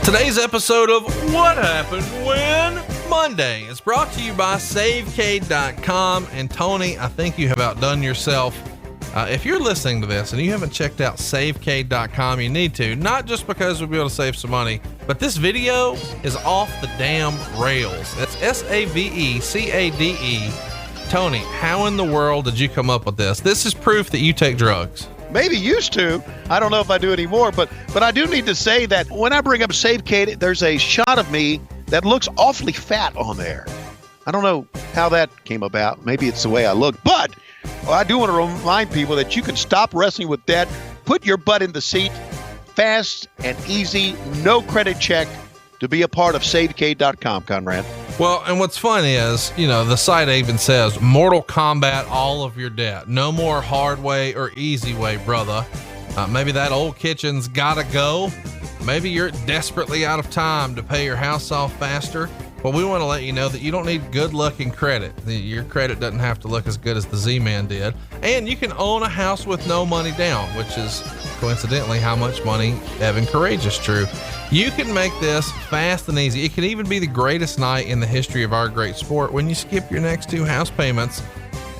Today's episode of What Happened When Monday is brought to you by SaveCade.com. And Tony, I think you have outdone yourself. If you're listening to this and you haven't checked out SaveCade.com, you need to, not just because we'll be able to save some money, but this video is off the damn rails. It's SAVECADE. Tony, how in the world did you come up with this? This is proof that you take drugs. Maybe used to. I don't know if I do anymore, but I do need to say that when I bring up SaveCade, there's a shot of me that looks awfully fat on there. I don't know how that came about. Maybe it's the way I look, but I do want to remind people that you can stop wrestling with debt, put your butt in the seat, fast and easy, no credit check to be a part of SaveCade.com, Conrad. Well, and what's fun is, the site even says Mortal Kombat all of your debt. No more hard way or easy way, brother. Maybe that old kitchen's gotta go. Maybe you're desperately out of time to pay your house off faster. Well, we want to let you know that you don't need good luck and credit. Your credit doesn't have to look as good as the Z-Man did. And you can own a house with no money down, which is coincidentally how much money Evan Courageous drew. You can make this fast and easy. It can even be the greatest night in the history of our great sport when you skip your next two house payments.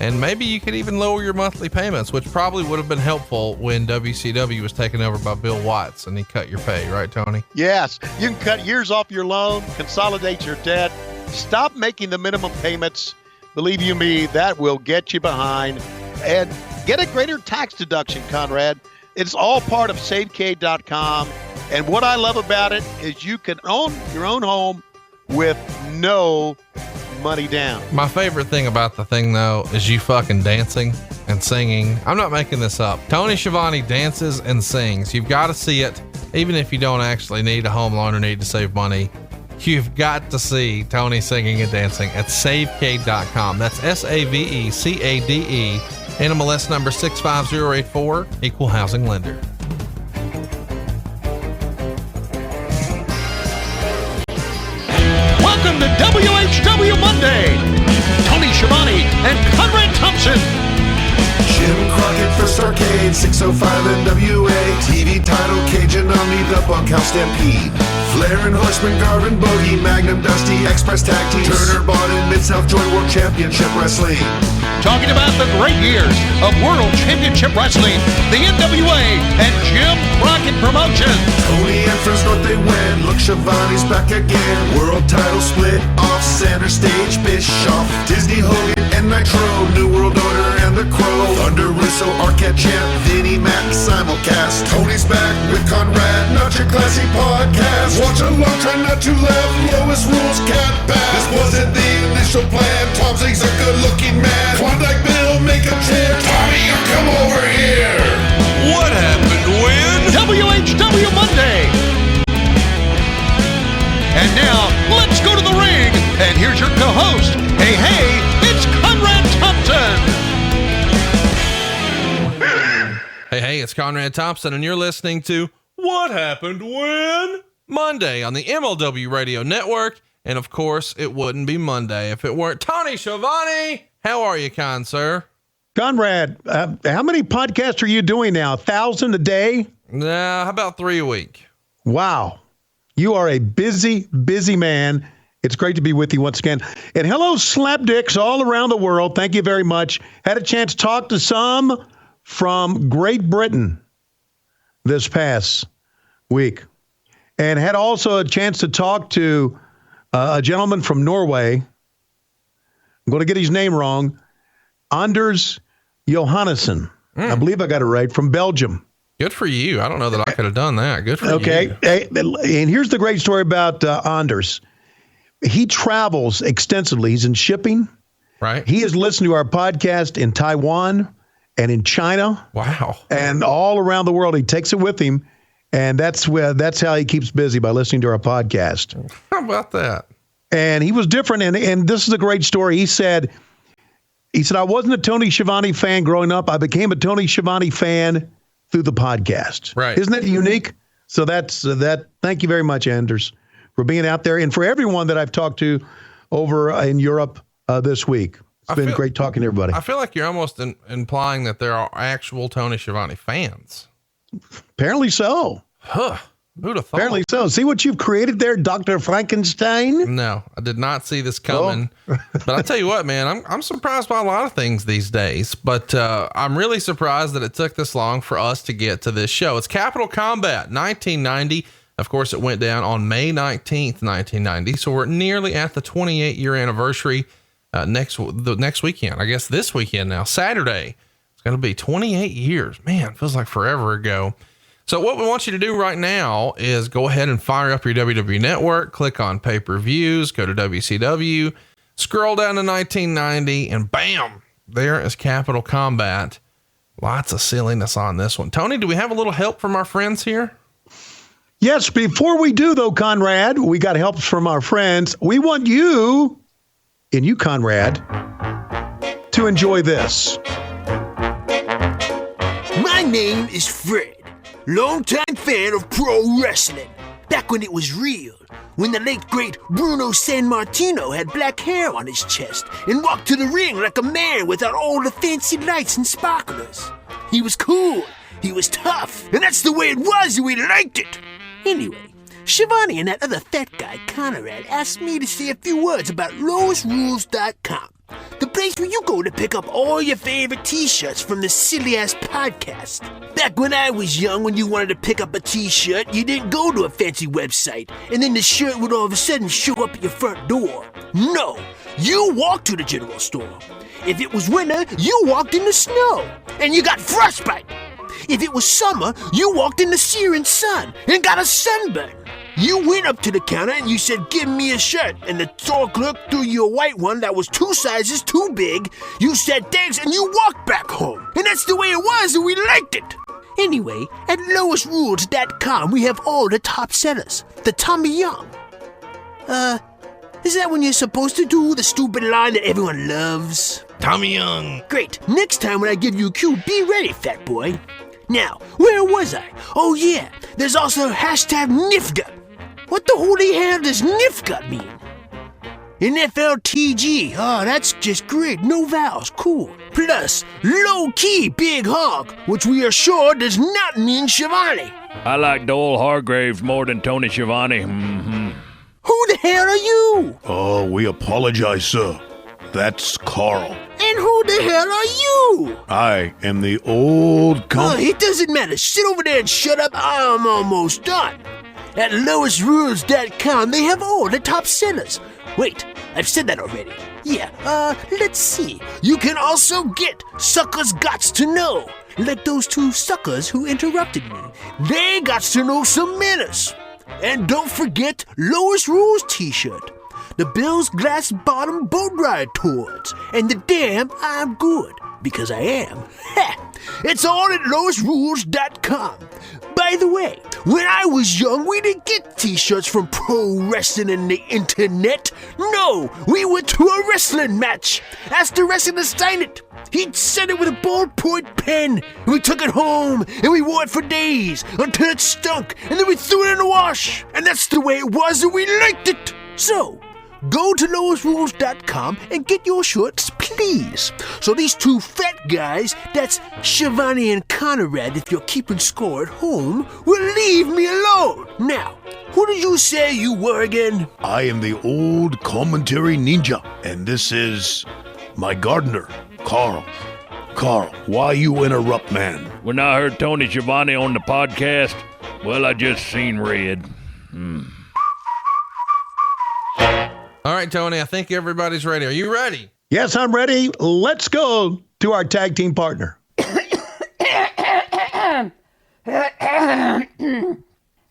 And maybe you could even lower your monthly payments, which probably would have been helpful when WCW was taken over by Bill Watts and he cut your pay, right, Tony? Yes. You can cut years off your loan, consolidate your debt, stop making the minimum payments. Believe you me, that will get you behind. And get a greater tax deduction, Conrad. It's all part of SaveCade.com. And what I love about it is you can own your own home with no money down. My favorite thing about the thing, though, is you fucking dancing and singing. I'm not making this up. Tony Schiavone dances and sings. You've got to see it. Even if you don't actually need a home loan or need to save money, you've got to see Tony singing and dancing at SaveCade.com. That's SAVECADE. NMLS number 65084, equal housing lender. Welcome to WHW Monday. Tony Schiavone and Conrad Thompson. Jim Crockett First Arcade, 605 NWA, TV title, Cajun Omni, the Bunkhouse Stampede, Flair and Horseman, Garvin, Bogey, Magnum, Dusty, Express Tag Team, Turner, Bond, Mid-South Joint World Championship Wrestling. Talking about the great years of World Championship Wrestling, the NWA and Jim Crockett Promotions. Tony and friends north they win, look Schiavone's back again. World title split off, center stage, Bischoff, Disney, Hogan, and Nitro, New World Order and the Crow, Thunder, Russo, Arquette Champ, Vinnie Mac, simulcast. Tony's back with Conrad, not your classy podcast. Watch along, try not to laugh, lowest rules can't pass. This wasn't the initial plan, Tom Zigg's a good-looking man. Klondike Bill, make a chair, Tommy, you come over here. What happened when? WHW Monday. And now, let's go to the ring. And here's your co-host. Hey, it's Conrad Thompson. Hey, it's Conrad Thompson, and you're listening to What Happened When Monday on the MLW Radio Network. And of course, it wouldn't be Monday if it weren't Tony Schiavone. How are you, kind sir? Conrad, how many podcasts are you doing now? 1,000 a day? Nah, how about 3 a week? Wow. You are a busy, busy man. It's great to be with you once again. And hello, slapdicks all around the world. Thank you very much. Had a chance to talk to some from Great Britain this past week. And had also a chance to talk to a gentleman from Norway. I'm going to get his name wrong. Anders Johannesson. I believe I got it right, from Belgium. Good for you. I don't know that I could have done that. Good for you. Okay. And here's the great story about Anders. He travels extensively. He's in shipping. Right. He has listened to our podcast in Taiwan and in China. Wow. And all around the world. He takes it with him. And that's how he keeps busy, by listening to our podcast. How about that? And he was different. And this is a great story. He said, I wasn't a Tony Schiavone fan growing up. I became a Tony Schiavone fan through the podcast. Right. Isn't that unique? So that's that. Thank you very much, Anders, for being out there. And for everyone that I've talked to over in Europe this week. It's been great talking to everybody. I feel like you're almost implying that there are actual Tony Schiavone fans. Apparently so. Huh. Who'd have thought? Apparently so. See what you've created there, Dr. Frankenstein? No, I did not see this coming. But I tell you what, man, I'm surprised by a lot of things these days. But I'm really surprised that it took this long for us to get to this show. It's Capital Combat 1990. Of course, it went down on May 19th, 1990. So we're nearly at the 28-year anniversary the next weekend. I guess this weekend now, Saturday. It's going to be 28 years. Man, feels like forever ago. So what we want you to do right now is go ahead and fire up your WWE network, click on pay-per-views, go to WCW, scroll down to 1990, and bam, there is Capital Combat. Lots of silliness on this one. Tony, do we have a little help from our friends here? Yes. Before we do, though, Conrad, we got help from our friends. We want you, and you, Conrad, to enjoy this. My name is Fred. Longtime fan of pro wrestling. Back when it was real. When the late great Bruno Sammartino had black hair on his chest and walked to the ring like a man without all the fancy lights and sparklers. He was cool. He was tough. And that's the way it was, and we liked it. Anyway, Schiavone and that other fat guy, Conrad, asked me to say a few words about lowestrules.com. The place where you go to pick up all your favorite t-shirts from the silly-ass podcast. Back when I was young, when you wanted to pick up a t-shirt, you didn't go to a fancy website, and then the shirt would all of a sudden show up at your front door. No, you walked to the general store. If it was winter, you walked in the snow, and you got frostbite. If it was summer, you walked in the searing sun and got a sunburn. You went up to the counter and you said, "Give me a shirt," and the store clerk threw you a white one that was 2 sizes too big. You said thanks and you walked back home. And that's the way it was, and we liked it. Anyway, at lowestrules.com we have all the top sellers. The Tommy Young. Is that when you're supposed to do the stupid line that everyone loves? Tommy Young. Great. Next time when I give you a cue, be ready, fat boy. Now, where was I? Oh yeah, there's also hashtag NIFGUT. What the holy hell does NIFGUT mean? NFLTG. Oh, that's just great. No vowels. Cool. Plus, low-key big hog, which we are sure does not mean Schiavone. I like Dole Hargraves more than Tony Schiavone. Who the hell are you? Oh, we apologize, sir. That's Carl. And who the hell are you? I am the old It doesn't matter. Sit over there and shut up. I'm almost done. At lowestrules.com, they have all the top sellers. Wait, I've said that already. Yeah, let's see. You can also get Suckers Gots to Know. Like those 2 suckers who interrupted me. They gots to know some manners. And don't forget Lowest Rules t-shirt. The Bill's Glass Bottom Boat Ride Tours. And the Damn I'm Good. Because I am. Ha! It's all at lowestrules.com. By the way, when I was young, we didn't get t-shirts from pro wrestling and the internet. No, we went to a wrestling match. Asked the wrestler to sign it. He'd sent it with a ballpoint pen. And we took it home, and we wore it for days until it stunk, and then we threw it in the wash. And that's the way it was, and we liked it. So, go to lowestrules.com and get your shirts, please. So these 2 fat guys, that's Schiavone and Conrad, if you're keeping score at home, will leave me alone. Now, who did you say you were again? I am the old commentary ninja, and this is my gardener, Carl. Carl, why you interrupt, man? When I heard Tony Schiavone on the podcast, well, I just seen red. All right, Tony, I think everybody's ready. Are you ready? Yes, I'm ready. Let's go to our tag team partner.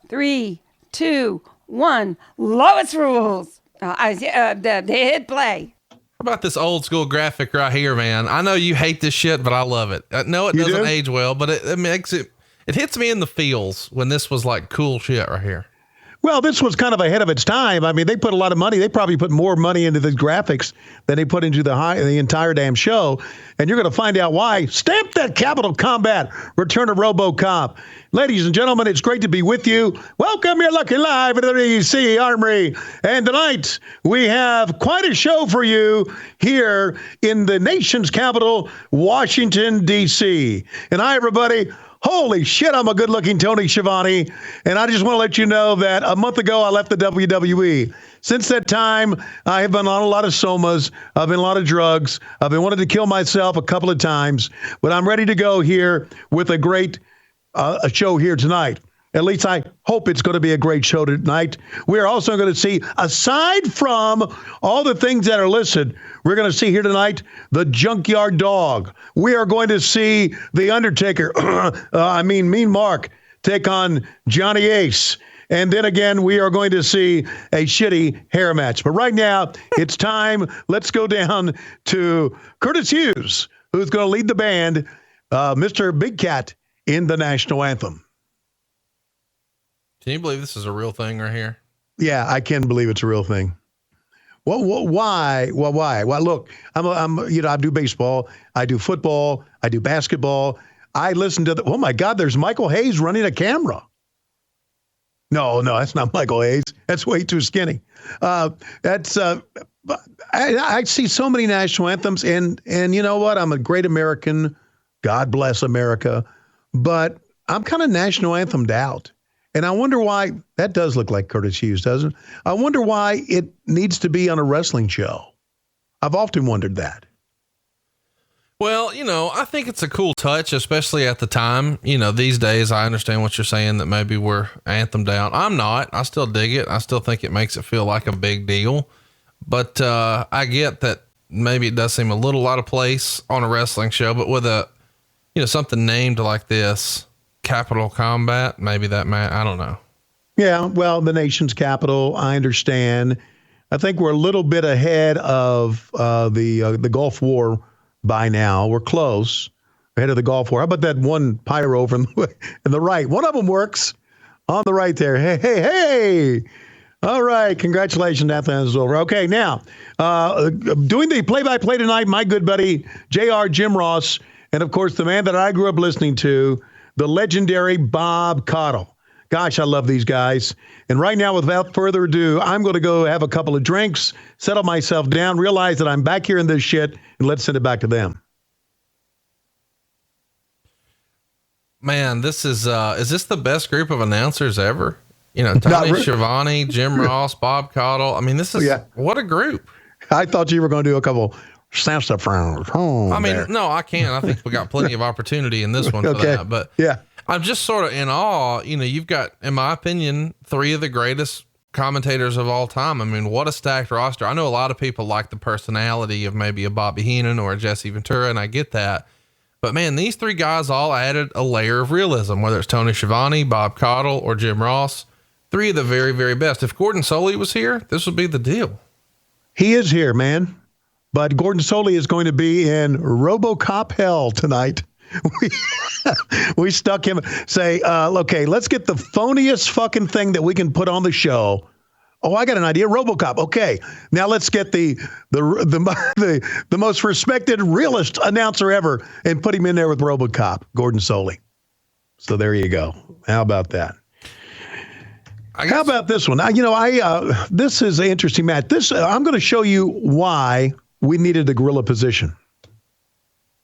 3, 2, 1. Lowest Rules. The hit play. How about this old school graphic right here, man? I know you hate this shit, but I love it. No, it doesn't age well, but it makes it hits me in the feels when this was like cool shit right here. Well, this was kind of ahead of its time. I mean, they put a lot of money. They probably put more money into the graphics than they put into the entire damn show. And you're going to find out why. Stamp that Capital Combat. Return of Robocop. Ladies and gentlemen, it's great to be with you. Welcome, you're lucky live at the DC Armory. And tonight, we have quite a show for you here in the nation's capital, Washington, D.C. And hi, everybody. Holy shit, I'm a good-looking Tony Schiavone, and I just want to let you know that a month ago I left the WWE. Since that time, I have been on a lot of somas. I've been on a lot of drugs. I've been wanting to kill myself a couple of times, but I'm ready to go here with a great a show here tonight. At least I hope it's going to be a great show tonight. We're also going to see, aside from all the things that are listed, we're going to see here tonight the Junkyard Dog. We are going to see the Undertaker, Mean Mark, take on Johnny Ace. And then again, we are going to see a shitty hair match. But right now, it's time. Let's go down to Curtis Hughes, who's going to lead the band, Mr. Big Cat, in the national anthem. Can you believe this is a real thing right here? Yeah, I can believe it's a real thing. Well, why? Well, why? Well, look, I do baseball, I do football, I do basketball. I listen to oh my God, there's Michael Hayes running a camera. No, that's not Michael Hayes. That's way too skinny. I see so many national anthems, and you know what? I'm a great American. God bless America. But I'm kind of national anthemed out. And I wonder why that does look like Curtis Hughes, doesn't it? I wonder why it needs to be on a wrestling show. I've often wondered that. Well, I think it's a cool touch, especially at the time. These days, I understand what you're saying, that maybe we're anthemed out. I'm not. I still dig it. I still think it makes it feel like a big deal. But I get that maybe it does seem a little out of place on a wrestling show, but with a, something named like this, Capital Combat, maybe that I don't know. Yeah, well, the nation's capital, I understand. I think we're a little bit ahead of the Gulf War by now. We're close, ahead of the Gulf War. How about that one pyro over in the right? One of them works on the right there. Hey. All right, congratulations, Nathan is over. Okay, now, doing the play-by-play tonight, my good buddy, JR Jim Ross, and of course, the man that I grew up listening to, the legendary Bob Caudle. Gosh, I love these guys. And right now, without further ado, I'm going to go have a couple of drinks, settle myself down, realize that I'm back here in this shit, and let's send it back to them. Man, this is this the best group of announcers ever? Tony really. Schiavone, Jim Ross, Bob Caudle. I mean, this is what a group. I thought you were going to do a couple saxophones. No, I can't. I think we got plenty of opportunity in this one for that. But yeah, I'm just sort of in awe. You've got, in my opinion, three of the greatest commentators of all time. I mean, what a stacked roster. I know a lot of people like the personality of maybe a Bobby Heenan or a Jesse Ventura, and I get that. But man, these three guys all added a layer of realism, whether it's Tony Schiavone, Bob Caudle, or Jim Ross. Three of the very, very best. If Gordon Soley was here, this would be the deal. He is here, man. But Gordon Soley is going to be in Robocop hell tonight. We stuck him. Say, okay, let's get the phoniest fucking thing that we can put on the show. Oh, I got an idea. Robocop. Okay, now let's get the most respected, realest announcer ever, and put him in there with Robocop, Gordon Soley. So there you go. How about that? How about this one? This is an interesting match. I'm going to show you why we needed a gorilla position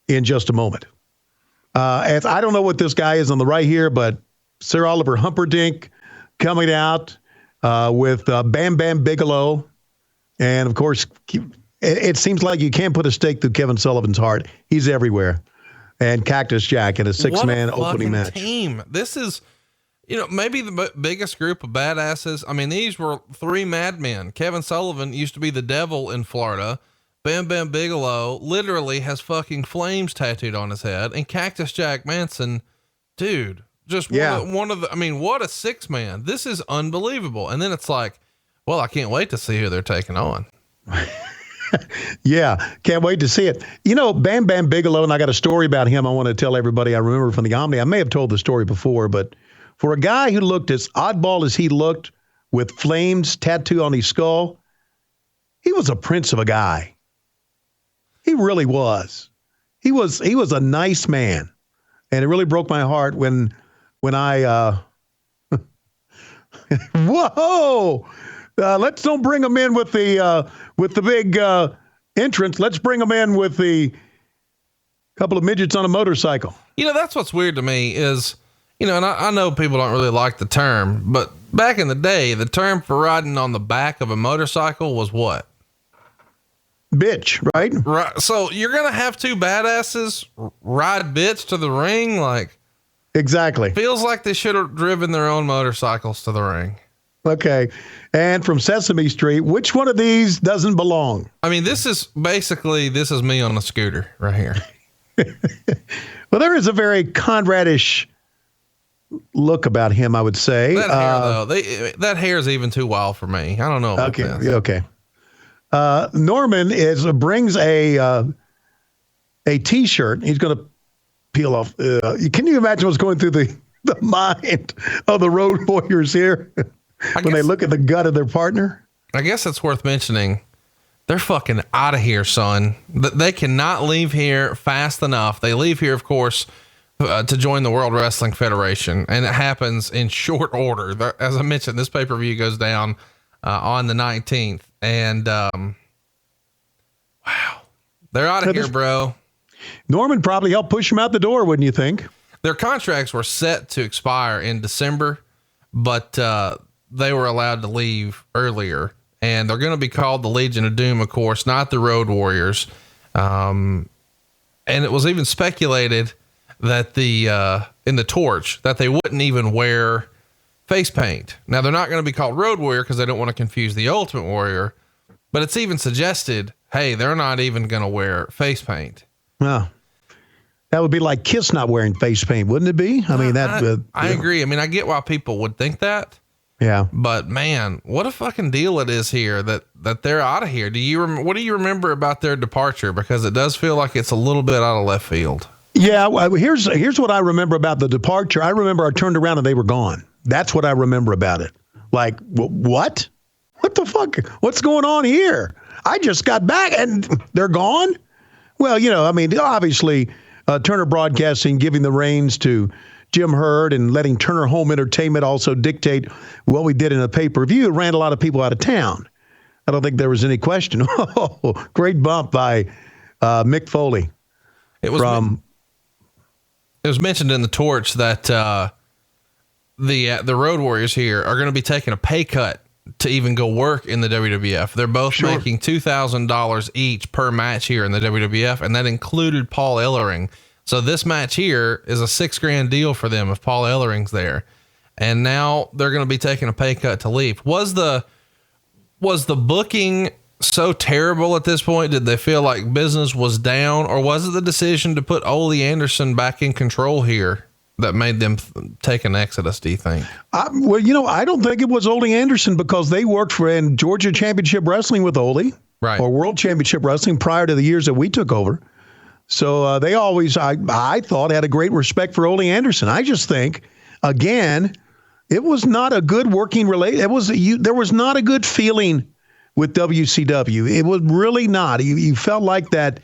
in just a moment. As I don't know what this guy is on the right here, but Sir Oliver Humperdinck coming out with Bam Bam Bigelow. And of course, it seems like you can't put a stake through Kevin Sullivan's heart. He's everywhere. And Cactus Jack in a 6-man opening match. Team. This is, maybe the biggest group of badasses. I mean, these were three madmen. Kevin Sullivan used to be the devil in Florida. Bam Bam Bigelow literally has fucking flames tattooed on his head. And Cactus Jack Manson, dude, just one of the, what a 6-man. This is unbelievable. And then it's like, well, I can't wait to see who they're taking on. Yeah, can't wait to see it. Bam Bam Bigelow, and I got a story about him I want to tell everybody I remember from the Omni. I may have told the story before, but for a guy who looked as oddball as he looked with flames tattooed on his skull, he was a prince of a guy. He really was. He was a nice man, and it really broke my heart when I whoa. Let's don't bring him in with the big entrance. Let's bring him in with the Couple of midgets on a motorcycle. That's what's weird to me is, and I know people don't really like the term, but back in the day, the term for riding on the back of a motorcycle was what? Bitch, right? Right. So you're going to have two badasses ride bitch to the ring? Like, exactly. Feels like they should have driven their own motorcycles to the ring. Okay. And from Sesame Street, which one of these doesn't belong? I mean, this is me on a scooter right here. Well, there is a very Conradish look about him, I would say. That hair, though, that hair is even too wild for me. I don't know about this. Okay. Norman brings a T-shirt. He's going to peel off. Can you imagine what's going through the mind of the Road Warriors here when they look at the gut of their partner? I guess it's worth mentioning. They're fucking out of here, son. They cannot leave here fast enough. They leave here, of course, to join the World Wrestling Federation, and it happens in short order. As I mentioned, this pay-per-view goes down on the 19th, and wow, they're out of here, bro. Norman probably helped push them out the door, wouldn't you think? Their contracts were set to expire in December, but they were allowed to leave earlier. And they're going to be called the Legion of Doom, of course, not the Road Warriors. And it was even speculated that in the torch that they wouldn't even wear face paint. Now they're not going to be called Road Warrior because they don't want to confuse the Ultimate Warrior, but it's even suggested, hey, they're not even going to wear face paint. No, that would be like Kiss not wearing face paint, wouldn't it be? I mean, I agree. I mean, I get why people would think that. Yeah. But man, what a fucking deal it is here that they're out of here. What do you remember about their departure? Because it does feel like it's a little bit out of left field. Yeah. Here's what I remember about the departure. I remember I turned around and they were gone. That's what I remember about it. Like, what? What the fuck? What's going on here? I just got back and they're gone. Well, I mean, obviously Turner Broadcasting giving the reins to Jim Hurd and letting Turner Home Entertainment also dictate what we did in a pay-per-view. It ran a lot of people out of town. I don't think there was any question. Oh, great bump by Mick Foley. It was mentioned in the torch that the Road Warriors here are going to be taking a pay cut to even go work in the WWF. They're both making $2,000 each per match here in the WWF, and that included Paul Ellering. So this match here is a $6,000 deal for them if Paul Ellering's there. And now they're going to be taking a pay cut to leave. Was the booking so terrible at this point? Did they feel like business was down, or was it the decision to put Ole Anderson back in control here that made them take an exodus, do you think? Well, I don't think it was Ole Anderson, because they worked in Georgia Championship Wrestling with Ole, right, or World Championship Wrestling prior to the years that we took over. So they always, I thought, had a great respect for Ole Anderson. I just think, again, it was not a good working relation. There was not a good feeling with WCW. It was really not. You felt like that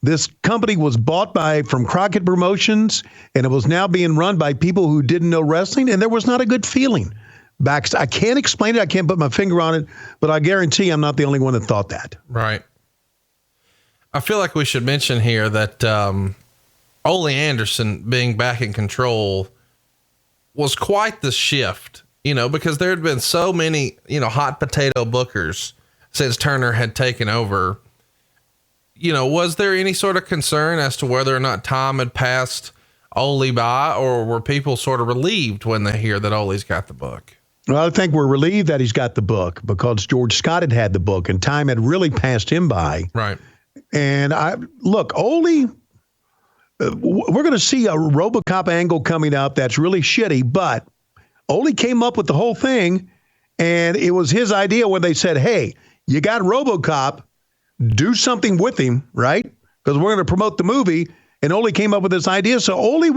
this company was bought from Crockett Promotions, and it was now being run by people who didn't know wrestling, and there was not a good feeling. I can't explain it. I can't put my finger on it, but I guarantee I'm not the only one that thought that. Right. I feel like we should mention here that Ole Anderson being back in control was quite the shift, because there had been so many, hot potato bookers since Turner had taken over. Was there any sort of concern as to whether or not time had passed Ole by, or were people sort of relieved when they hear that Ole's got the book? Well, I think we're relieved that he's got the book, because George Scott had the book and time had really passed him by. Right. And Ole, we're going to see a Robocop angle coming up that's really shitty, but Ole came up with the whole thing, and it was his idea when they said, hey, you got Robocop, do something with him, right? Because we're going to promote the movie. And Ole came up with this idea. So Ole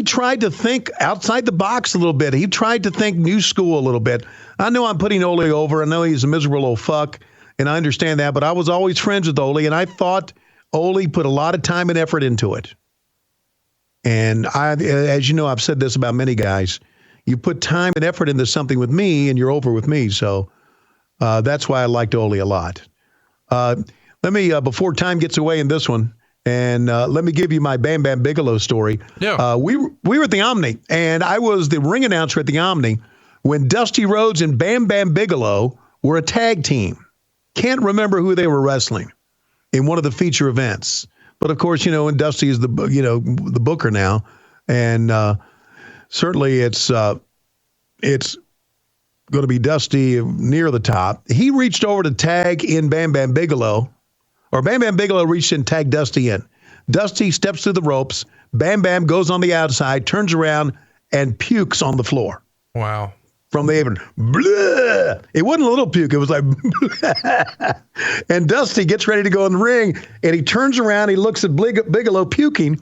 tried to think outside the box a little bit. He tried to think new school a little bit. I know I'm putting Ole over. I know he's a miserable old fuck, and I understand that, but I was always friends with Ole, and I thought Ole put a lot of time and effort into it. And as you know, I've said this about many guys. You put time and effort into something with me, and you're over with me. So that's why I liked Ole a lot. Let me, before time gets away in this one, And let me give you my Bam Bam Bigelow story. Yeah. We were at the Omni, and I was the ring announcer at the Omni when Dusty Rhodes and Bam Bam Bigelow were a tag team. Can't remember who they were wrestling in one of the feature events. But of course, and Dusty is the booker now. And certainly it's going to be Dusty near the top. He reached over to tag in Bam Bam Bigelow, or Bam Bam Bigelow reached in and tagged Dusty in. Dusty steps through the ropes. Bam Bam goes on the outside, turns around, and pukes on the floor. Wow. From the apron. Blah! It wasn't a little puke. It was like, and Dusty gets ready to go in the ring, and he turns around. He looks at Bigelow puking,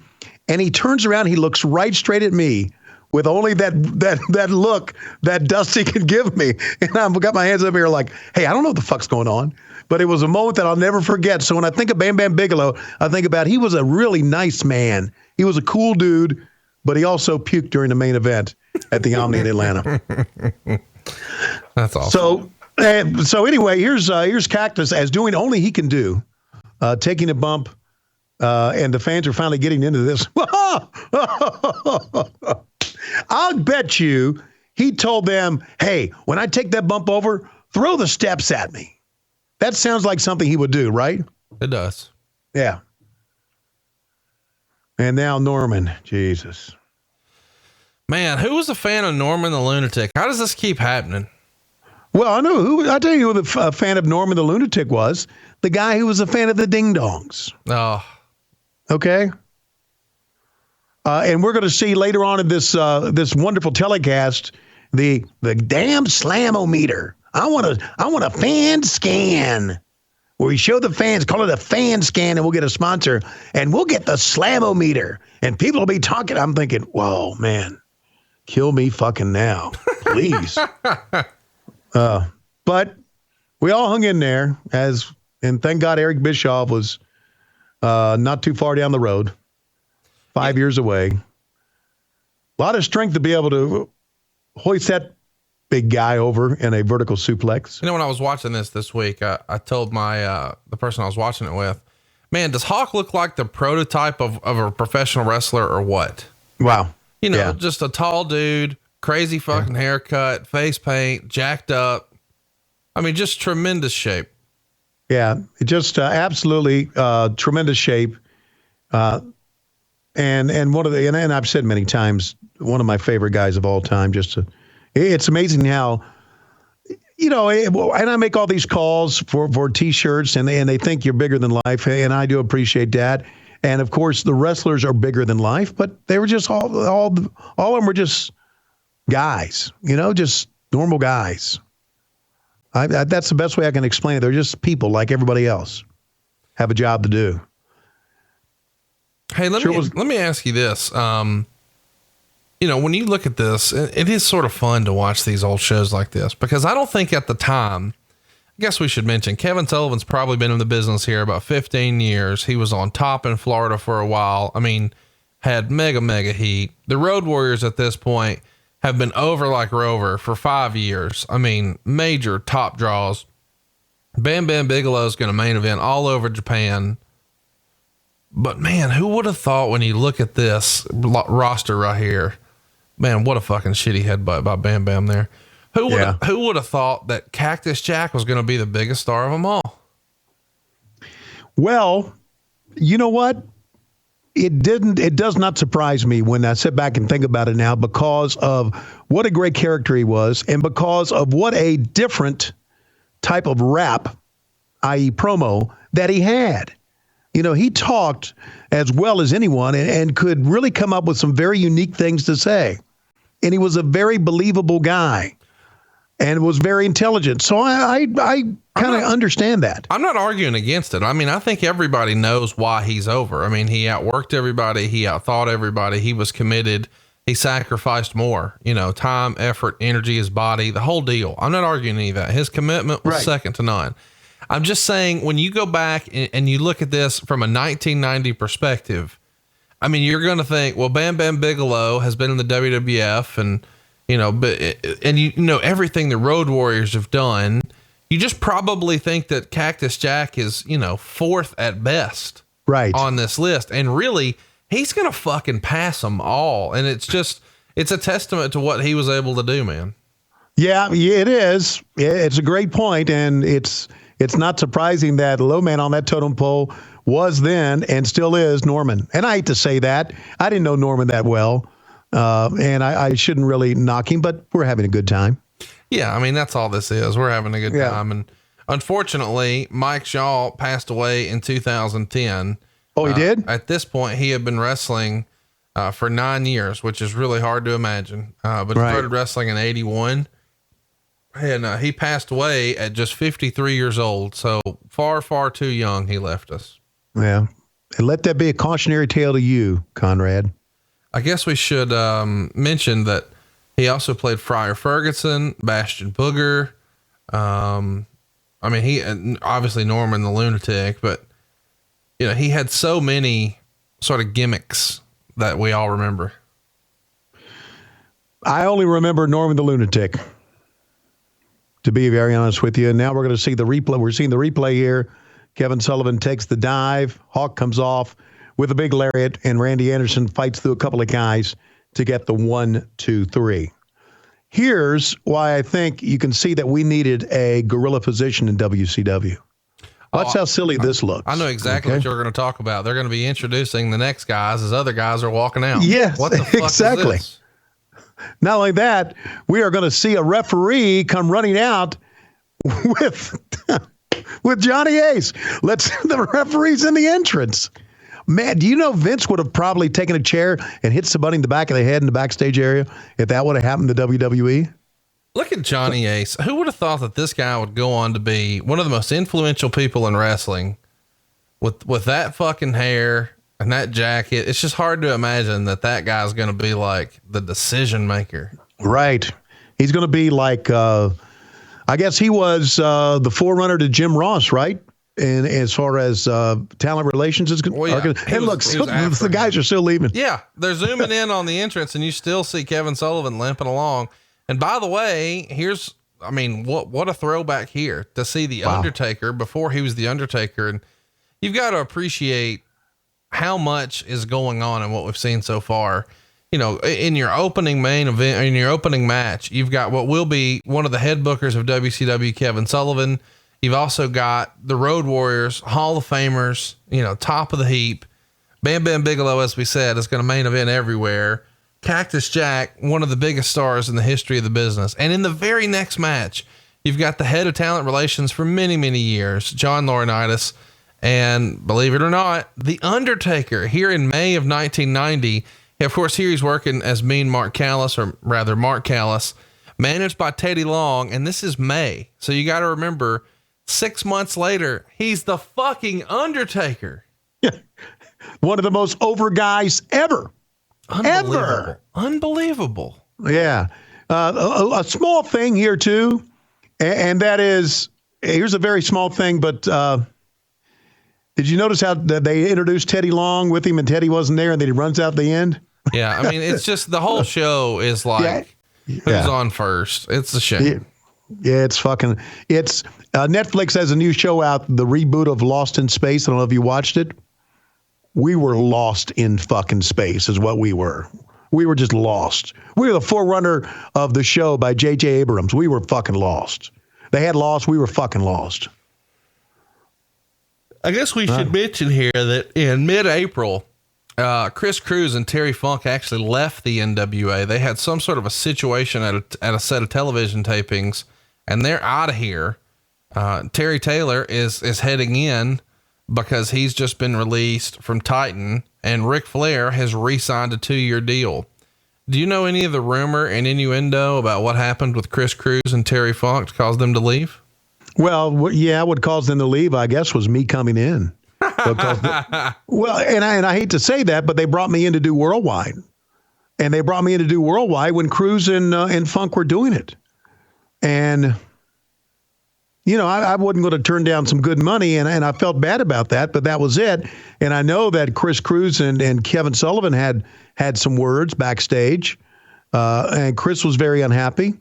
and he turns around. He looks right straight at me with only that look that Dusty could give me. And I've got my hands up here like, hey, I don't know what the fuck's going on. But it was a moment that I'll never forget. So when I think of Bam Bam Bigelow, I think about he was a really nice man. He was a cool dude, but he also puked during the main event at the Omni in Atlanta. That's awesome. So anyway, here's Cactus as doing only he can do, taking a bump, and the fans are finally getting into this. I'll bet you he told them, hey, when I take that bump over, throw the steps at me. That sounds like something he would do, right? It does. Yeah. And now Norman, Jesus. Man, who was a fan of Norman the Lunatic? How does this keep happening? Well, I'll tell you who the fan of Norman the Lunatic was. The guy who was a fan of the Ding Dongs. Oh. Okay. And we're going to see later on in this wonderful telecast, the damn Slamometer. I want a fan scan where we show the fans, call it a fan scan, and we'll get a sponsor, and we'll get the Slamometer, and people will be talking. I'm thinking, whoa, man, kill me fucking now, please. But we all hung in there and thank God Eric Bischoff was not too far down the road, 5 years away. A lot of strength to be able to hoist that big guy over in a vertical suplex. When I was watching this week, I told my the person I was watching it with, man, does Hawk look like the prototype of a professional wrestler or what? Wow. Just a tall dude, crazy fucking haircut, face paint, jacked up. I mean, just tremendous shape. Yeah, just absolutely tremendous shape. And one of and I've said many times, one of my favorite guys of all time. It's amazing how, and I make all these calls for T-shirts, and they think you're bigger than life, and I do appreciate that. And of course, the wrestlers are bigger than life, but they were just all of them were just guys, just normal guys. That's the best way I can explain it. They're just people like everybody else, have a job to do. Hey, let me ask you this. When you look at this, it is sort of fun to watch these old shows like this, because I don't think at the time, I guess we should mention Kevin Sullivan's probably been in the business here about 15 years. He was on top in Florida for a while. I mean, had mega heat. The Road Warriors at this point have been over like Rover for 5 years. I mean, major top draws. Bam Bam Bigelow is going to main event all over Japan. But man, who would have thought when you look at this roster right here, man, what a fucking shitty headbutt by Bam Bam there. Who would have thought that Cactus Jack was going to be the biggest star of them all? Well, you know what? It does not surprise me when I sit back and think about it now, because of what a great character he was, and because of what a different type of rap, i.e. promo, that he had. He talked as well as anyone and could really come up with some very unique things to say. And he was a very believable guy and was very intelligent. So I kind of understand that. I'm not arguing against it. I mean, I think everybody knows why he's over. I mean, he outworked everybody. He outthought everybody. He was committed. He sacrificed more, time, effort, energy, his body, the whole deal. I'm not arguing any of that. His commitment was second to none. I'm just saying, when you go back and you look at this from a 1990 perspective, I mean, you're going to think, well, Bam Bam Bigelow has been in the WWF and, everything the Road Warriors have done. You just probably think that Cactus Jack is, fourth at best. right on this list. And really, he's going to fucking pass them all. And it's a testament to what he was able to do, man. Yeah, it is. It's a great point, and it's not surprising that low man on that totem pole was then and still is Norman. And I hate to say that. I didn't know Norman that well, and I shouldn't really knock him, but we're having a good time. Yeah, I mean, that's all this is. We're having a good time. And unfortunately, Mike Shaw passed away in 2010. Oh, he did? At this point, he had been wrestling for 9 years, which is really hard to imagine. But he started wrestling in 81. And he passed away at just 53 years old. So far, far too young. He left us. Yeah. And let that be a cautionary tale to you, Conrad. I guess we should mention that he also played Friar Ferguson, Bastion Booger. I mean, he obviously Norman the Lunatic, but you know, he had so many sort of gimmicks that we all remember. I only remember Norman the Lunatic, to be very honest with you. And now we're going to see the replay. We're seeing the replay here. Kevin Sullivan takes the dive. Hawk comes off with a big lariat, and Randy Anderson fights through a couple of guys to get the 1, 2, 3. Here's why I think you can see that we needed a gorilla position in WCW. Watch how silly this looks. I know exactly what you're going to talk about. They're going to be introducing the next guys as other guys are walking out. Yes, what the fuck exactly. is this? Not only that, we are going to see a referee come running out with Johnny Ace. The referee's in the entrance. Man, do you know Vince would have probably taken a chair and hit somebody in the back of the head in the backstage area if that would have happened to WWE? Look at Johnny Ace. Who would have thought that this guy would go on to be one of the most influential people in wrestling with that fucking hair and that jacket? It's just hard to imagine that guy's going to be like the decision maker. Right. He's going to be like, I guess he was the forerunner to Jim Ross, right? And as far as talent relations is concerned, and look, the guys are still leaving. Yeah, they're zooming in on the entrance, and you still see Kevin Sullivan limping along. And by the way, what a throwback here to see the Undertaker before he was the Undertaker, and you've got to appreciate how much is going on in what we've seen so far. You know, in your opening main event, in your opening match, you've got what will be one of the head bookers of WCW, Kevin Sullivan. You've also got the Road Warriors, Hall of Famers, you know, top of the heap. Bam Bam Bigelow, as we said, is going to main event everywhere. Cactus Jack, one of the biggest stars in the history of the business. And in the very next match, you've got the head of talent relations for many, many years, John Laurinaitis. And believe it or not, the Undertaker here in May of 1990. Of course, here he's working as Mean Mark Callous, or rather Mark Callous, managed by Teddy Long. And this is May. So you got to remember, 6 months later, he's the fucking Undertaker. One of the most over guys ever. Unbelievable. Yeah. A small thing here too. And that is, here's a very small thing, but did you notice how they introduced Teddy Long with him and Teddy wasn't there and then he runs out the end? Yeah. I mean, it's just the whole show is like, who's on first? It's a shame. Yeah, it's Netflix has a new show out, the reboot of Lost in Space. I don't know if you watched it. We were lost in fucking space is what we were. We were just lost. We were the forerunner of the show by J.J. Abrams. We were fucking lost. They had lost. We were fucking lost. I guess we should mention here that in mid-April, Chris Cruz and Terry Funk actually left the NWA. They had some sort of a situation at a set of television tapings, and they're out of here. Terry Taylor is heading in because he's just been released from Titan, and Ric Flair has re-signed a 2-year deal. Do you know any of the rumor and innuendo about what happened with Chris Cruz and Terry Funk to cause them to leave? Well, what caused them to leave, I guess, was me coming in. And I hate to say that, but they brought me in to do Worldwide. And they brought me in to do Worldwide when Cruz and Funk were doing it. And, you know, I wasn't going to turn down some good money, and I felt bad about that, but that was it. And I know that Chris Cruz and Kevin Sullivan had some words backstage, and Chris was very unhappy,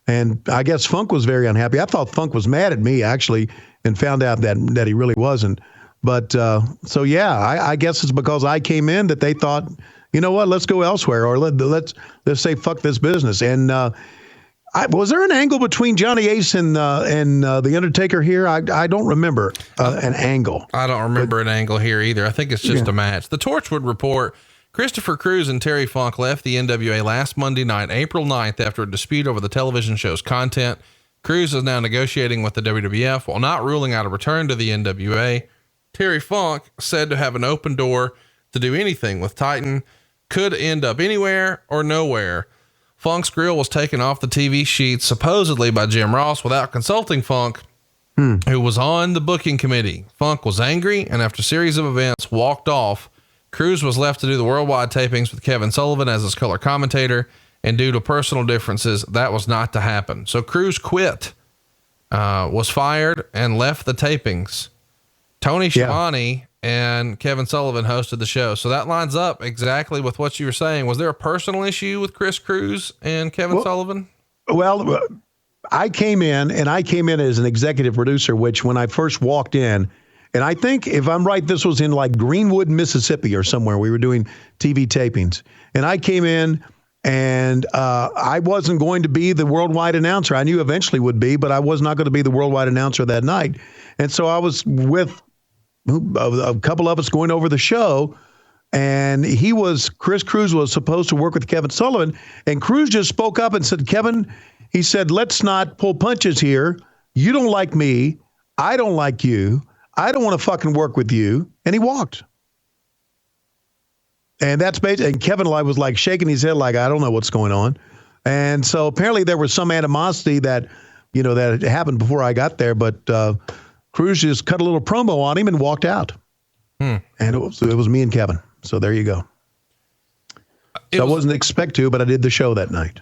and I guess Funk was very unhappy. I thought Funk was mad at me, actually, and found out that he really wasn't. But so yeah, I guess it's because I came in that they thought, you know what, let's go elsewhere, or let's say fuck this business. And was there an angle between Johnny Ace and the Undertaker here? I don't remember an angle. I don't remember an angle here either. I think it's just a match. The Torchwood report: Christopher Cruz and Terry Funk left the NWA last Monday night, April 9th, after a dispute over the television show's content. Cruz is now negotiating with the WWF while not ruling out a return to the NWA. Terry Funk, said to have an open door to do anything with Titan, could end up anywhere or nowhere. Funk's grill was taken off the TV sheets supposedly by Jim Ross without consulting Funk, who was on the booking committee. Funk was angry and after a series of events walked off. Cruz was left to do the worldwide tapings with Kevin Sullivan as his color commentator, and due to personal differences, that was not to happen. So Cruz quit, was fired, and left the tapings. Tony Schiavone and Kevin Sullivan hosted the show. So that lines up exactly with what you were saying. Was there a personal issue with Chris Cruz and Kevin Sullivan? Well, I came in as an executive producer, which when I first walked in, and I think if I'm right, this was in like Greenwood, Mississippi or somewhere. We were doing TV tapings, and I came in and I wasn't going to be the worldwide announcer. I knew eventually would be, but I was not going to be the worldwide announcer that night. And so I was with a couple of us going over the show, and Chris Cruz was supposed to work with Kevin Sullivan, and Cruz just spoke up and said, Kevin, he said, let's not pull punches here. You don't like me. I don't like you. I don't want to fucking work with you. And he walked. And that's basically, and Kevin was like shaking his head like, I don't know what's going on. And so apparently there was some animosity that happened before I got there, but Cruz just cut a little promo on him and walked out. And it was me and Kevin. So there you go. I wasn't expect to, but I did the show that night.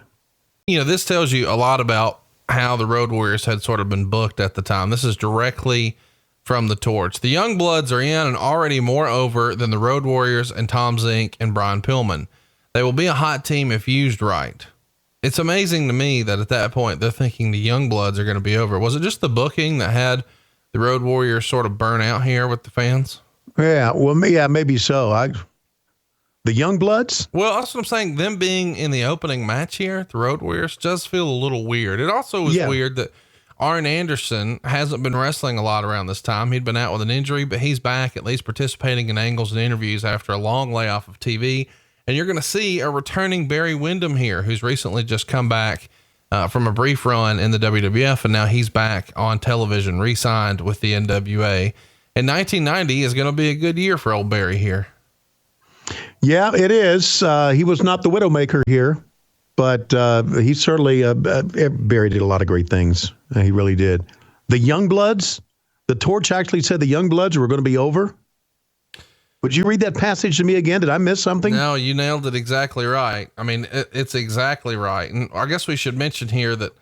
This tells you a lot about how the Road Warriors had sort of been booked at the time. This is directly from the Torch. The Young Bloods are in and already more over than the Road Warriors and Tom Zink and Brian Pillman. They will be a hot team if used right. It's amazing to me that at that point they're thinking the Young Bloods are going to be over. Was it just the booking that had the Road Warriors sort of burn out here with the fans? Yeah, well, maybe so. The Young Bloods? Well, that's what I'm saying. Them being in the opening match here, the Road Warriors, does feel a little weird. It also was weird that Arn Anderson hasn't been wrestling a lot around this time. He'd been out with an injury, but he's back, at least participating in angles and interviews after a long layoff of TV. And you're going to see a returning Barry Windham here, who's recently just come back from a brief run in the WWF. And now he's back on television, re-signed with the NWA. And 1990 is going to be a good year for old Barry here. Yeah, it is. He was not the Widowmaker here, but he certainly, Barry did a lot of great things. He really did. The Young Bloods, the Torch actually said the Young Bloods were going to be over. Would you read that passage to me again? Did I miss something? No, you nailed it exactly right. I mean, it's exactly right. And I guess we should mention here that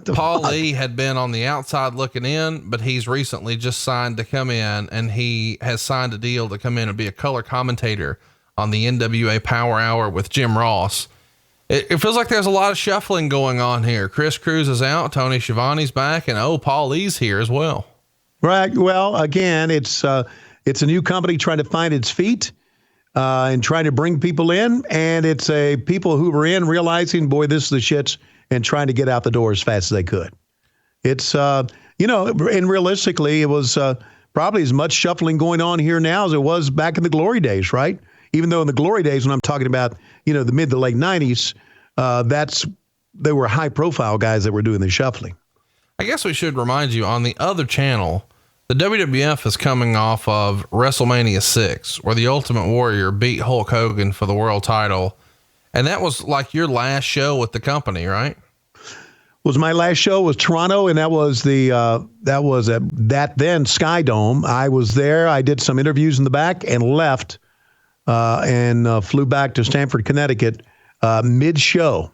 Paul Lee had been on the outside looking in, but he's recently just signed to come in, and he has signed a deal to come in and be a color commentator on the NWA Power Hour with Jim Ross. It feels like there's a lot of shuffling going on here. Chris Cruz is out, Tony Schiavone's back, and Paul Lee's here as well. Right. Well, again, it's a new company trying to find its feet and trying to bring people in, and it's people who were in realizing, boy, this is the shits, and trying to get out the door as fast as they could. It's and realistically, it was probably as much shuffling going on here now as it was back in the glory days, right? Even though in the glory days, when I'm talking about, the mid to late 90s, they were high profile guys that were doing the shuffling. I guess we should remind you, on the other channel, the WWF is coming off of WrestleMania VI, where the Ultimate Warrior beat Hulk Hogan for the world title. And that was like your last show with the company, right? My last show was Toronto, and that was at then Sky Dome. I was there. I did some interviews in the back and left. And flew back to Stamford, Connecticut, mid-show,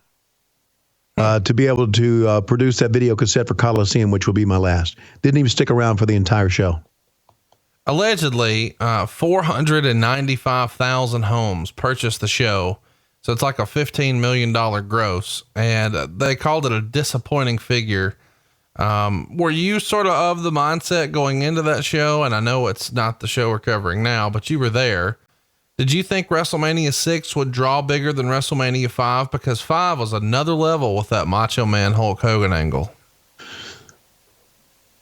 to be able to produce that video cassette for Coliseum, which will be my last. Didn't even stick around for the entire show. Allegedly, 495,000 homes purchased the show. So it's like a $15 million gross. And they called it a disappointing figure. Were you sort of the mindset going into that show? And I know it's not the show we're covering now, but you were there. Did you think WrestleMania VI would draw bigger than WrestleMania V? Because V was another level with that Macho Man Hulk Hogan angle.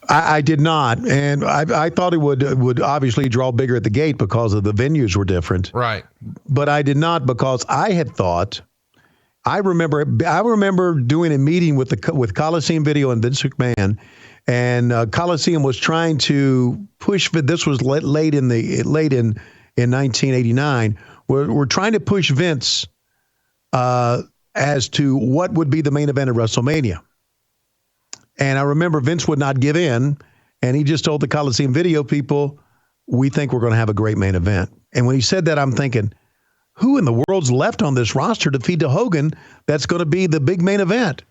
I did not. And I thought it would obviously draw bigger at the gate because of the venues were different. Right. But I did not, because I had thought, I remember doing a meeting with Coliseum Video and Vince McMahon, and Coliseum was trying to push. This was late in 1989. We're trying to push Vince as to what would be the main event of WrestleMania. And I remember Vince would not give in, and he just told the Coliseum Video people, "We think we're going to have a great main event." And when he said that, I'm thinking, who in the world's left on this roster to feed to Hogan that's going to be the big main event?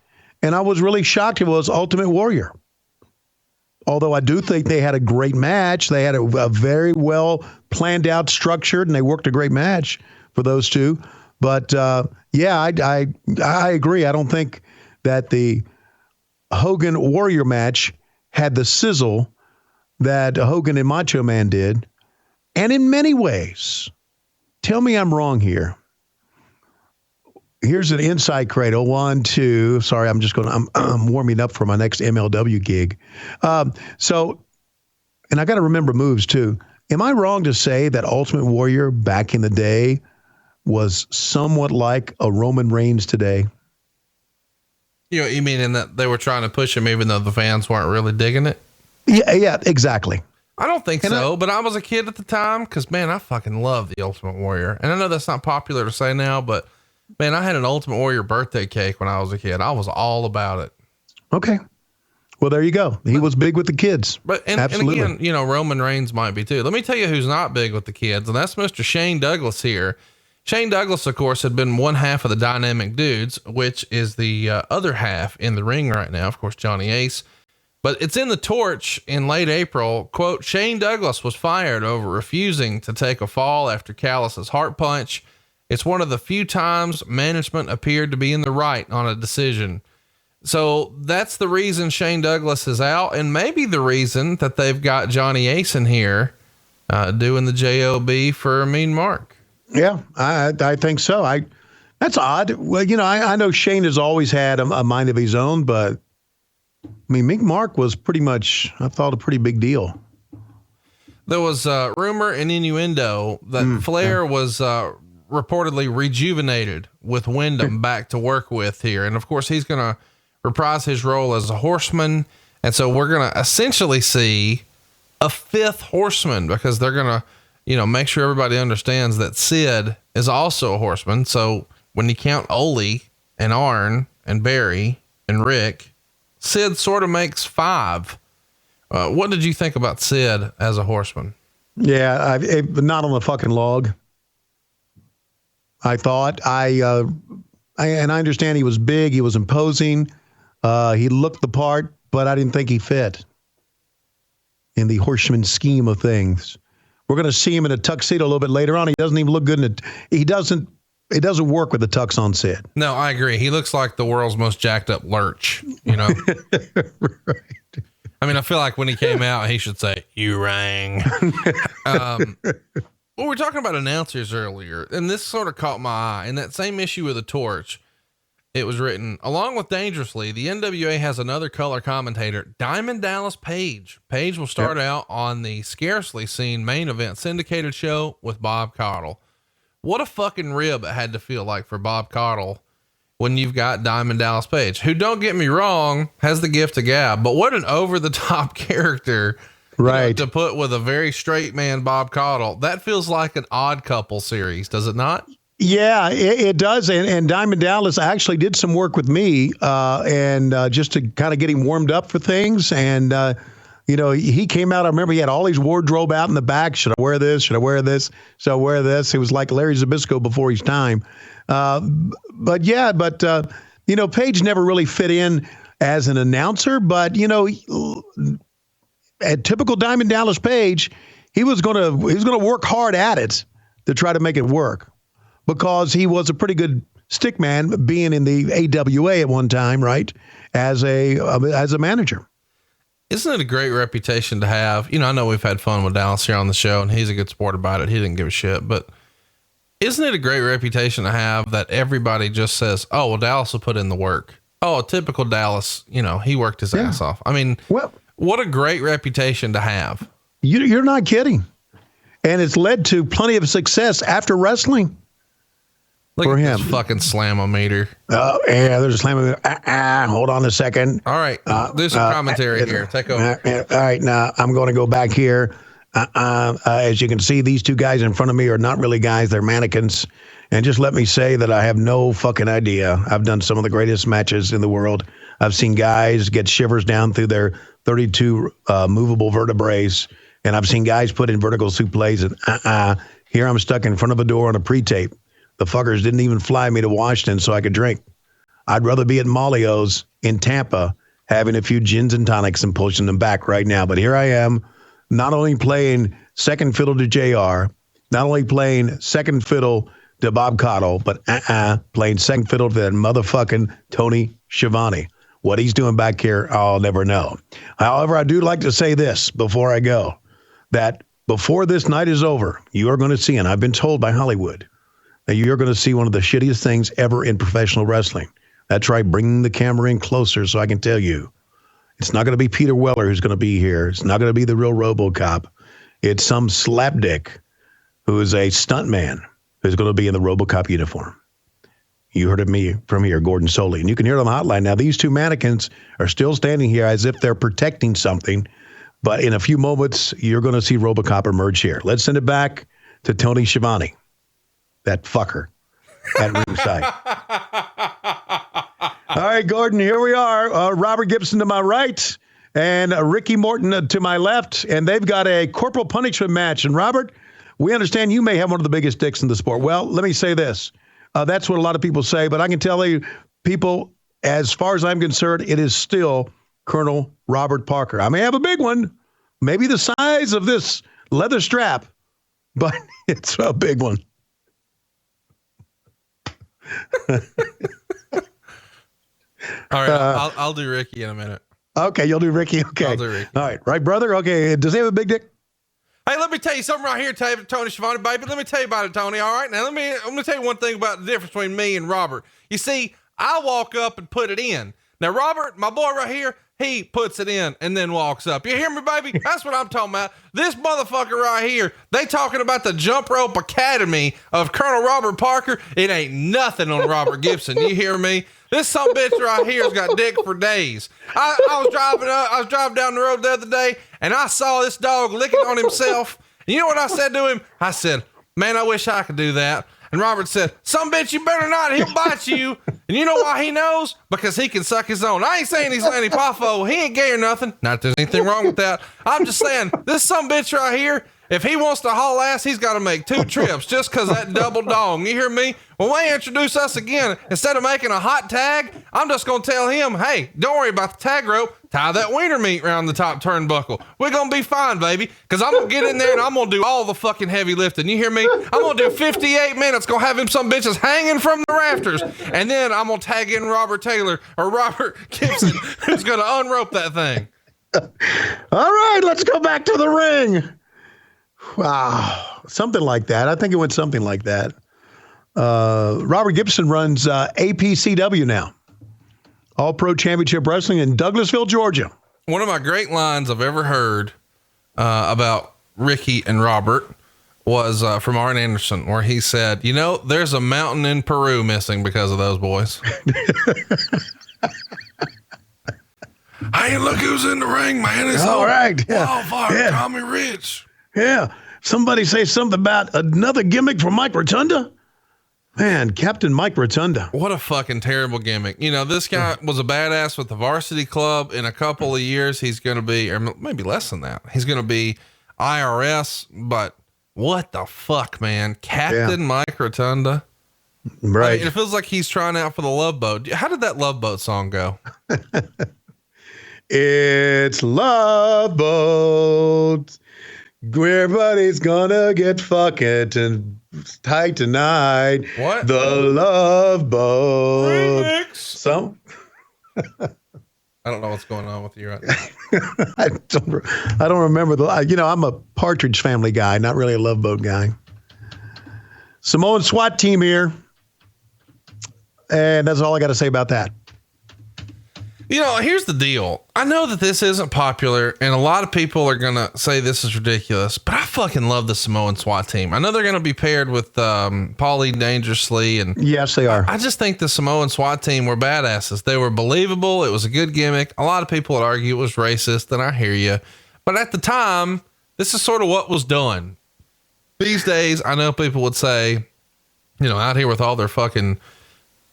And I was really shocked it was Ultimate Warrior. Although I do think they had a great match. They had a very well planned out, structured, and they worked a great match for those two. But yeah, I agree. I don't think that the Hogan Warrior match had the sizzle that Hogan and Macho Man did. And in many ways, tell me I'm wrong here. Here's an inside cradle. 1, 2. Sorry, I'm warming up for my next MLW gig. So, and I got to remember moves too. Am I wrong to say that Ultimate Warrior back in the day was somewhat like a Roman Reigns today? You mean in that they were trying to push him even though the fans weren't really digging it? Yeah, exactly. I don't think so, but I was a kid at the time because, man, I fucking love the Ultimate Warrior. And I know that's not popular to say now, but man, I had an Ultimate Warrior birthday cake when I was a kid. I was all about it. Okay. Well, there you go. He was big with the kids. And again, Roman Reigns might be too. Let me tell you who's not big with the kids, and that's Mr. Shane Douglas here. Shane Douglas, of course, had been one half of the Dynamic Dudes, which is the other half in the ring right now. Of course, Johnny Ace. But it's in the Torch in late April. Quote, Shane Douglas was fired over refusing to take a fall after Callous's heart punch. It's one of the few times management appeared to be in the right on a decision. So that's the reason Shane Douglas is out, and maybe the reason that they've got Johnny Ace in here doing the JOB for Mean Mark. Yeah, I think so. That's odd. Well, I know Shane has always had a mind of his own, but I mean, Mean Mark was pretty much, I thought, a pretty big deal. There was rumor and innuendo that Flair was reportedly rejuvenated with Wyndham back to work with here. And of course, he's going to reprise his role as a Horseman. And so we're going to essentially see a 5th Horseman, because they're going to, make sure everybody understands that Sid is also a Horseman. So when you count Ole and Arn and Barry and Rick, Sid sort of makes 5. What did you think about Sid as a Horseman? Yeah, not on the fucking log. I thought and I understand he was big, he was imposing, he looked the part, but I didn't think he fit in the Horseman scheme of things. We're going to see him in a tuxedo a little bit later on. He doesn't even look good in it. It doesn't work with the tux on Sid. No, I agree. He looks like the world's most jacked up lurch, Right. I mean, I feel like when he came out, he should say, "You rang." Well, we're talking about announcers earlier, and this sort of caught my eye. In that same issue of the Torch, it was written, along with Dangerously, the NWA has another color commentator, Diamond Dallas Page. Page will start out on the scarcely seen main event syndicated show with Bob Caudle. What a fucking rib it had to feel like for Bob Caudle when you've got Diamond Dallas Page, who, don't get me wrong, has the gift of gab, but what an over the top character, right? To put with a very straight man, Bob Caudle. That feels like an Odd Couple series, does it not? Yeah, it does. And Diamond Dallas actually did some work with me, and just to kind of get him warmed up for things. And, he came out, I remember he had all his wardrobe out in the back. Should I wear this? Should I wear this? Should I wear this? It was like Larry Zbyszko before his time. But Page never really fit in as an announcer, but at typical Diamond Dallas Page, he was going to work hard at it to try to make it work, because he was a pretty good stick man, being in the AWA at one time, right? As a manager. Isn't it a great reputation to have? You know, I know we've had fun with Dallas here on the show, and he's a good sport about it. He didn't give a shit, but isn't it a great reputation to have that everybody just says, oh, well, Dallas will put in the work. Oh, a typical Dallas, you know, he worked his ass off. I mean, Well, what a great reputation to have. you're not kidding. And it's led to plenty of success after wrestling. Look For at him. this fucking slam-o-meter. Oh, yeah, there's a slam. Hold on a second. All right. Do some commentary here. Take over. All right, now I'm going to go back here. As you can see, these two guys in front of me are not really guys. They're mannequins. And just let me say that I have no fucking idea. I've done some of the greatest matches in the world. I've seen guys get shivers down through their 32 movable vertebrae. And I've seen guys put in vertical suplex. And here I'm stuck in front of a door on a pre-tape. The fuckers didn't even fly me to Washington so I could drink. I'd rather be at Molio's in Tampa having a few gins and tonics and pushing them back right now. But here I am, not only playing second fiddle to JR, not only playing second fiddle to Bob Caudle, but playing second fiddle to that motherfucking Tony Schiavone. What he's doing back here, I'll never know. However, I do like to say this before I go, that before this night is over, you are going to see, and I've been told by Hollywood, that you're going to see one of the shittiest things ever in professional wrestling. That's right, bringing the camera in closer so I can tell you. It's not going to be Peter Weller who's going to be here. It's not going to be the real Robocop. It's some slapdick who is a stuntman who's going to be in the Robocop uniform. You heard of me from here, Gordon Soley. And you can hear it on the hotline. Now, these two mannequins are still standing here as if they're protecting something. But in a few moments, you're going to see Robocop emerge here. Let's send it back to Tony Schiavone. That fucker at ringside. All right, Gordon, here we are. Robert Gibson to my right and Ricky Morton to my left. And they've got a corporal punishment match. And Robert, we understand you may have one of the biggest dicks in the sport. Well, let me say this. That's what a lot of people say. But I can tell you, people, as far as I'm concerned, it is still Colonel Robert Parker. I may have a big one, maybe the size of this leather strap, but it's a big one. All right, I'll do Ricky in a minute. Okay, you'll do Ricky. Okay, I'll do Ricky. All right, brother. Okay, does he have a big dick? Hey, let me tell you something right here, Tony Schiavone, baby. Let me tell you about it, Tony. All right, now I'm gonna tell you one thing about the difference between me and Robert. You see, I walk up and put it in. Now, Robert, my boy right here, he puts it in and then walks up. You hear me, baby? That's what I'm talking about. This motherfucker right here, they talking about the Jump Rope Academy of Colonel Robert Parker. It ain't nothing on Robert Gibson. You hear me? This son bitch right here's got dick for days. I was driving down the road the other day and I saw this dog licking on himself. And you know what I said to him? I said, man, I wish I could do that. And Robert said, some bitch, you better not. He'll bite you. And you know why he knows? Because he can suck his own. I ain't saying he's Lanny Poffo. He ain't gay or nothing. Not that there's anything wrong with that. I'm just saying, this some bitch right here, if he wants to haul ass, he's got to make 2 trips just because that double dong. You hear me? When they introduce us again, instead of making a hot tag, I'm just going to tell him, hey, don't worry about the tag rope. Tie that wiener meat around the top turnbuckle. We're going to be fine, baby. Because I'm going to get in there and I'm going to do all the fucking heavy lifting. You hear me? I'm going to do 58 minutes. Going to have him some bitches hanging from the rafters. And then I'm going to tag in Robert Taylor or Robert Gibson, who's going to unrope that thing. All right, let's go back to the ring. Wow, something like that. I think it went something like that. Robert Gibson runs APCW now, All Pro Championship Wrestling in Douglasville, Georgia. One of my great lines I've ever heard about Ricky and Robert was from Ole Anderson, where he said, you know, there's a mountain in Peru missing because of those boys. Hey, look who's in the ring, man. It's all right. Wildfire, Tommy Rich. Yeah. Somebody say something about another gimmick from Mike Rotunda. Man, Captain Mike Rotunda. What a fucking terrible gimmick. You know, this guy was a badass with the varsity club. In a couple of years, he's going to be, or maybe less than that, he's going to be IRS. But what the fuck, man? Captain Mike Rotunda. Right. I mean, it feels like he's trying out for the Love Boat. How did that Love Boat song go? It's Love Boat. Everybody's gonna get fucking tight tonight. What? The Love Boat. Remix. I don't know what's going on with you right now. I don't remember I'm a Partridge Family guy, not really a Love Boat guy. Samoan SWAT Team here. And that's all I got to say about that. Here's the deal. I know that this isn't popular and a lot of people are going to say this is ridiculous, but I fucking love the Samoan SWAT Team. I know they're going to be paired with Paulie Dangerously. And yes, they are. I just think the Samoan SWAT Team were badasses. They were believable. It was a good gimmick. A lot of people would argue it was racist, and I hear you. But at the time, this is sort of what was done. These days, I know people would say, out here with all their fucking...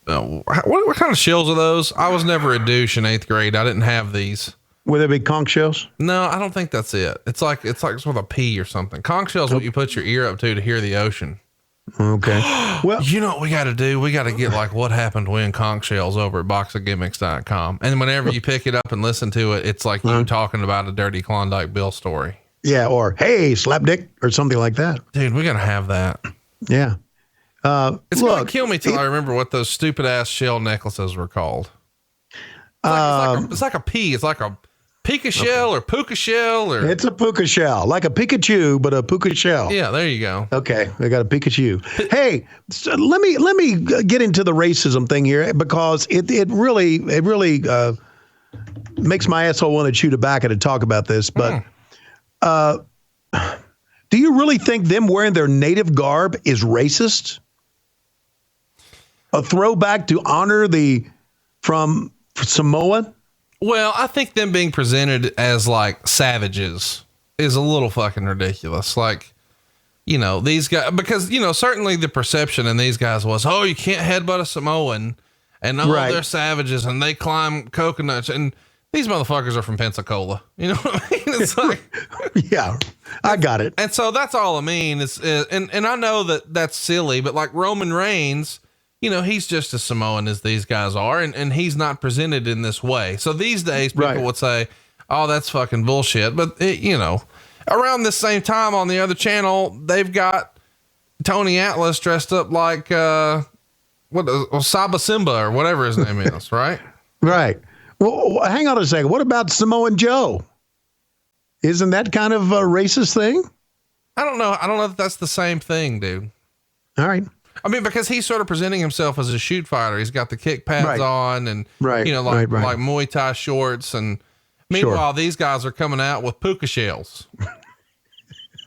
what kind of shells are those? I was never a douche in 8th grade. I didn't have these. Were they big conch shells? No, I don't think that's it. It's like sort of a P or something. Conch shells, what you put your ear up to hear the ocean. Okay. Well, you know what we got to do? We got to get like What Happened When conch shells over at boxofgimmicks.com. And whenever you pick it up and listen to it, it's like you talking about a dirty Klondike Bill story. Yeah. Or, hey, slapdick or something like that. Dude, we got to have that. Yeah. It's going to kill me till I remember what those stupid ass shell necklaces were called. It's like a P. It's like a Pika shell or puka shell or. It's a puka shell, like a Pikachu, but a puka shell. Yeah, there you go. Okay, I got a Pikachu. Hey, so let me get into the racism thing here because it really makes my asshole want to chew tobacco to talk about this. But do you really think them wearing their native garb is racist? A throwback to honor from Samoa? Well, I think them being presented as like savages is a little fucking ridiculous. Like, these guys, because, certainly the perception in these guys was, oh, you can't headbutt a Samoan and they're savages and they climb coconuts. And these motherfuckers are from Pensacola. You know what I mean? It's like, yeah, I got it. And so that's all I mean is, and I know that that's silly, but like Roman Reigns, he's just as Samoan as these guys are, and he's not presented in this way. So these days people would say, oh, that's fucking bullshit. But around this same time on the other channel, they've got Tony Atlas dressed up like, Saba Simba or whatever his name is. Right. Right. Well, hang on a second. What about Samoan Joe? Isn't that kind of a racist thing? I don't know. I don't know if that's the same thing, dude. All right. I mean, because he's sort of presenting himself as a shoot fighter. He's got the kick pads on and, like Muay Thai shorts. And meanwhile, these guys are coming out with puka shells.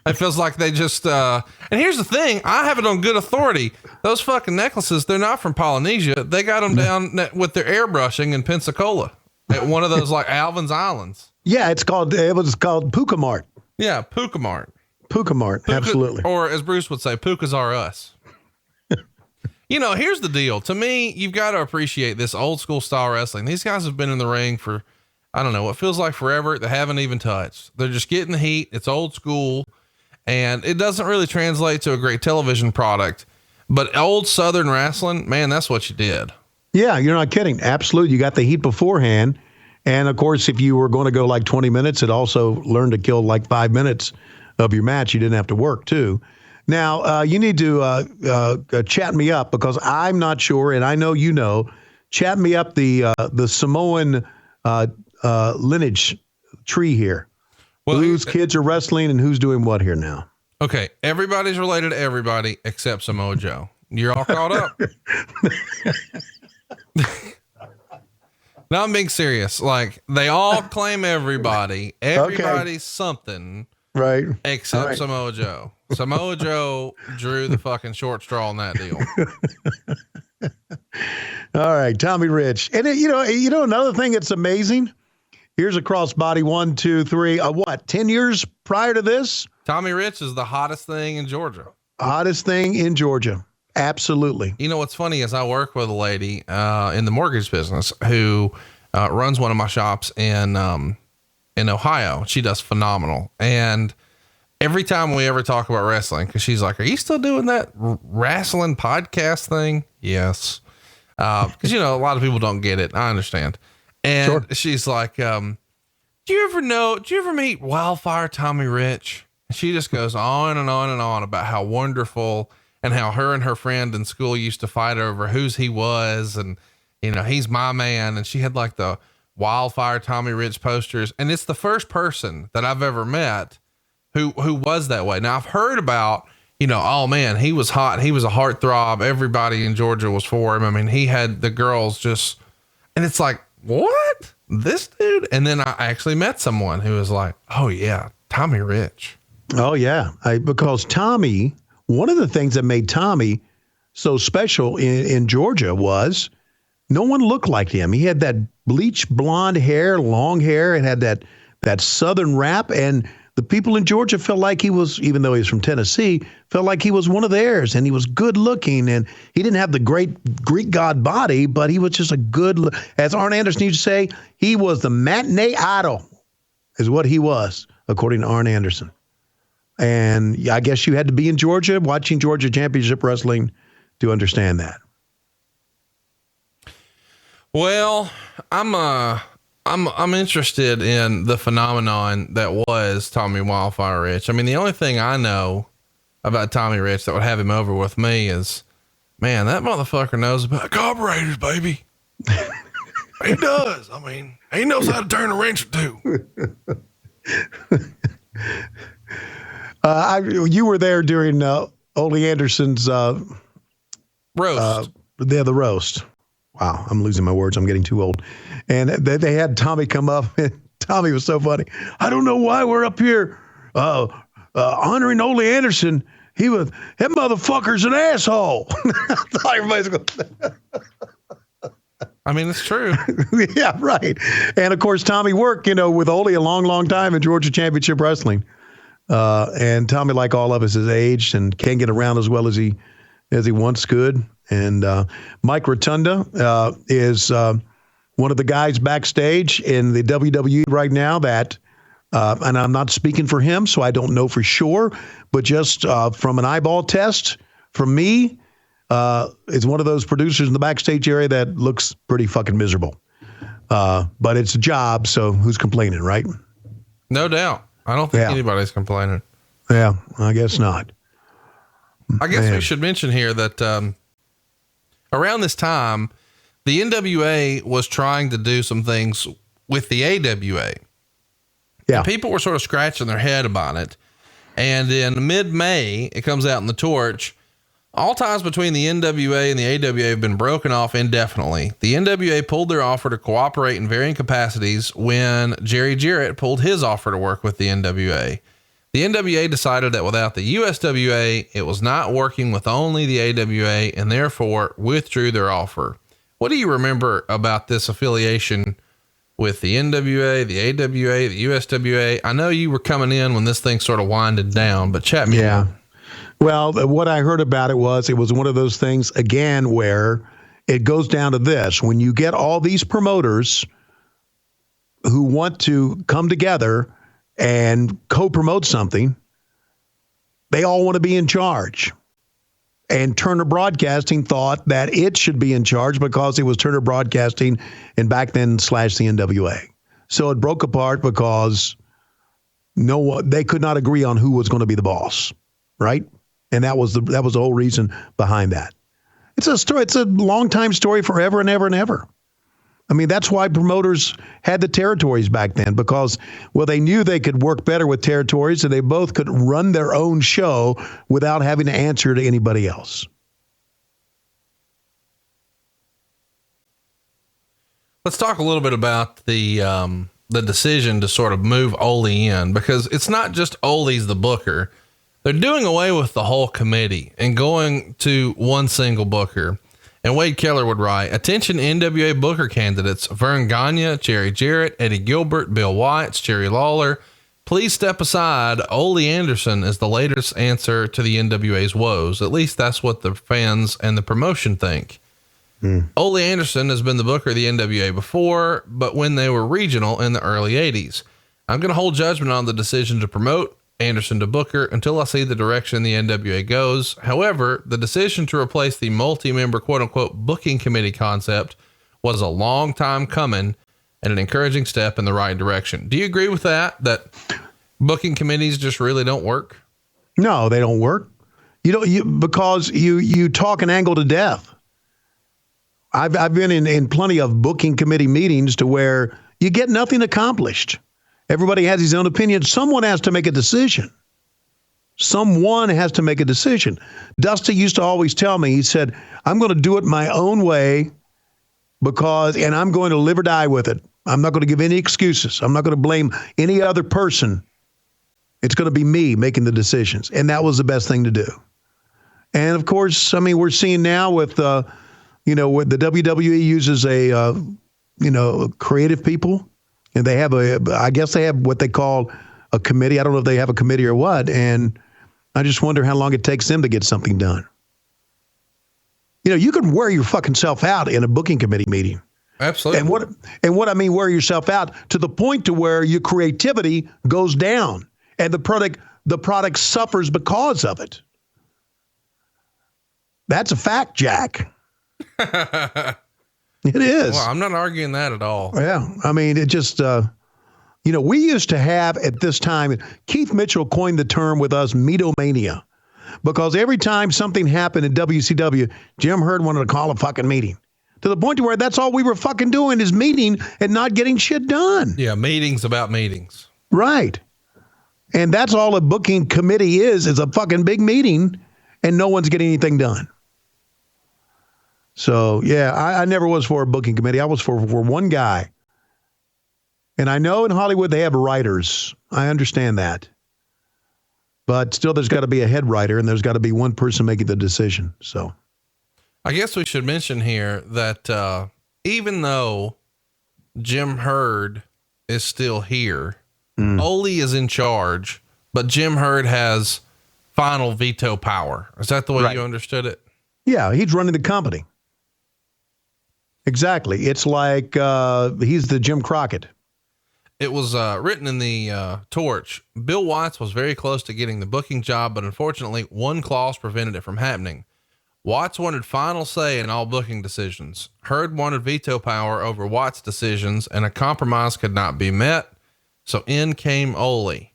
It feels like they just, and here's the thing. I have it on good authority. Those fucking necklaces, they're not from Polynesia. They got them down with their airbrushing in Pensacola at one of those like Alvin's Islands. Yeah. It was called Puka Mart. Yeah. Puka Mart. Puka Mart. Absolutely. Or as Bruce would say, pukas are us. Here's the deal. To me, you've got to appreciate this old school style wrestling. These guys have been in the ring for, I don't know, what feels like forever. They haven't even touched. They're just getting the heat. It's old school and it doesn't really translate to a great television product, but old Southern wrestling, man, that's what you did. Yeah. You're not kidding. Absolutely. You got the heat beforehand. And of course, if you were going to go like 20 minutes, it also learned to kill like 5 minutes of your match. You didn't have to work too. Now, you need to chat me up because I'm not sure, and I know chat me up the Samoan lineage tree here. Well, whose kids are wrestling and who's doing what here now? Okay, everybody's related to everybody except Samoa Joe. You're all caught up. No, I'm being serious. Like, they all claim everybody. Everybody's something. Right. Except Samoa Joe. Samoa Joe drew the fucking short straw on that deal. All right, Tommy Rich. And another thing that's amazing. Here's a crossbody 1, 2, 3. 10 years prior to this? Tommy Rich is the hottest thing in Georgia. Hottest thing in Georgia. Absolutely. What's funny is I work with a lady in the mortgage business who runs one of my shops in Ohio. She does phenomenal. And every time we ever talk about wrestling, cause she's like, are you still doing that wrestling podcast thing? Yes. Cause a lot of people don't get it. I understand. And she's like, do you ever meet Wildfire Tommy Rich? And she just goes on and on and on about how wonderful and how her and her friend in school used to fight over whose he was. And, he's my man. And she had like the Wildfire Tommy Rich posters. And it's the first person that I've ever met who was that way. Now I've heard about, oh man, he was hot. He was a heartthrob. Everybody in Georgia was for him. I mean, he had the girls just, and it's like, what? This dude? And then I actually met someone who was like, oh yeah, Tommy Rich. Oh yeah. Because Tommy, one of the things that made Tommy so special in Georgia was no one looked like him. He had that bleach blonde hair, long hair, and had that Southern rap. And the people in Georgia felt like he was, even though he's from Tennessee, felt like he was one of theirs. And he was good looking. And he didn't have the great Greek god body, but he was just a good, as Arn Anderson used to say, he was the matinee idol, is what he was, according to Arn Anderson. And I guess you had to be in Georgia, watching Georgia Championship Wrestling to understand that. Well, I'm interested in the phenomenon that was Tommy Wildfire Rich. I mean, the only thing I know about Tommy Rich that would have him over with me is, man, that motherfucker knows about carburetors, baby. He does. I mean, he knows how to turn a wrench or two. You were there during Ole Anderson's roast. The roast. Wow, I'm losing my words. I'm getting too old. And they had Tommy come up, and Tommy was so funny. I don't know why we're up here honoring Ole Anderson. That motherfucker's an asshole. Everybody's going. I mean, it's true. Yeah, right. And of course, Tommy worked, with Ole a long, long time in Georgia Championship Wrestling. And Tommy, like all of us, has aged and can't get around as well as he once could. And Mike Rotunda is one of the guys backstage in the WWE right now that, and I'm not speaking for him, so I don't know for sure, but just from an eyeball test from me, is one of those producers in the backstage area that looks pretty fucking miserable. But it's a job, so who's complaining, right? No doubt. I don't think anybody's complaining. Yeah, I guess not. I guess we should mention here that around this time, the NWA was trying to do some things with the AWA. Yeah. And people were sort of scratching their head about it. And in mid-May, it comes out in the Torch, all ties between the NWA and the AWA have been broken off indefinitely. The NWA pulled their offer to cooperate in varying capacities when Jerry Jarrett pulled his offer to work with the NWA. The NWA decided that without the USWA, it was not working with only the AWA and therefore withdrew their offer. What do you remember about this affiliation with the NWA, the AWA, the USWA? I know you were coming in when this thing sort of winded down, but chat me. Yeah. Well, what I heard about it was one of those things, again, where it goes down to this. When you get all these promoters who want to come together and co-promote something, they all want to be in charge. And Turner Broadcasting thought that it should be in charge because it was Turner Broadcasting and back then / the NWA. So it broke apart because they could not agree on who was going to be the boss, right? And that was the whole reason behind that. It's a story. It's a long time story, forever and ever and ever. I mean, that's why promoters had the territories back then, because, well, they knew they could work better with territories and they both could run their own show without having to answer to anybody else. Let's talk a little bit about the decision to sort of move Ole in, because it's not just Ole's the booker. They're doing away with the whole committee and going to one single booker. And Wade Keller would write, attention NWA booker candidates, Vern Gagne, Jerry Jarrett, Eddie Gilbert, Bill Watts, Jerry Lawler. Please step aside. Ole Anderson is the latest answer to the NWA's woes. At least that's what the fans and the promotion think. Ole Anderson has been the booker of the NWA before, but when they were regional in the early 80s. I'm going to hold judgment on the decision to promote Anderson to booker until I see the direction the NWA goes. However, the decision to replace the multi-member quote unquote booking committee concept was a long time coming and an encouraging step in the right direction. Do you agree with that booking committees just really don't work? No, they don't work. Because you talk an angle to death. I've been in plenty of booking committee meetings to where you get nothing accomplished. Everybody has his own opinion. Someone has to make a decision. Someone has to make a decision. Dusty used to always tell me, he said, I'm going to do it my own way and I'm going to live or die with it. I'm not going to give any excuses. I'm not going to blame any other person. It's going to be me making the decisions. And that was the best thing to do. And of course, I mean, we're seeing now with, with the WWE uses creative people, and they have I guess they have what they call a committee. I don't know if they have a committee or what. And I just wonder how long it takes them to get something done. You can wear your fucking self out in a booking committee meeting. Absolutely. And what I mean, wear yourself out to the point to where your creativity goes down and the product suffers because of it. That's a fact, Jack. It is. Well, I'm not arguing that at all. Yeah. I mean, it just, we used to have at this time, Keith Mitchell coined the term with us, meatomania. Because every time something happened in WCW, Jim Herd wanted to call a fucking meeting. To the point to where that's all we were fucking doing is meeting and not getting shit done. Yeah, meetings about meetings. Right. And that's all a booking committee is a fucking big meeting and no one's getting anything done. So, yeah, I never was for a booking committee. I was for one guy. And I know in Hollywood they have writers. I understand that. But still, there's got to be a head writer, and there's got to be one person making the decision. So, I guess we should mention here that even though Jim Herd is still here, Ole is in charge, but Jim Herd has final veto power. Is that the way you understood it? Yeah, he's running the company. Exactly. It's like he's the Jim Crockett. It was written in the Torch. Bill Watts was very close to getting the booking job, but unfortunately, one clause prevented it from happening. Watts wanted final say in all booking decisions. Herd wanted veto power over Watts' decisions, and a compromise could not be met. So in came Ole.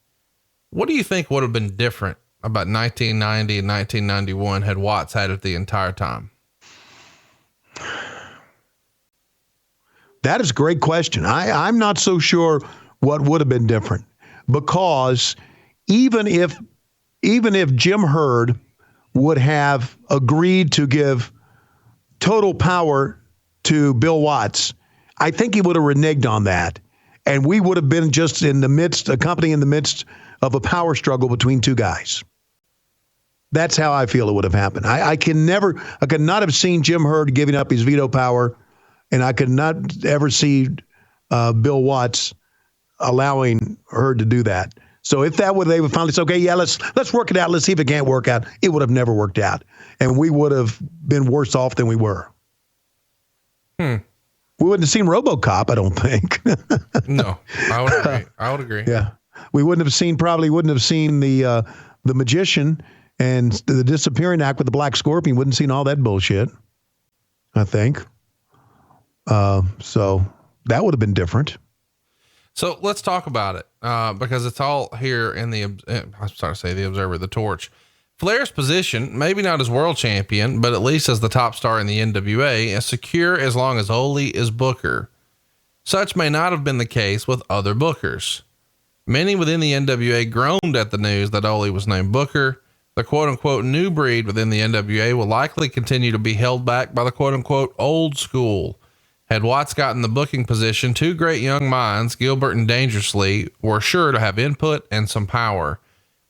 What do you think would have been different about 1990 and 1991 had Watts had it the entire time? That is a great question. I'm not so sure what would have been different, because even if Jim Herd would have agreed to give total power to Bill Watts, I think he would have reneged on that. And we would have been just a company in the midst of a power struggle between two guys. That's how I feel it would have happened. I could not have seen Jim Herd giving up his veto power. And I could not ever see Bill Watts allowing her to do that. So if they would finally say, okay, yeah, let's work it out. Let's see if it can't work out. It would have never worked out. And we would have been worse off than we were. We wouldn't have seen Robocop, I don't think. No, I would agree. I would agree. Yeah. We wouldn't have seen the Magician and the Disappearing Act with the Black Scorpion. Wouldn't have seen all that bullshit, I think. So that would have been different. So let's talk about it, because it's all here in the Observer, the Torch. Flair's position, maybe not as world champion, but at least as the top star in the NWA, is secure as long as Ole is booker. Such may not have been the case with other bookers. Many within the NWA groaned at the news that Ole was named booker. The quote unquote new breed within the NWA will likely continue to be held back by the quote unquote old school. Had Watts gotten the booking position, two great young minds, Gilbert and Dangerously, were sure to have input and some power.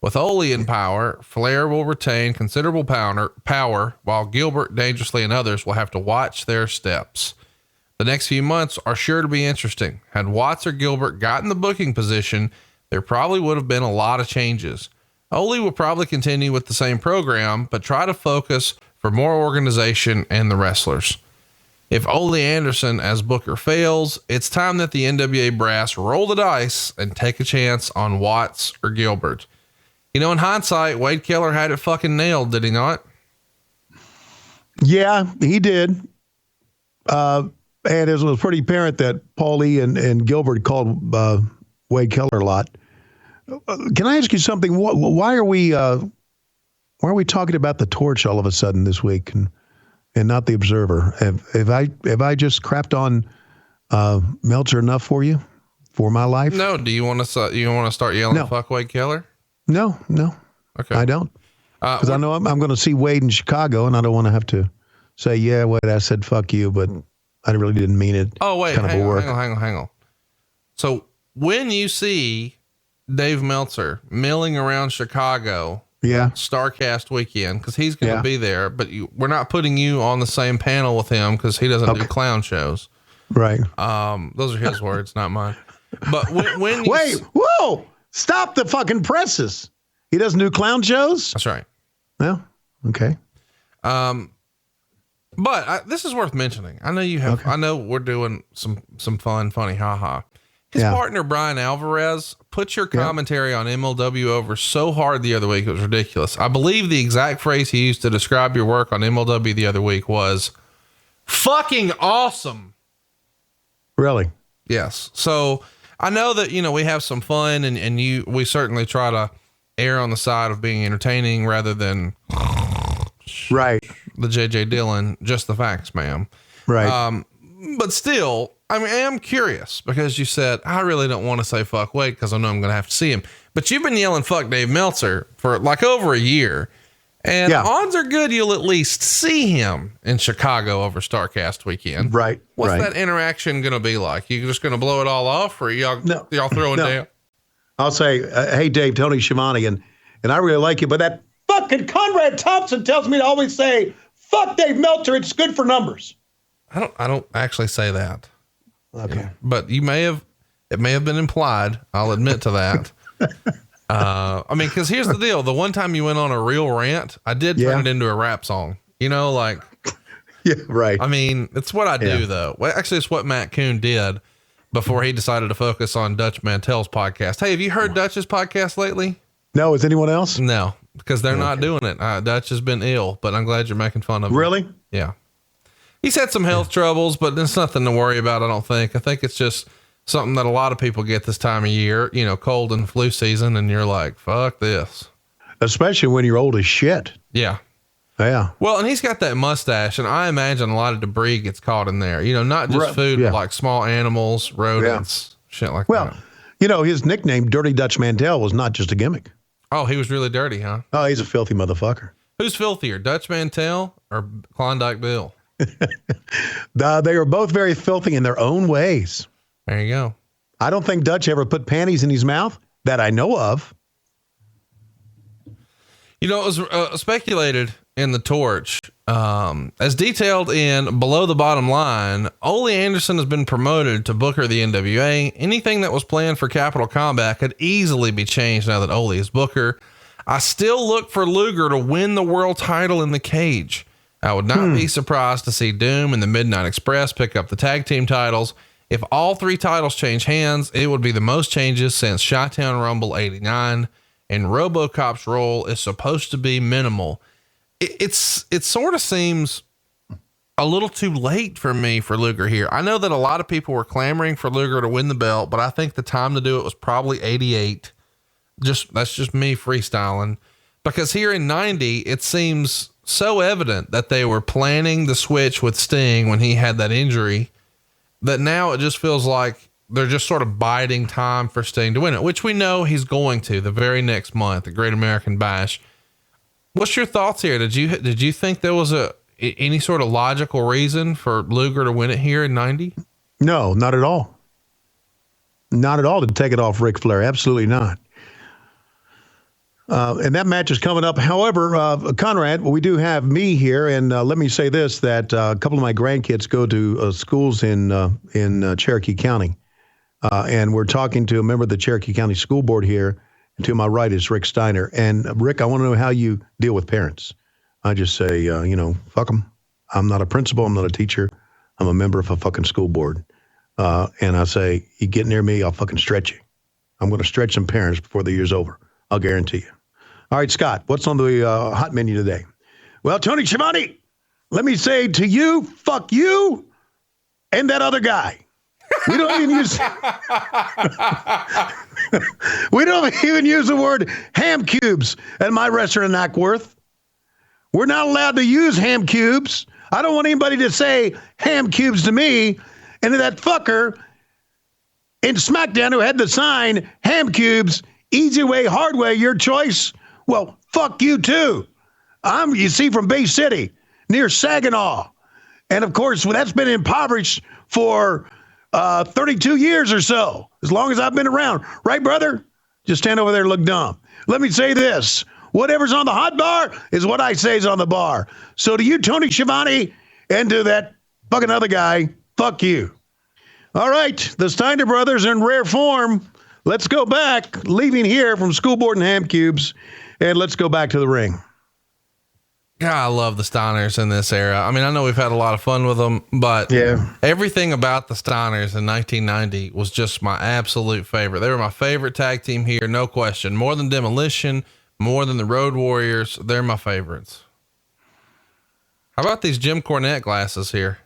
With Ole in power, Flair will retain considerable power, while Gilbert, Dangerously, and others will have to watch their steps. The next few months are sure to be interesting. Had Watts or Gilbert gotten the booking position, there probably would have been a lot of changes. Ole will probably continue with the same program, but try to focus for more organization and the wrestlers. If Ole Anderson as booker fails, it's time that the NWA brass roll the dice and take a chance on Watts or Gilbert. In hindsight, Wade Keller had it fucking nailed, did he not? Yeah, he did. And it was pretty apparent that Paulie and Gilbert called Wade Keller a lot. Can I ask you something? Why are we talking about the Torch all of a sudden this week and not the Observer? Have I just crapped on Meltzer, enough for you? For my life? No. Do you want to start yelling No. "fuck Wade Keller"? No. Okay. I don't. Because I know I'm going to see Wade in Chicago, and I don't want to have to say, yeah, Wade, I said fuck you, but I really didn't mean it. Oh, wait, Kind of a work. hang on. So when you see Dave Meltzer milling around Chicago, Yeah. Starrcast weekend, because he's going to Yeah. be there, but we're not putting you on the same panel with him because he doesn't do clown shows. Right. Those are his words, not mine. But when you Wait, whoa! Stop the fucking presses. He doesn't do clown shows? that's right. Well, okay. But this is worth mentioning. I know you have. I know we're doing some fun, funny, haha. His partner Brian Alvarez put your commentary on MLW over so hard the other week it was ridiculous. I believe the exact phrase he used to describe your work on MLW the other week was "fucking awesome." Really? Yes. So I know that we have some fun, and we certainly try to err on the side of being entertaining rather than Right. the JJ Dillon, just the facts, ma'am. Right. But still, I am curious because you said, I really don't want to say fuck Wade because I know I'm going to have to see him. But you've been yelling fuck Dave Meltzer for like over a year. And odds are good you'll at least see him in Chicago over Starrcast weekend. Right. What's right. that interaction going to be like? You just going to blow it all off, or y'all throwing down? I'll say, hey, Dave, Tony Schiavone, and I really like you, but that fucking Conrad Thompson tells me to always say, fuck Dave Meltzer. It's good for numbers. I don't actually say that. Okay. But it may have been implied. I'll admit to that. Cause here's the deal. The one time you went on a real rant, I did turn it into a rap song, yeah, right. It's what I do though. Well, actually it's what Matt Kuhn did before he decided to focus on Dutch Mantel's podcast. Hey, have you heard Dutch's podcast lately? No. Is anyone else? No, because they're not doing it. Dutch has been ill, but I'm glad you're making fun of him. Really? Yeah. He's had some health troubles, but there's nothing to worry about. I don't think. I think it's just something that a lot of people get this time of year, cold and flu season. And you're like, fuck this. Especially when you're old as shit. Yeah. Yeah. Well, and he's got that mustache, and I imagine a lot of debris gets caught in there, not just food, but like small animals, rodents, shit like that. Well, his nickname, Dirty Dutch Mantel, was not just a gimmick. Oh, he was really dirty, huh? Oh, he's a filthy motherfucker. Who's filthier, Dutch Mantel or Klondike Bill? They are both very filthy in their own ways. There you go. I don't think Dutch ever put panties in his mouth that I know of. It was speculated in the Torch, as detailed in Below the Bottom Line. Ole Anderson has been promoted to Booker of the NWA. Anything that was planned for Capital Combat could easily be changed now that Ole is Booker. I still look for Luger to win the world title in the cage. I would not be surprised to see Doom and the Midnight Express pick up the tag team titles. If all three titles change hands, it would be the most changes since Chi-Town Rumble 89, and Robocop's role is supposed to be minimal. It sort of seems a little too late for me for Luger here. I know that a lot of people were clamoring for Luger to win the belt, but I think the time to do it was probably 88. That's just me freestyling, because here in 90, it seems so evident that they were planning the switch with Sting when he had that injury, that now it just feels like they're just sort of biding time for Sting to win it, which we know he's going to the very next month, the Great American Bash. What's your thoughts here? Did you think there was any sort of logical reason for Luger to win it here in 90? No, not at all. Not at all to take it off Ric Flair. Absolutely not. And that match is coming up. However, Conrad, we do have me here, and let me say this: that a couple of my grandkids go to schools in Cherokee County, and we're talking to a member of the Cherokee County School Board here. And to my right is Rick Steiner. And Rick, I want to know how you deal with parents. I just say, fuck them. I'm not a principal. I'm not a teacher. I'm a member of a fucking school board. And I say, you get near me, I'll fucking stretch you. I'm going to stretch some parents before the year's over. I'll guarantee you. All right, Scott, what's on the hot menu today? Well, Tony Schiavone, let me say to you, fuck you and that other guy. We don't even use the word ham cubes at my restaurant in Ackworth. We're not allowed to use ham cubes. I don't want anybody to say ham cubes to me. And then that fucker in SmackDown who had the sign, ham cubes, easy way, hard way, your choice. Well, fuck you too. You see, from Bay City, near Saginaw. And of course, that's been impoverished for 32 years or so, as long as I've been around. Right, brother? Just stand over there and look dumb. Let me say this. Whatever's on the hot bar is what I say is on the bar. So to you, Tony Schiavone, and to that fucking other guy, fuck you. All right, the Steiner Brothers are in rare form. Let's go back, leaving here from School Board and Ham Cubes, and let's go back to the ring. God, I love the Steiners in this era. I mean, I know we've had a lot of fun with them, but everything about the Steiners in 1990 was just my absolute favorite. They were my favorite tag team here, no question. More than Demolition, more than the Road Warriors, they're my favorites. How about these Jim Cornette glasses here?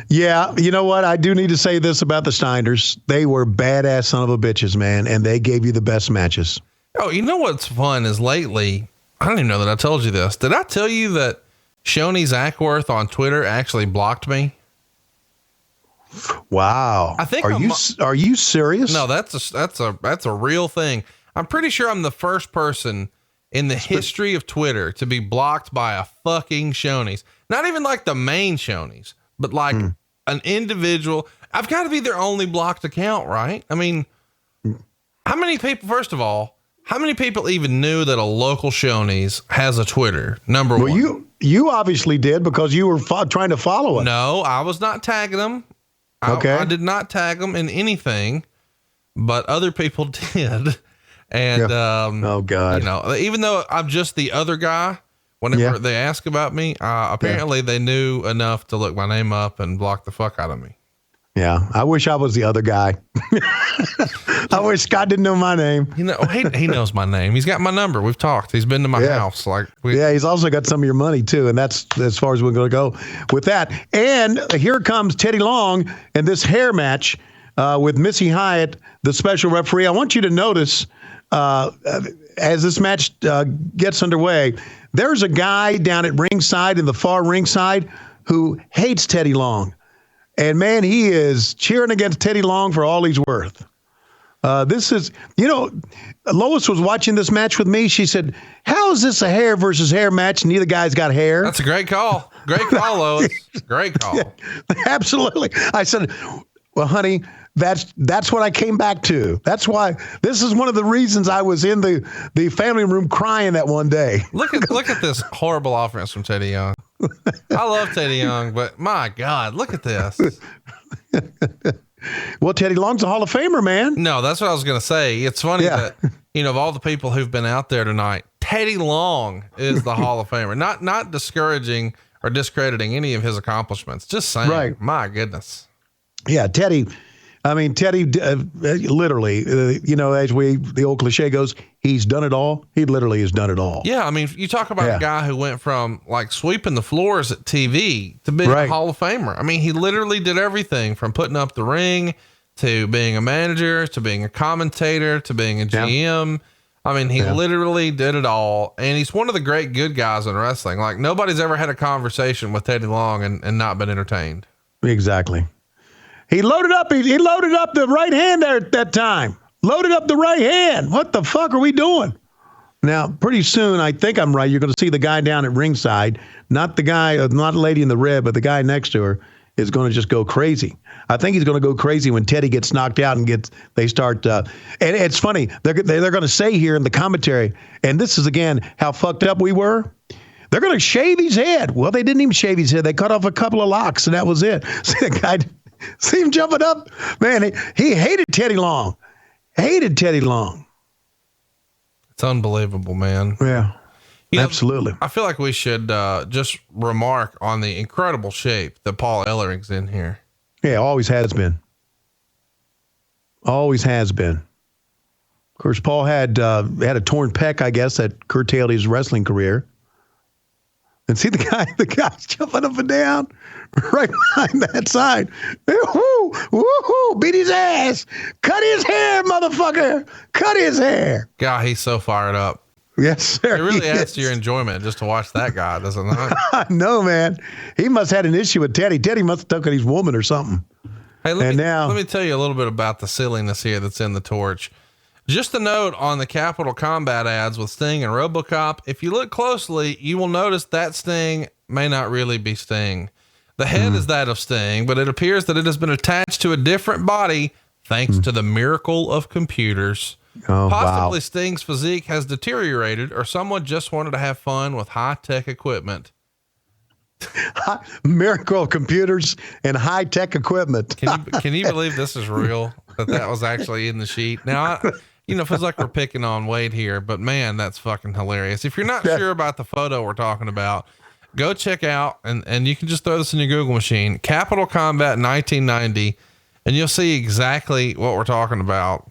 Yeah, you know what? I do need to say this about the Steiners. They were badass son of a bitches, man, and they gave you the best matches. Oh, you know what's fun is lately, I don't even know that I told you this. Did I tell you that Shoney Zackworth on Twitter actually blocked me? Wow. I think are you serious? No, that's a real thing. I'm pretty sure I'm the first person in the history of Twitter to be blocked by a fucking Shoney's. Not even like the main Shoney's, but like an individual. I've got to be their only blocked account, right? I mean, how many people, first of all, how many people even knew that a local Shoney's has a Twitter? Number one. Well, you obviously did because you were trying to follow it. No, I was not tagging them. Okay. I did not tag them in anything, but other people did. And, oh God, you know, even though I'm just the other guy, whenever they ask about me, apparently they knew enough to look my name up and block the fuck out of me. Yeah. I wish I was the other guy. I wish Scott didn't know my name. You know, he knows my name. He's got my number. We've talked. He's been to my house. He's also got some of your money too. And that's as far as we're going to go with that. And here comes Teddy Long and this hair match with Missy Hyatt, the special referee. I want you to notice as this match gets underway, there's a guy down at ringside in the far ringside who hates Teddy Long. And man, he is cheering against Teddy Long for all he's worth. This is, you know, Lois was watching this match with me. She said, how is this a hair versus hair match? Neither guy's got hair. That's a great call. Great call, Lois. Great call. Yeah, absolutely. I said, well, honey, that's what I came back to. That's why this is one of the reasons I was in the family room crying that one day. Look at this horrible offense from Teddy Young. I love Teddy Young, but my God, look at this. Well, Teddy Long's a Hall of Famer, man. No, that's what I was going to say. It's funny that, you know, of all the people who've been out there tonight, Teddy Long is the Hall of Famer. Not discouraging or discrediting any of his accomplishments. Just saying, right. My goodness. Yeah, Teddy. I mean, Teddy, literally, you know, as the old cliche goes, he's done it all. He literally has done it all. Yeah. I mean, you talk about a guy who went from like sweeping the floors at TV to being a Hall of Famer. I mean, he literally did everything from putting up the ring to being a manager, to being a commentator, to being a GM. I mean, he literally did it all. And he's one of the great good guys in wrestling. Like nobody's ever had a conversation with Teddy Long and not been entertained. Exactly. He loaded up. He loaded up the right hand there at that time. Loaded up the right hand. What the fuck are we doing? Now, pretty soon, I think I'm right. You're going to see the guy down at ringside, not the guy, not the lady in the red, but the guy next to her is going to just go crazy. I think he's going to go crazy when Teddy gets knocked out and they start. And it's funny. They're going to say here in the commentary, and this is again how fucked up we were. They're going to shave his head. Well, they didn't even shave his head. They cut off a couple of locks, and that was it. See the guy. See him jumping up? Man, he hated Teddy Long. Hated Teddy Long. It's unbelievable, man. Yeah, absolutely. I feel like we should just remark on the incredible shape that Paul Ellering's in here. Yeah, always has been. Always has been. Of course, Paul had a torn pec, I guess, that curtailed his wrestling career. And see the guy's jumping up and down right behind that side. Woo-hoo, woo-hoo, beat his ass. Cut his hair, motherfucker. Cut his hair. God, he's so fired up. Yes, sir. It really adds to your enjoyment just to watch that guy, doesn't it? I know, man. He must have had an issue with Teddy. Teddy must have taken his woman or something. Hey, let me tell you a little bit about the silliness here that's in the torch. Just a note on the Capital Combat ads with Sting and Robocop. If you look closely, you will notice that Sting may not really be Sting. The head is that of Sting, but it appears that it has been attached to a different body thanks to the miracle of computers. Oh, Possibly wow. Sting's physique has deteriorated, or someone just wanted to have fun with high-tech equipment. Miracle of computers and high-tech equipment. Can you believe this is real? That was actually in the sheet. Now, it feels like we're picking on Wade here, but man, that's fucking hilarious. If you're not sure about the photo we're talking about, go check out, and you can just throw this in your Google machine, Capital Combat 1990, and you'll see exactly what we're talking about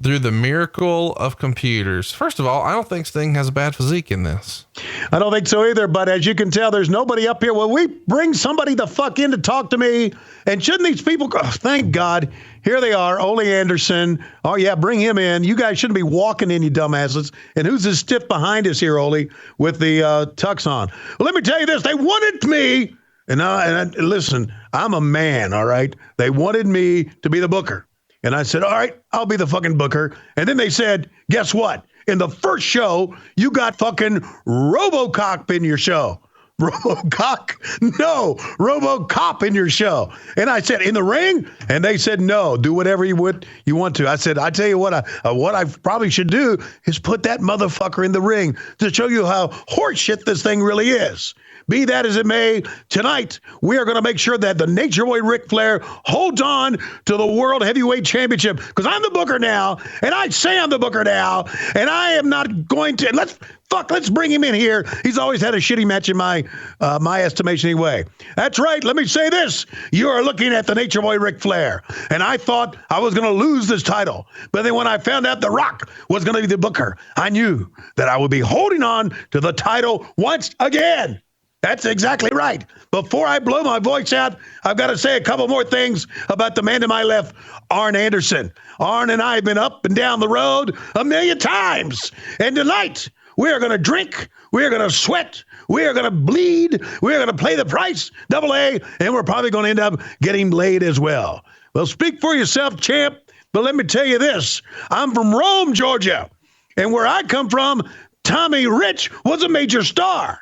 through the miracle of computers. First of all, I don't think Sting has a bad physique in this. I don't think so either, but as you can tell, there's nobody up here. Well, we bring somebody the fuck in to talk to me, and shouldn't these people go? Oh, thank God. Here they are, Ole Anderson. Oh, yeah, bring him in. You guys shouldn't be walking in, you dumbasses. And who's this stiff behind us here, Ole, with the tux on? Well, let me tell you this. They wanted me, and listen, I'm a man, all right? They wanted me to be the booker. And I said, all right, I'll be the fucking booker. And then they said, guess what? In the first show, you got fucking Robocop in your show. Robocop? No, Robocop in your show. And I said, in the ring? And they said, no, do whatever you want to. I said, I tell you what I probably should do is put that motherfucker in the ring to show you how horseshit this thing really is. Be that as it may, tonight we are going to make sure that the Nature Boy Ric Flair holds on to the World Heavyweight Championship, because I'm the booker now, and I say I'm the booker now, and I am not going to. Let's bring him in here. He's always had a shitty match in my estimation anyway. That's right. Let me say this. You are looking at the Nature Boy Ric Flair, and I thought I was going to lose this title. But then when I found out The Rock was going to be the booker, I knew that I would be holding on to the title once again. That's exactly right. Before I blow my voice out, I've got to say a couple more things about the man to my left, Arn Anderson. Arn and I have been up and down the road a million times. And tonight, we are going to drink, we are going to sweat, we are going to bleed, we are going to play the price, AA, and we're probably going to end up getting laid as well. Well, speak for yourself, champ. But let me tell you this. I'm from Rome, Georgia. And where I come from, Tommy Rich was a major star.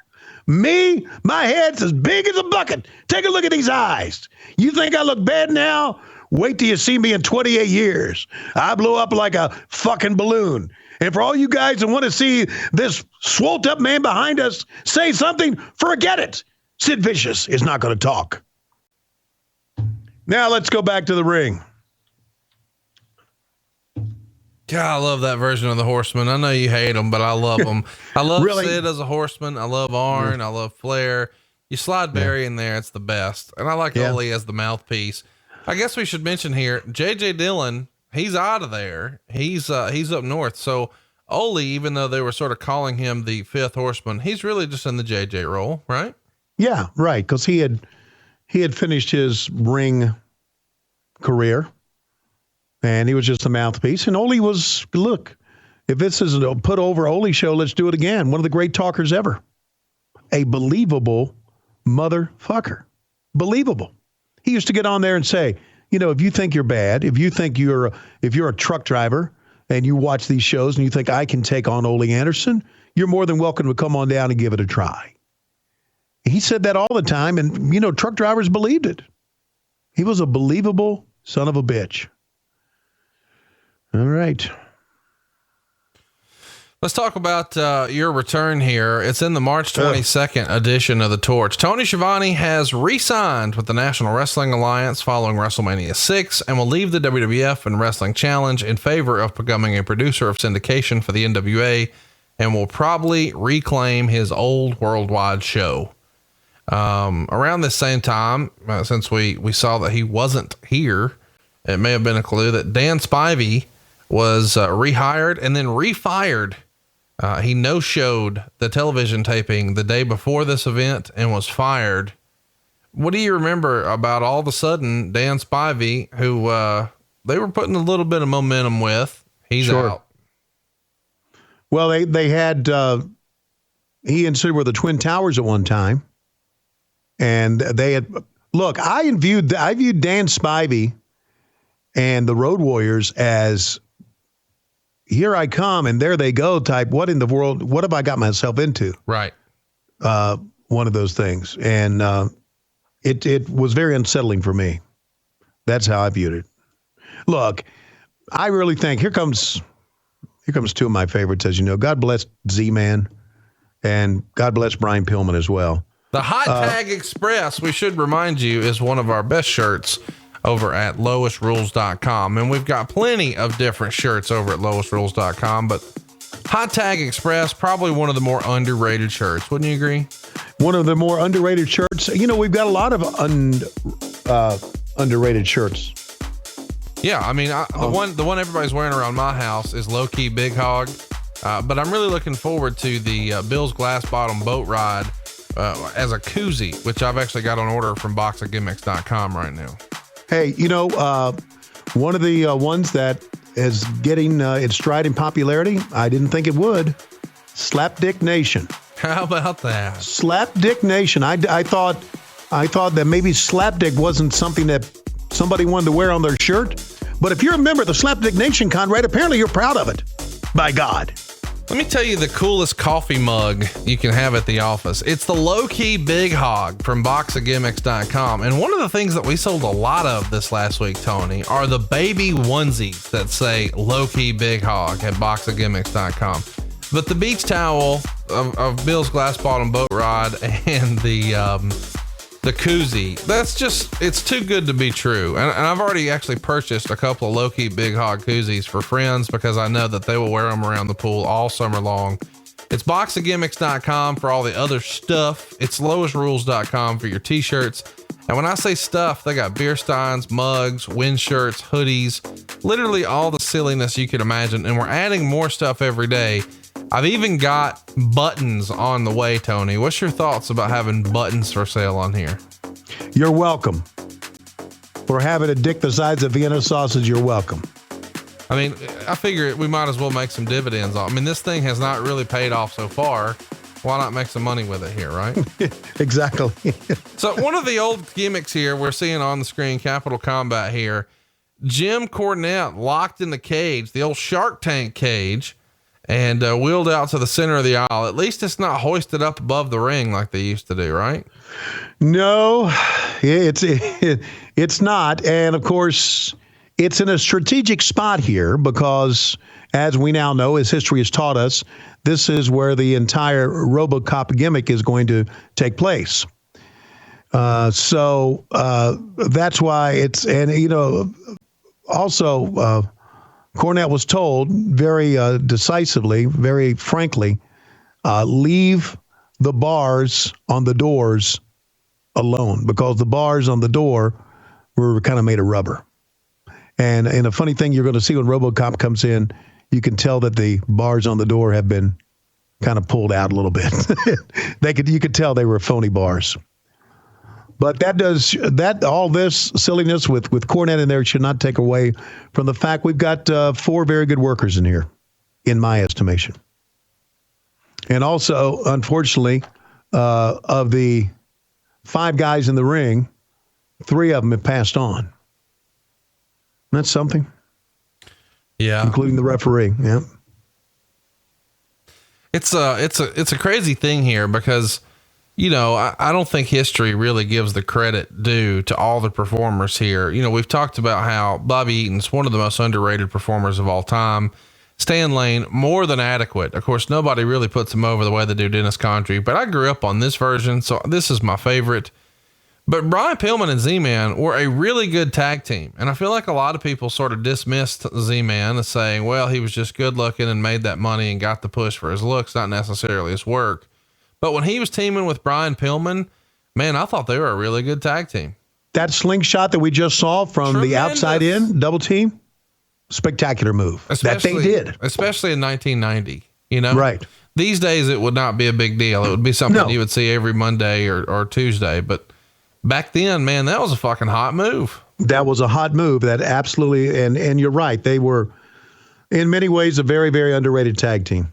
Me, my head's as big as a bucket. Take a look at these eyes. You think I look bad now? Wait till you see me in 28 years. I blew up like a fucking balloon. And for all you guys that want to see this swolled up man behind us say something, forget it. Sid Vicious is not going to talk. Now let's go back to the ring. God, I love that version of the Horseman. I know you hate him, but I love him. I love Really? Sid as a Horseman. I love Arn. I love Flair. You slide Barry in there, it's the best. And I like Ole as the mouthpiece. I guess we should mention here, JJ Dillon, he's out of there. He's up north. So Ole, even though they were sort of calling him the fifth Horseman, he's really just in the JJ role, right? Yeah, right. Because he had finished his ring career. And he was just a mouthpiece. And Ole was, look, if this is a put over Ole show, let's do it again. One of the great talkers ever. A believable motherfucker. Believable. He used to get on there and say, if you think you're bad, if you're a truck driver and you watch these shows and you think I can take on Ole Anderson, you're more than welcome to come on down and give it a try. He said that all the time. And, truck drivers believed it. He was a believable son of a bitch. All right. Let's talk about your return here. It's in the March 22nd edition of The Torch. Tony Schiavone has re-signed with the National Wrestling Alliance following WrestleMania VI and will leave the WWF and Wrestling Challenge in favor of becoming a producer of syndication for the NWA, and will probably reclaim his old worldwide show. Around this same time, since we saw that he wasn't here, it may have been a clue that Dan Spivey was rehired and then refired. He no-showed the television taping the day before this event and was fired. What do you remember about all of a sudden Dan Spivey, who they were putting a little bit of momentum with, he's out? Well, they had he and Sid were the Twin Towers at one time, and they had look. I viewed Dan Spivey and the Road Warriors as here I come and there they go type. What in the world? What have I got myself into? Right. One of those things, and it was very unsettling for me. That's how I viewed it. Look, I really think here comes two of my favorites, as you know. God bless Z-Man, and God bless Brian Pillman as well. The Hot Tag Express, we should remind you, is one of our best shirts over at loisrules.com. And we've got plenty of different shirts over at loisrules.com, but Hot Tag Express, probably one of the more underrated shirts. Wouldn't you agree? One of the more underrated shirts. You know, we've got a lot of underrated shirts. Yeah, I mean, the one everybody's wearing around my house is Low Key Big Hog, but I'm really looking forward to the Bill's Glass Bottom Boat Ride as a koozie, which I've actually got on order from boxofgimmicks.com right now. Hey, you know, one of the ones that is getting its stride in popularity, I didn't think it would, Slapdick Nation. How about that? Slapdick Nation. I thought that maybe Slapdick wasn't something that somebody wanted to wear on their shirt. But if you're a member of the Slapdick Nation, Conrad, apparently you're proud of it. By God. Let me tell you the coolest coffee mug you can have at the office. It's the Low Key Big Hog from boxofgimmicks.com. And one of the things that we sold a lot of this last week, Tony, are the baby onesies that say Low Key Big Hog at boxofgimmicks.com. But the beach towel of Bill's Glass Bottom Boat Ride and the koozie, it's too good to be true. And I've already actually purchased a couple of Low Key Big Hog koozies for friends because I know that they will wear them around the pool all summer long. It's boxofgimmicks.com for all the other stuff. It's loisrules.com for your t-shirts. And when I say stuff, they got beer steins, mugs, wind shirts, hoodies, literally all the silliness you could imagine. And we're adding more stuff every day. I've even got buttons on the way, Tony. What's your thoughts about having buttons for sale on here? You're welcome. For having a dick the size of Vienna sausage, you're welcome. I mean, I figure we might as well make some dividends off. I mean, this thing has not really paid off so far. Why not make some money with it here, right? Exactly. So one of the old gimmicks here we're seeing on the screen, Capital Combat here, Jim Cornette locked in the cage, the old Shark Tank cage, and wheeled out to the center of the aisle. At least it's not hoisted up above the ring like they used to do, right? No, it's not. And of course, it's in a strategic spot here because, as we now know, as history has taught us, this is where the entire Robocop gimmick is going to take place. So that's why it's, and you know, also Cornette was told very decisively, very frankly, leave the bars on the doors alone, because the bars on the door were kind of made of rubber. And a funny thing you're going to see when RoboCop comes in, you can tell that the bars on the door have been kind of pulled out a little bit. You could tell they were phony bars. But all this silliness with Cornette in there should not take away from the fact we've got 4 very good workers in here, in my estimation. And also, unfortunately, of the 5 guys in the ring, 3 of them have passed on. That's something. Yeah. Including the referee. Yeah. It's a crazy thing here because, you know, I don't think history really gives the credit due to all the performers here. You know, we've talked about how Bobby Eaton's one of the most underrated performers of all time. Stan Lane, more than adequate. Of course, nobody really puts him over the way they do Dennis Condrey, but I grew up on this version, so this is my favorite. But Brian Pillman and Z-Man were a really good tag team. And I feel like a lot of people sort of dismissed Z-Man as saying, well, he was just good looking and made that money and got the push for his looks, not necessarily his work. But when he was teaming with Brian Pillman, man, I thought they were a really good tag team. That slingshot that we just saw from the outside in, double team, spectacular move. That they did. Especially in 1990, you know? Right. These days, it would not be a big deal. It would be something you would see every Monday or Tuesday. But back then, man, that was a fucking hot move. That was a hot move. That absolutely, and you're right. They were, in many ways, a very, very underrated tag team.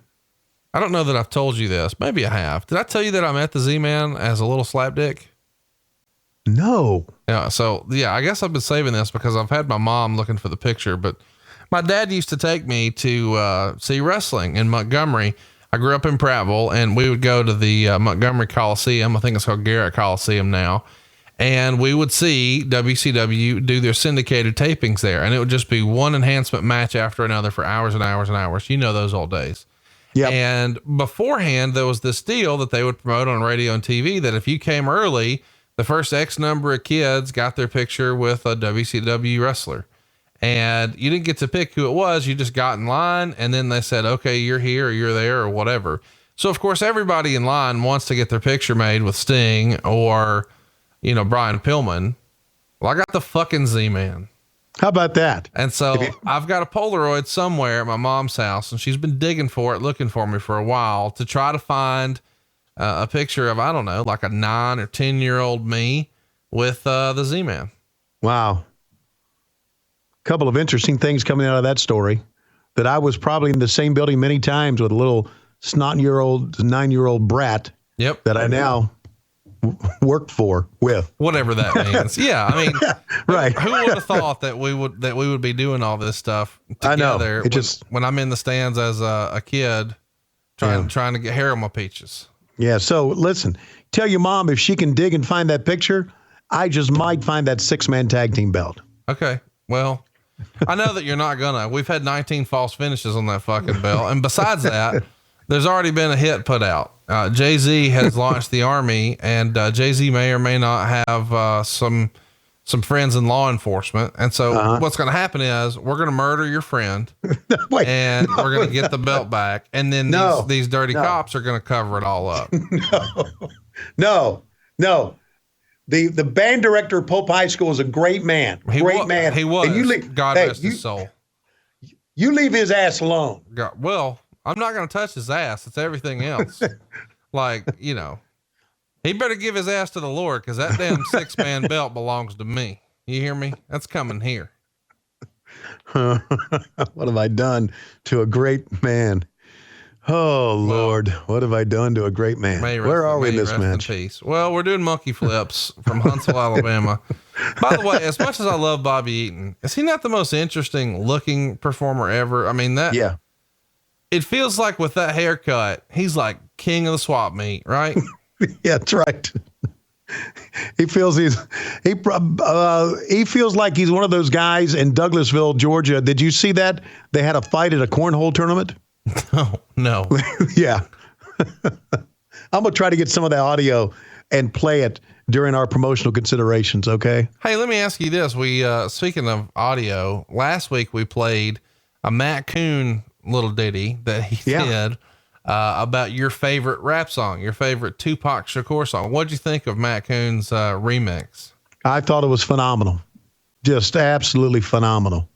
I don't know that I've told you this. Maybe I have. Did I tell you that I met the Z-Man as a little slapdick? No. Yeah. So yeah, I guess I've been saving this because I've had my mom looking for the picture, but my dad used to take me to, see wrestling in Montgomery. I grew up in Prattville, and we would go to the Montgomery Coliseum. I think it's called Garrett Coliseum now. And we would see WCW do their syndicated tapings there. And it would just be one enhancement match after another for hours and hours and hours. You know, those old days. Yeah. And beforehand, there was this deal that they would promote on radio and TV that if you came early, the first X number of kids got their picture with a WCW wrestler. And you didn't get to pick who it was. You just got in line, and then they said, okay, you're here or you're there or whatever. So of course, everybody in line wants to get their picture made with Sting or, you know, Brian Pillman. Well, I got the fucking Z-Man. How about that? And so I've got a Polaroid somewhere at my mom's house, and she's been digging for it, looking for me for a while to try to find a picture of, I don't know, like a 9 or 10-year-old me with the Z-Man. Wow. Couple of interesting things coming out of that story, that I was probably in the same building many times with a little snot-year-old, 9-year-old brat. Yep. That I now worked with. Whatever that means. Yeah. I mean, right. Who would have thought that we would be doing all this stuff together? I know. When I'm in the stands as a kid trying to get hair on my peaches. Yeah. So listen, tell your mom if she can dig and find that picture, I just might find that 6-man tag team belt. Okay. Well, I know that you're not gonna. We've had 19 false finishes on that fucking belt. And besides that, there's already been a hit put out. Jay-Z has launched the army, and Jay-Z may or may not have some friends in law enforcement. And so what's going to happen is we're going to murder your friend we're going to get the belt back. And then these dirty cops are going to cover it all up. No. The band director of Pope High School is a great man. Great man. He was. And God rest his soul. You leave his ass alone. Well, I'm not going to touch his ass. It's everything else. Like, you know, he better give his ass to the Lord, because that damn 6-man belt belongs to me. You hear me? That's coming here. What have I done to a great man? Oh, Lord, what have I done to a great man? Where are we in this match? In peace. Well, we're doing monkey flips from Huntsville, Alabama. By the way, as much as I love Bobby Eaton, is he not the most interesting looking performer ever? I mean, yeah. It feels like with that haircut, he's like king of the swap meet, right? Yeah, that's right. He feels he feels like he's one of those guys in Douglasville, Georgia. Did you see that? They had a fight at a cornhole tournament. No. Yeah. I'm going to try to get some of that audio and play it during our promotional considerations. Okay. Hey, let me ask you this. We, speaking of audio, last week we played a Matt Coon little ditty that he did, about your favorite rap song, your favorite Tupac Shakur song. What'd you think of Matt Coon's, remix? I thought it was phenomenal. Just absolutely phenomenal.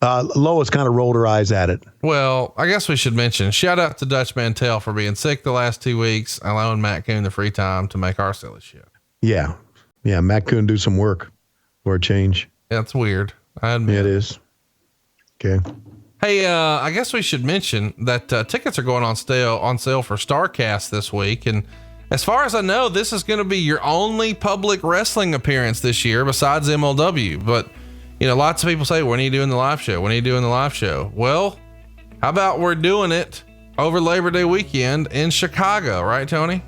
Lois kind of rolled her eyes at it. Well, I guess we should mention, shout out to Dutch Mantel for being sick the last 2 weeks, allowing Matt Coon the free time to make our silly shit. Yeah. Yeah. Matt Coon do some work for a change. That's weird. I admit it is. Okay. Hey, I guess we should mention that, tickets are going on sale for Starrcast this week. And as far as I know, this is going to be your only public wrestling appearance this year besides MLW. But, you know, lots of people say, when are you doing the live show? When are you doing the live show? Well, how about we're doing it over Labor Day weekend in Chicago, right, Tony?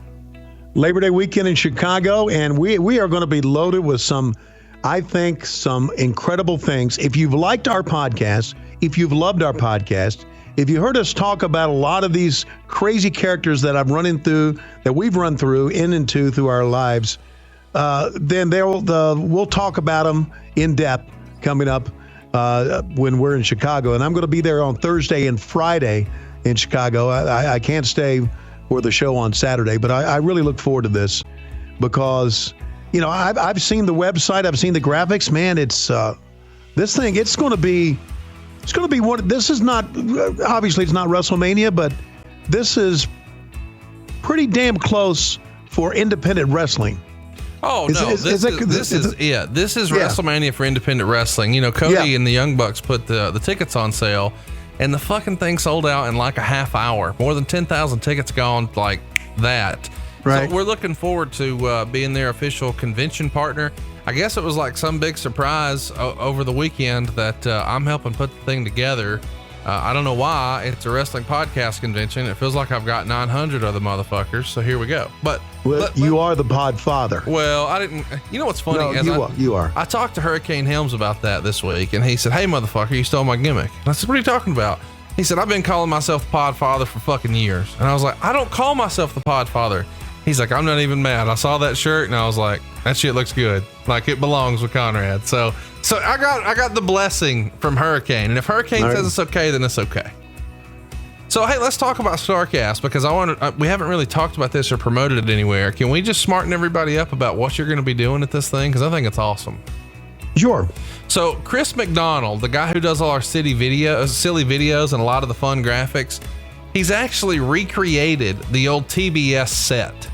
Labor Day weekend in Chicago. And we are going to be loaded with some incredible things. If you've liked our podcast, if you've loved our podcast, if you heard us talk about a lot of these crazy characters that we've run through through our lives, then we'll talk about them in depth coming up when we're in Chicago. And I'm going to be there on Thursday and Friday in Chicago. I can't stay for the show on Saturday, but I really look forward to this because, you know, I've seen the website, I've seen the graphics, man. It's going to be one. This is not, obviously it's not WrestleMania, but this is pretty damn close for independent wrestling. Oh, no, this is WrestleMania for independent wrestling. You know, Cody and the Young Bucks put the tickets on sale, and the fucking thing sold out in like a half hour. More than 10,000 tickets gone like that. Right. So we're looking forward to being their official convention partner. I guess it was like some big surprise over the weekend that I'm helping put the thing together. I don't know why. It's a wrestling podcast convention. It feels like I've got 900 other motherfuckers. So here we go. But you are the pod father. Well, I didn't. You know what's funny? No, you are. I talked to Hurricane Helms about that this week, and he said, "Hey, motherfucker, you stole my gimmick." And I said, "What are you talking about?" He said, "I've been calling myself the pod father for fucking years." And I was like, "I don't call myself the pod father." He's like, "I'm not even mad. I saw that shirt and I was like, that shit looks good. Like it belongs with Conrad." So I got the blessing from Hurricane, and if Hurricane says it's okay, then it's okay. So hey, let's talk about Starrcast, because we haven't really talked about this or promoted it anywhere. Can we just smarten everybody up about what you're going to be doing at this thing? Because I think it's awesome. Sure. So Chris McDonald, the guy who does all our silly videos and a lot of the fun graphics, he's actually recreated the old TBS set.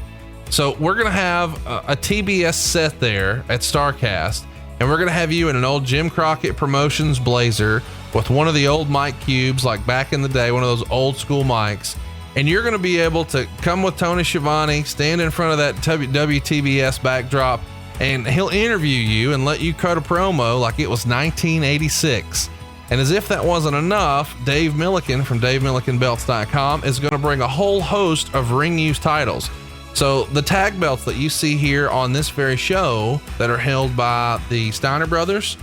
So we're going to have a TBS set there at Starrcast, and we're going to have you in an old Jim Crockett Promotions blazer with one of the old mic cubes, like back in the day, one of those old school mics. And you're going to be able to come with Tony Schiavone, stand in front of that WTBS backdrop, and he'll interview you and let you cut a promo like it was 1986. And as if that wasn't enough, Dave Milliken from DaveMillikenBelts.com is going to bring a whole host of ring use titles. So the tag belts that you see here on this very show that are held by the Steiner Brothers,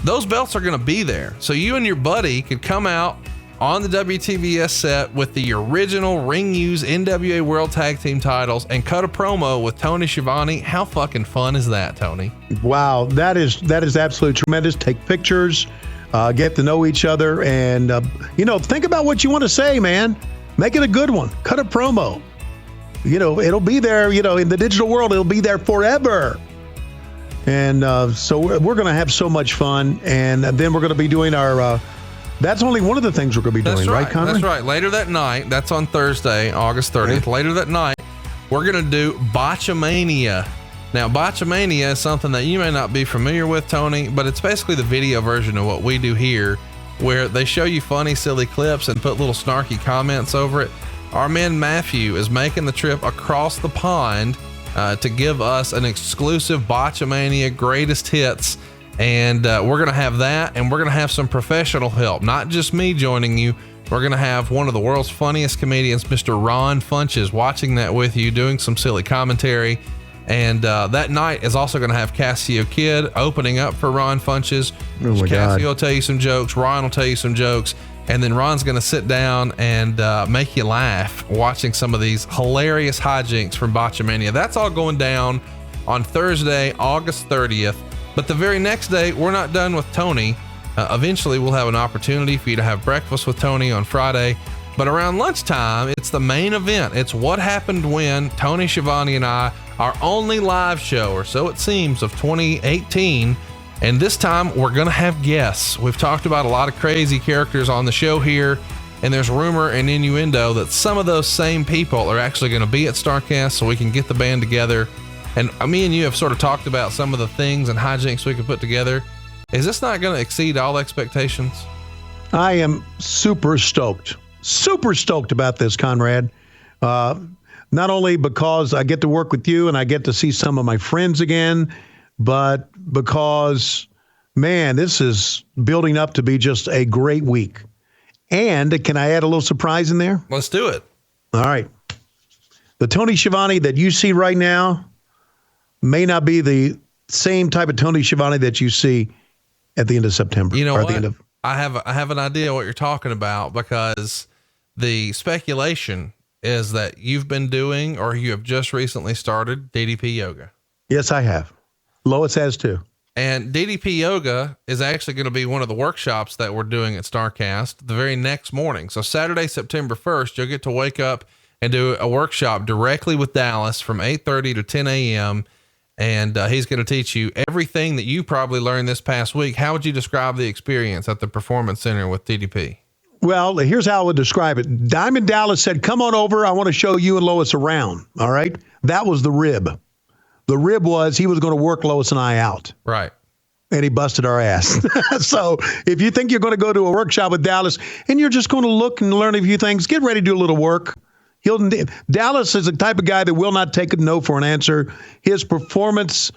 those belts are going to be there. So you and your buddy could come out on the WTBS set with the original ring use NWA World Tag Team titles and cut a promo with Tony Schiavone. How fucking fun is that, Tony? Wow, that is absolutely tremendous. Take pictures, get to know each other, and think about what you want to say, man. Make it a good one. Cut a promo. It'll be there. In the digital world, it'll be there forever. And so we're going to have so much fun, and then we're going to be doing our. That's only one of the things we're going to be doing, right, Conrad? That's right. Later that night, that's on Thursday, August 30th. Okay. Later that night, we're going to do Botchamania. Now, Botchamania is something that you may not be familiar with, Tony, but it's basically the video version of what we do here, where they show you funny, silly clips and put little snarky comments over it. Our man Matthew is making the trip across the pond to give us an exclusive Botchamania greatest hits. And we're going to have that, and we're going to have some professional help, not just me joining you. We're going to have one of the world's funniest comedians, Mr. Ron Funches, watching that with you, doing some silly commentary. And that night is also going to have Cassio Kid opening up for Ron Funches. Cassio will tell you some jokes. Ron will tell you some jokes. And then Ron's going to sit down and make you laugh watching some of these hilarious hijinks from Botchamania. That's all going down on Thursday, August 30th. But the very next day, we're not done with Tony. Eventually, we'll have an opportunity for you to have breakfast with Tony on Friday. But around lunchtime, it's the main event. It's what happened when Tony Schiavone and I, our only live show, or so it seems, of 2018. And this time, we're going to have guests. We've talked about a lot of crazy characters on the show here. And there's rumor and innuendo that some of those same people are actually going to be at Starrcast, so we can get the band together. And me and you have sort of talked about some of the things and hijinks we could put together. Is this not going to exceed all expectations? I am super stoked about this, Conrad. Not only because I get to work with you and I get to see some of my friends again, but because, man, this is building up to be just a great week. And can I add a little surprise in there? Let's do it. All right. The Tony Schiavone that you see right now may not be the same type of Tony Schiavone that you see at the end of September. You know what? I have an idea what you're talking about, because the speculation is that you've been doing, or you have just recently started, DDP yoga. Yes, I have. Lois has too. And DDP yoga is actually going to be one of the workshops that we're doing at Starrcast the very next morning. So Saturday, September 1st, you'll get to wake up and do a workshop directly with Dallas from 8:30 to 10 a.m. And he's going to teach you everything that you probably learned this past week. How would you describe the experience at the Performance Center with DDP? Well, here's how I would describe it. Diamond Dallas said, come on over. I want to show you and Lois around. All right. That was the rib. The rib was he was going to work Lois and I out. Right. and he busted our ass. So if you think you're going to go to a workshop with Dallas and you're just going to look and learn a few things, get ready to do a little work. Dallas is the type of guy that will not take a no for an answer. His performance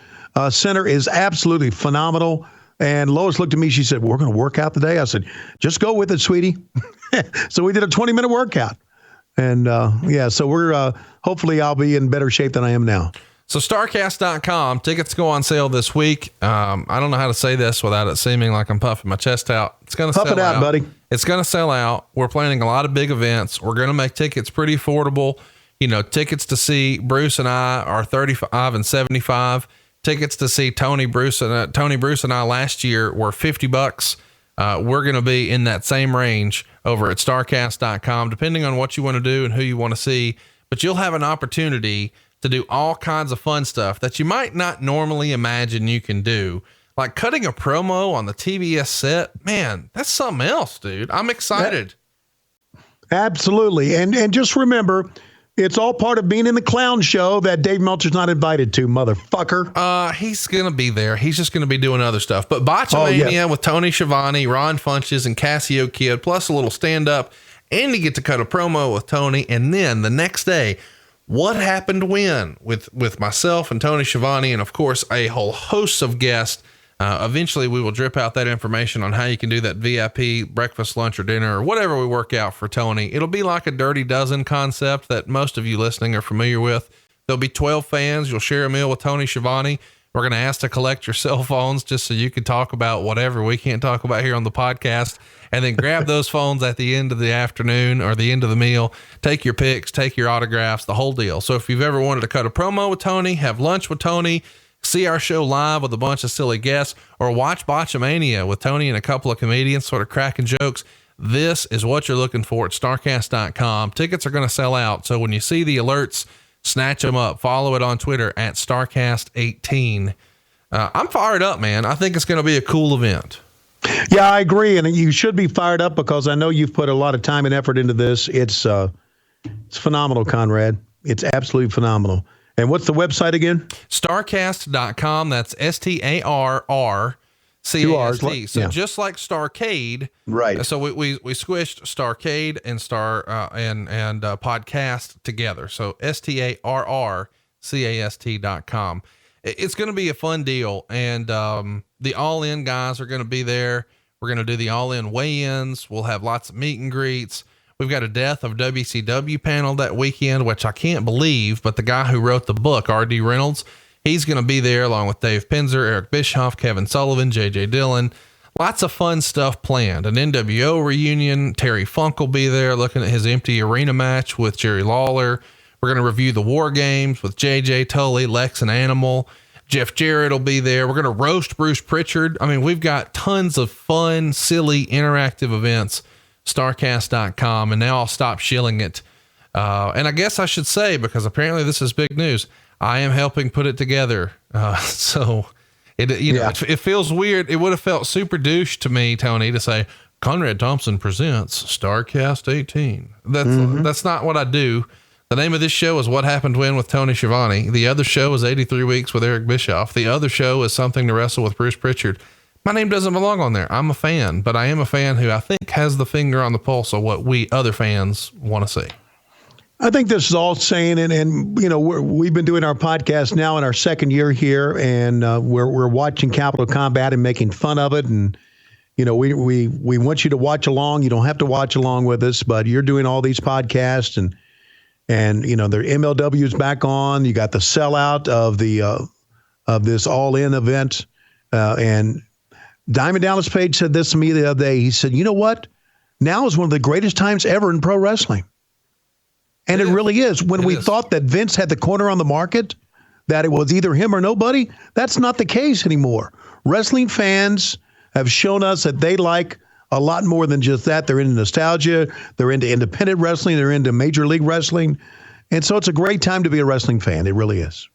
center is absolutely phenomenal. And Lois looked at me. She said, "We're going to work out today." I said, "Just go with it, sweetie." So we did a 20-minute workout. And so we're hopefully I'll be in better shape than I am now. So Starrcast.com, tickets go on sale this week. I don't know how to say this without it seeming like I'm puffing my chest out. It's going to sell out. Puff it out, buddy. It's going to sell out. We're planning a lot of big events. We're going to make tickets pretty affordable. You know, tickets to see Bruce and I are $35 and $75. Tickets to see Tony Bruce and I last year were $50. We're going to be in that same range over at Starrcast.com, depending on what you want to do and who you want to see. But you'll have an opportunity to do all kinds of fun stuff that you might not normally imagine you can do. Like cutting a promo on the TBS set. Man, that's something else, dude. I'm excited. Absolutely. And just remember, it's all part of being in the clown show that Dave Meltzer's not invited to, motherfucker. He's going to be there. He's just going to be doing other stuff. But Botchamania with Tony Schiavone, Ron Funches, and Cassio Kid, plus a little stand-up, and you get to cut a promo with Tony. And then the next day, What Happened When with myself and Tony Schiavone, and of course, a whole host of guests. Eventually we will drip out that information on how you can do that VIP breakfast, lunch, or dinner, or whatever we work out for Tony. It'll be like a Dirty Dozen concept that most of you listening are familiar with. There'll be 12 fans. You'll share a meal with Tony Schiavone. We're going to ask to collect your cell phones just so you can talk about whatever we can't talk about here on the podcast, and then grab those phones at the end of the afternoon or the end of the meal. Take your pics, take your autographs, the whole deal. So if you've ever wanted to cut a promo with Tony, have lunch with Tony, see our show live with a bunch of silly guests, or watch Botchamania with Tony and a couple of comedians sort of cracking jokes, this is what you're looking for at Starrcast.com. Tickets are going to sell out. So when you see the alerts, snatch them up. Follow it on Twitter at Starrcast18. I'm fired up, man. I think it's going to be a cool event. Yeah, I agree. And you should be fired up because I know you've put a lot of time and effort into this. It's phenomenal, Conrad. It's absolutely phenomenal. And what's the website again? Starrcast.com. That's STARRCAST. So just like Starrcade. Right. So we squished Starrcade and and podcast together. So STARRCAST.com. It's going to be a fun deal. And, the All In guys are going to be there. We're going to do the All In weigh-ins. We'll have lots of meet and greets. We've got a Death of WCW panel that weekend, which I can't believe, but the guy who wrote the book, R.D. Reynolds, he's going to be there along with Dave Penzer, Eric Bischoff, Kevin Sullivan, J.J. Dillon. Lots of fun stuff planned. An NWO reunion. Terry Funk will be there looking at his empty arena match with Jerry Lawler. We're going to review the War Games with J.J. Tully, Lex and Animal. Jeff Jarrett will be there. We're going to roast Bruce Pritchard. I mean, we've got tons of fun, silly, interactive events. Starrcast.com. And now I'll stop shilling it. And I guess I should say, because apparently this is big news, I am helping put it together. So it feels weird. It would have felt super douche to me, Tony, to say Conrad Thompson presents Starrcast 18. That's not what I do. The name of this show is What Happened When with Tony Schiavone. The other show is 83 Weeks with Eric Bischoff. The other show is Something to Wrestle with Bruce Pritchard. My name doesn't belong on there. I'm a fan, but I am a fan who I think has the finger on the pulse of what we other fans want to see. I think this is all saying, and we've been doing our podcast now in our second year here, and we're watching Capital Combat and making fun of it. And, we want you to watch along. You don't have to watch along with us, but you're doing all these podcasts and their MLW is back on. You got the sellout of of this All In event. And Diamond Dallas Page said this to me the other day. He said, you know what? Now is one of the greatest times ever in pro wrestling. And it really is. When we thought that Vince had the corner on the market, that it was either him or nobody, that's not the case anymore. Wrestling fans have shown us that they like a lot more than just that. They're into nostalgia. They're into independent wrestling. They're into Major League Wrestling. And so it's a great time to be a wrestling fan. It really is.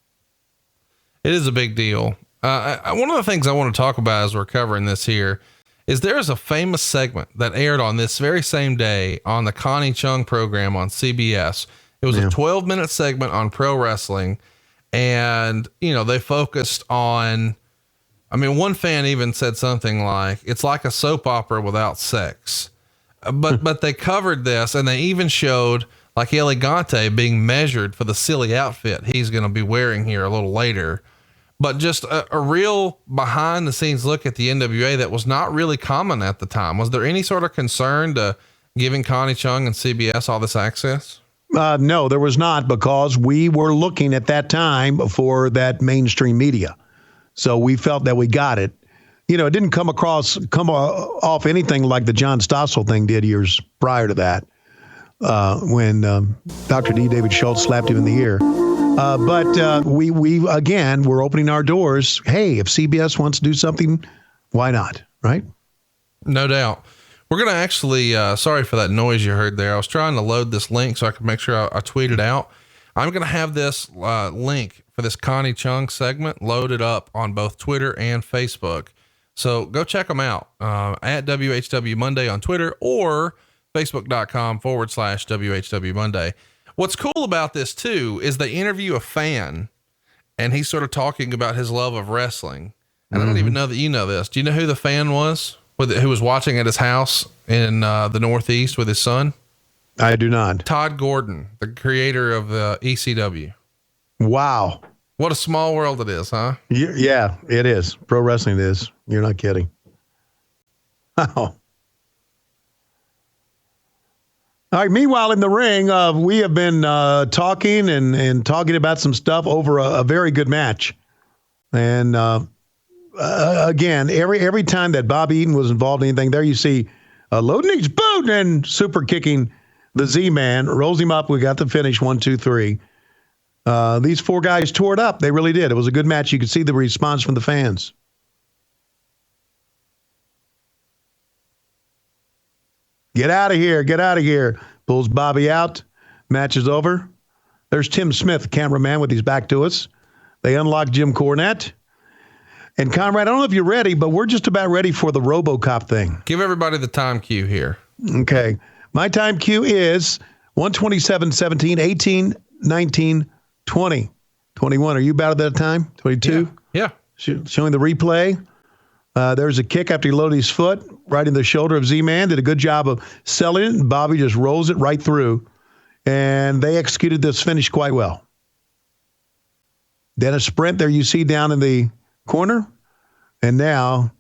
It is a big deal. One of the things I want to talk about as we're covering this here is there's a famous segment that aired on this very same day on the Connie Chung program on CBS. It was a 12-minute segment on pro wrestling. And, they focused on I mean, one fan even said something like, it's like a soap opera without sex. But they covered this, and they even showed like Elegante being measured for the silly outfit he's going to be wearing here a little later. But just a real behind the scenes look at the NWA that was not really common at the time. Was there any sort of concern to giving Connie Chung and CBS all this access? No, there was not, because we were looking at that time for that mainstream media. So we felt that we got it. You know, it didn't come off anything like the John Stossel thing did years prior to that, when Dr. D. David Schultz slapped him in the ear. But we again, we're opening our doors. Hey, if CBS wants to do something, why not? Right? No doubt. We're going to actually, sorry for that noise you heard there. I was trying to load this link so I could make sure I tweet it out. I'm going to have this link for this Connie Chung segment loaded up on both Twitter and Facebook. So go check them out at WHW Monday on Twitter or Facebook.com/WHW Monday. What's cool about this too is they interview a fan, and he's sort of talking about his love of wrestling. And I don't even know that you know this. Do you know who the fan was who was watching at his house in the Northeast with his son? I do not. Todd Gordon, the creator of the ECW. Wow. What a small world it is, huh? Yeah, it is. Pro wrestling is. You're not kidding. Wow. All right. Meanwhile, in the ring, we have been talking and talking about some stuff over a very good match. And again, every time that Bobby Eaton was involved in anything, there you see loading his boot and super kicking the Z-Man, rolls him up. We got the finish, 1, 2, 3. These four guys tore it up. They really did. It was a good match. You could see the response from the fans. Get out of here. Get out of here. Pulls Bobby out. Match is over. There's Tim Smith, the cameraman, with his back to us. They unlock Jim Cornette. And Conrad, I don't know if you're ready, but we're just about ready for the Robocop thing. Give everybody the time cue here. Okay. My time cue is 1:27:17, 18, 19, 20, 21. Are you about at that time? 22? Yeah. Showing the replay. There's a kick after he loaded his foot right in the shoulder of Z-Man. Did a good job of selling it, and Bobby just rolls it right through. And they executed this finish quite well. Then a sprint there you see down in the corner. And now,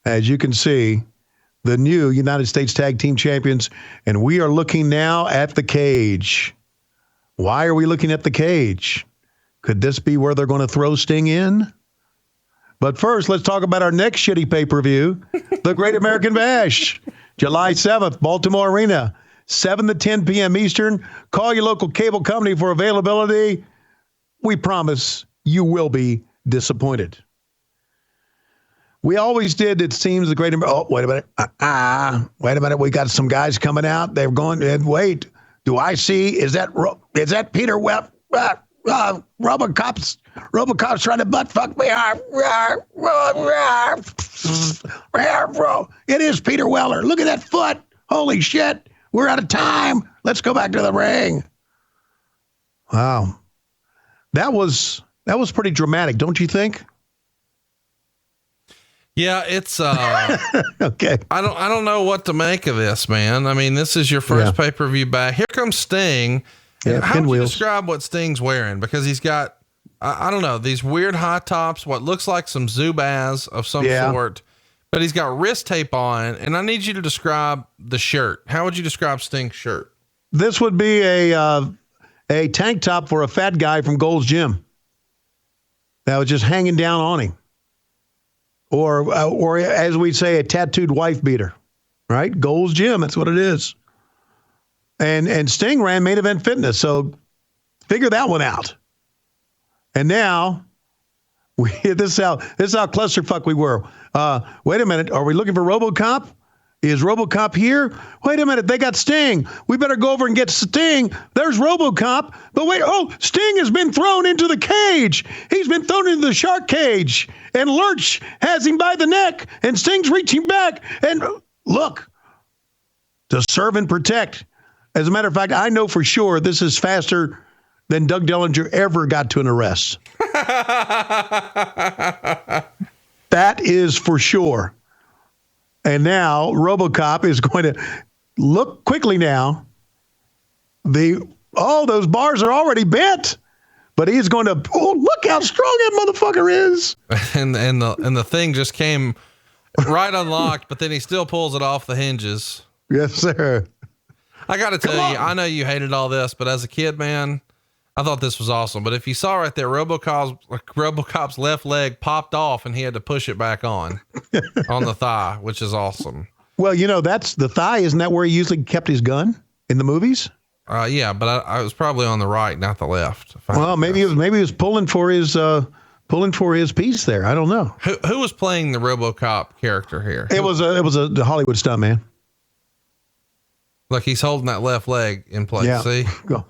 as you can see, the new United States Tag Team Champions. And we are looking now at the cage. Why are we looking at the cage? Could this be where they're going to throw Sting in? But first, let's talk about our next shitty pay-per-view, the Great American Bash, July 7th, Baltimore Arena, 7 to 10 p.m. Eastern. Call your local cable company for availability. We promise you will be disappointed. We always did, it seems, the Great American... Oh, wait a minute. Wait a minute. We got some guys coming out. They're going... Wait. Do I see... Is that Peter Webb? Robocop's trying to butt fuck me. It is Peter Weller. Look at that foot. Holy shit. We're out of time. Let's go back to the ring. Wow. That was pretty dramatic, don't you think? Yeah, it's okay. I don't know what to make of this, man. I mean, this is your first pay-per-view back. Here comes Sting. Yeah, how would you describe what Sting's wearing? Because he's got, I don't know, these weird high tops, what looks like some Zubaz of some sort, but he's got wrist tape on. And I need you to describe the shirt. How would you describe Sting's shirt? This would be a tank top for a fat guy from Gold's Gym that was just hanging down on him. Or as we say, a tattooed wife beater, right? Gold's Gym. That's what it is. And Sting ran Main Event Fitness. So figure that one out. And now this is how clusterfuck we were. Wait a minute. Are we looking for Robocop? Is Robocop here? Wait a minute. They got Sting. We better go over and get Sting. There's Robocop. But wait. Oh, Sting has been thrown into the cage. He's been thrown into the shark cage. And Lurch has him by the neck. And Sting's reaching back. And look, to serve and protect. As a matter of fact, I know for sure this is faster than Doug Dellinger ever got to an arrest. That is for sure. And now Robocop is going to look quickly now. Those bars are already bent, but he's going to, look how strong that motherfucker is. And the thing just came right unlocked, but then he still pulls it off the hinges. Yes, sir. I got to tell you, I know you hated all this, but as a kid, man, I thought this was awesome. But if you saw right there, Robocop's left leg popped off and he had to push it back on the thigh, which is awesome. Well, that's the thigh. Isn't that where he usually kept his gun in the movies? Yeah, but I was probably on the right, not the left. Well, maybe he was pulling for his piece there. I don't know. Who was playing the RoboCop character here? It was a Hollywood stunt man. Look, he's holding that left leg in place. Yeah. See? Go.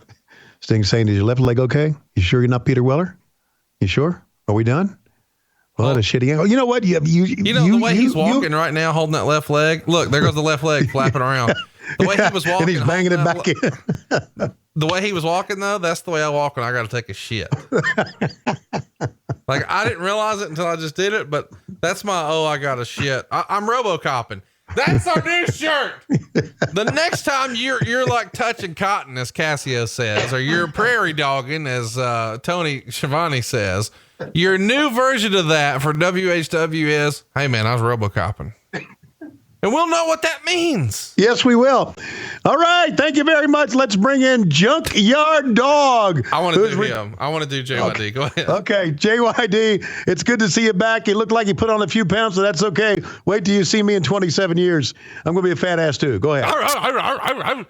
Sting saying, "Is your left leg okay? You sure you're not Peter Weller? You sure? Are we done?" Well, that is shitty angle. You know what? The way he's walking right now, holding that left leg. Look, there goes the left leg flapping around. The way he was walking, and he's banging it back in. The way he was walking, though, that's the way I walk when I got to take a shit. Like, I didn't realize it until I just did it, but that's I got a shit. I'm Robocopping. That's our new shirt. The next time you're like touching cotton, as Cassio says, or you're prairie dogging, as Tony Schiavone says, your new version of that for WHW is, hey man, I was Robocopping. And we'll know what that means. Yes, we will. All right. Thank you very much. Let's bring in Junkyard Dog. I want to do him. I want to do JYD. Okay. Go ahead. Okay. JYD, it's good to see you back. You look like you put on a few pounds, so that's okay. Wait till you see me in 27 years. I'm going to be a fat ass too. Go ahead.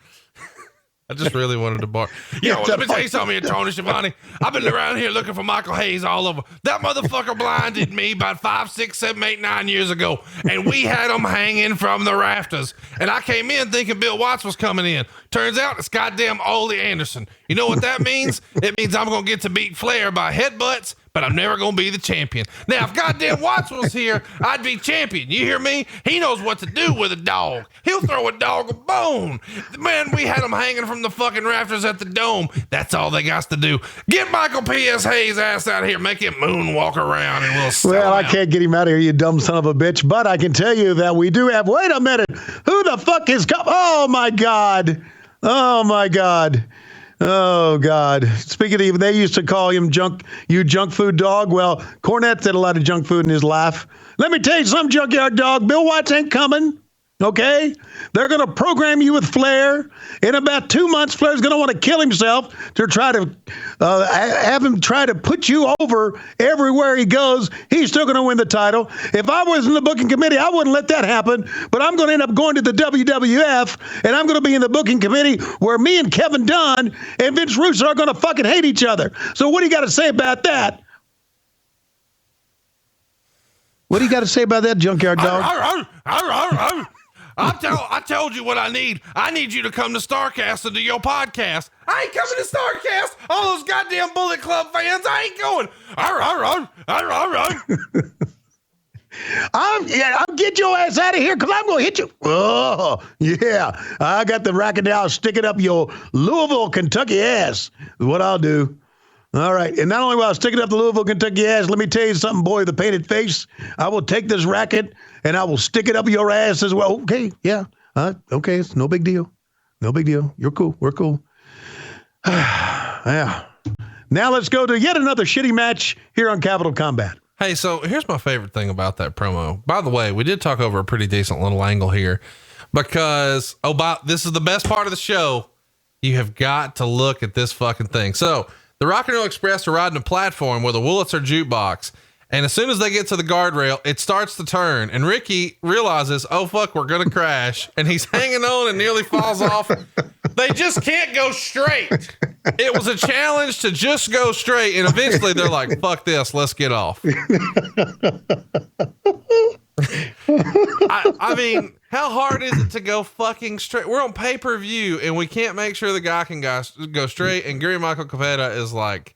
I just really wanted to bark. Let me tell you something, Tony Schiavone. I've been around here looking for Michael Hayes all over. That motherfucker blinded me about 5, 6, 7, 8, 9 years ago, and we had him hanging from the rafters. And I came in thinking Bill Watts was coming in. Turns out it's goddamn Ole Anderson. You know what that means? It means I'm going to get to beat Flair by headbutts, but I'm never going to be the champion. Now, if goddamn Watts was here, I'd be champion. You hear me? He knows what to do with a dog. He'll throw a dog a bone. Man, we had him hanging from the fucking rafters at the Dome. That's all they got to do. Get Michael P.S. Hayes' ass out here. Make him moonwalk around and we'll sell Well, I him out. can't get him out of here, you dumb son of a bitch. But I can tell you that we do have, wait a minute. Who the fuck is oh my God. Oh my God. Oh God. Speaking of, they used to call him junk food dog. Well, Cornette did a lot of junk food in his life. Let me tell you something, Junkyard Dog. Bill Watts ain't coming. Okay? They're going to program you with Flair. In about 2 months, Flair's going to want to kill himself to try to have him try to put you over everywhere he goes. He's still going to win the title. If I was in the booking committee, I wouldn't let that happen. But I'm going to end up going to the WWF, and I'm going to be in the booking committee where me and Kevin Dunn and Vince Russo are going to fucking hate each other. So what do you got to say about that? What do you got to say about that, Junkyard Dog? I told you what I need. I need you to come to Starrcast and do your podcast. I ain't coming to Starrcast. All those goddamn Bullet Club fans, I ain't going. I'll get your ass out of here because I'm going to hit you. Oh, yeah. I got the racket now. I'll stick it up your Louisville, Kentucky ass is what I'll do. All right. And not only will I stick it up the Louisville, Kentucky ass, let me tell you something, boy, the painted face. I will take this racket and I will stick it up your ass as well. Okay. Yeah. Okay. It's no big deal. No big deal. You're cool. We're cool. Yeah. Now let's go to yet another shitty match here on Capital Combat. Hey, so here's my favorite thing about that promo. By the way, we did talk over a pretty decent little angle here because, this is the best part of the show. You have got to look at this fucking thing. So the Rock and Roll Express are riding a platform with a Wurlitzer jukebox. And as soon as they get to the guardrail, it starts to turn. And Ricky realizes, oh, fuck, we're going to crash. And he's hanging on and nearly falls off. They just can't go straight. It was a challenge to just go straight. And eventually they're like, fuck this, let's get off. I mean, how hard is it to go fucking straight? We're on pay-per-view and we can't make sure the guy can go straight. And Gary Michael Capetta is like,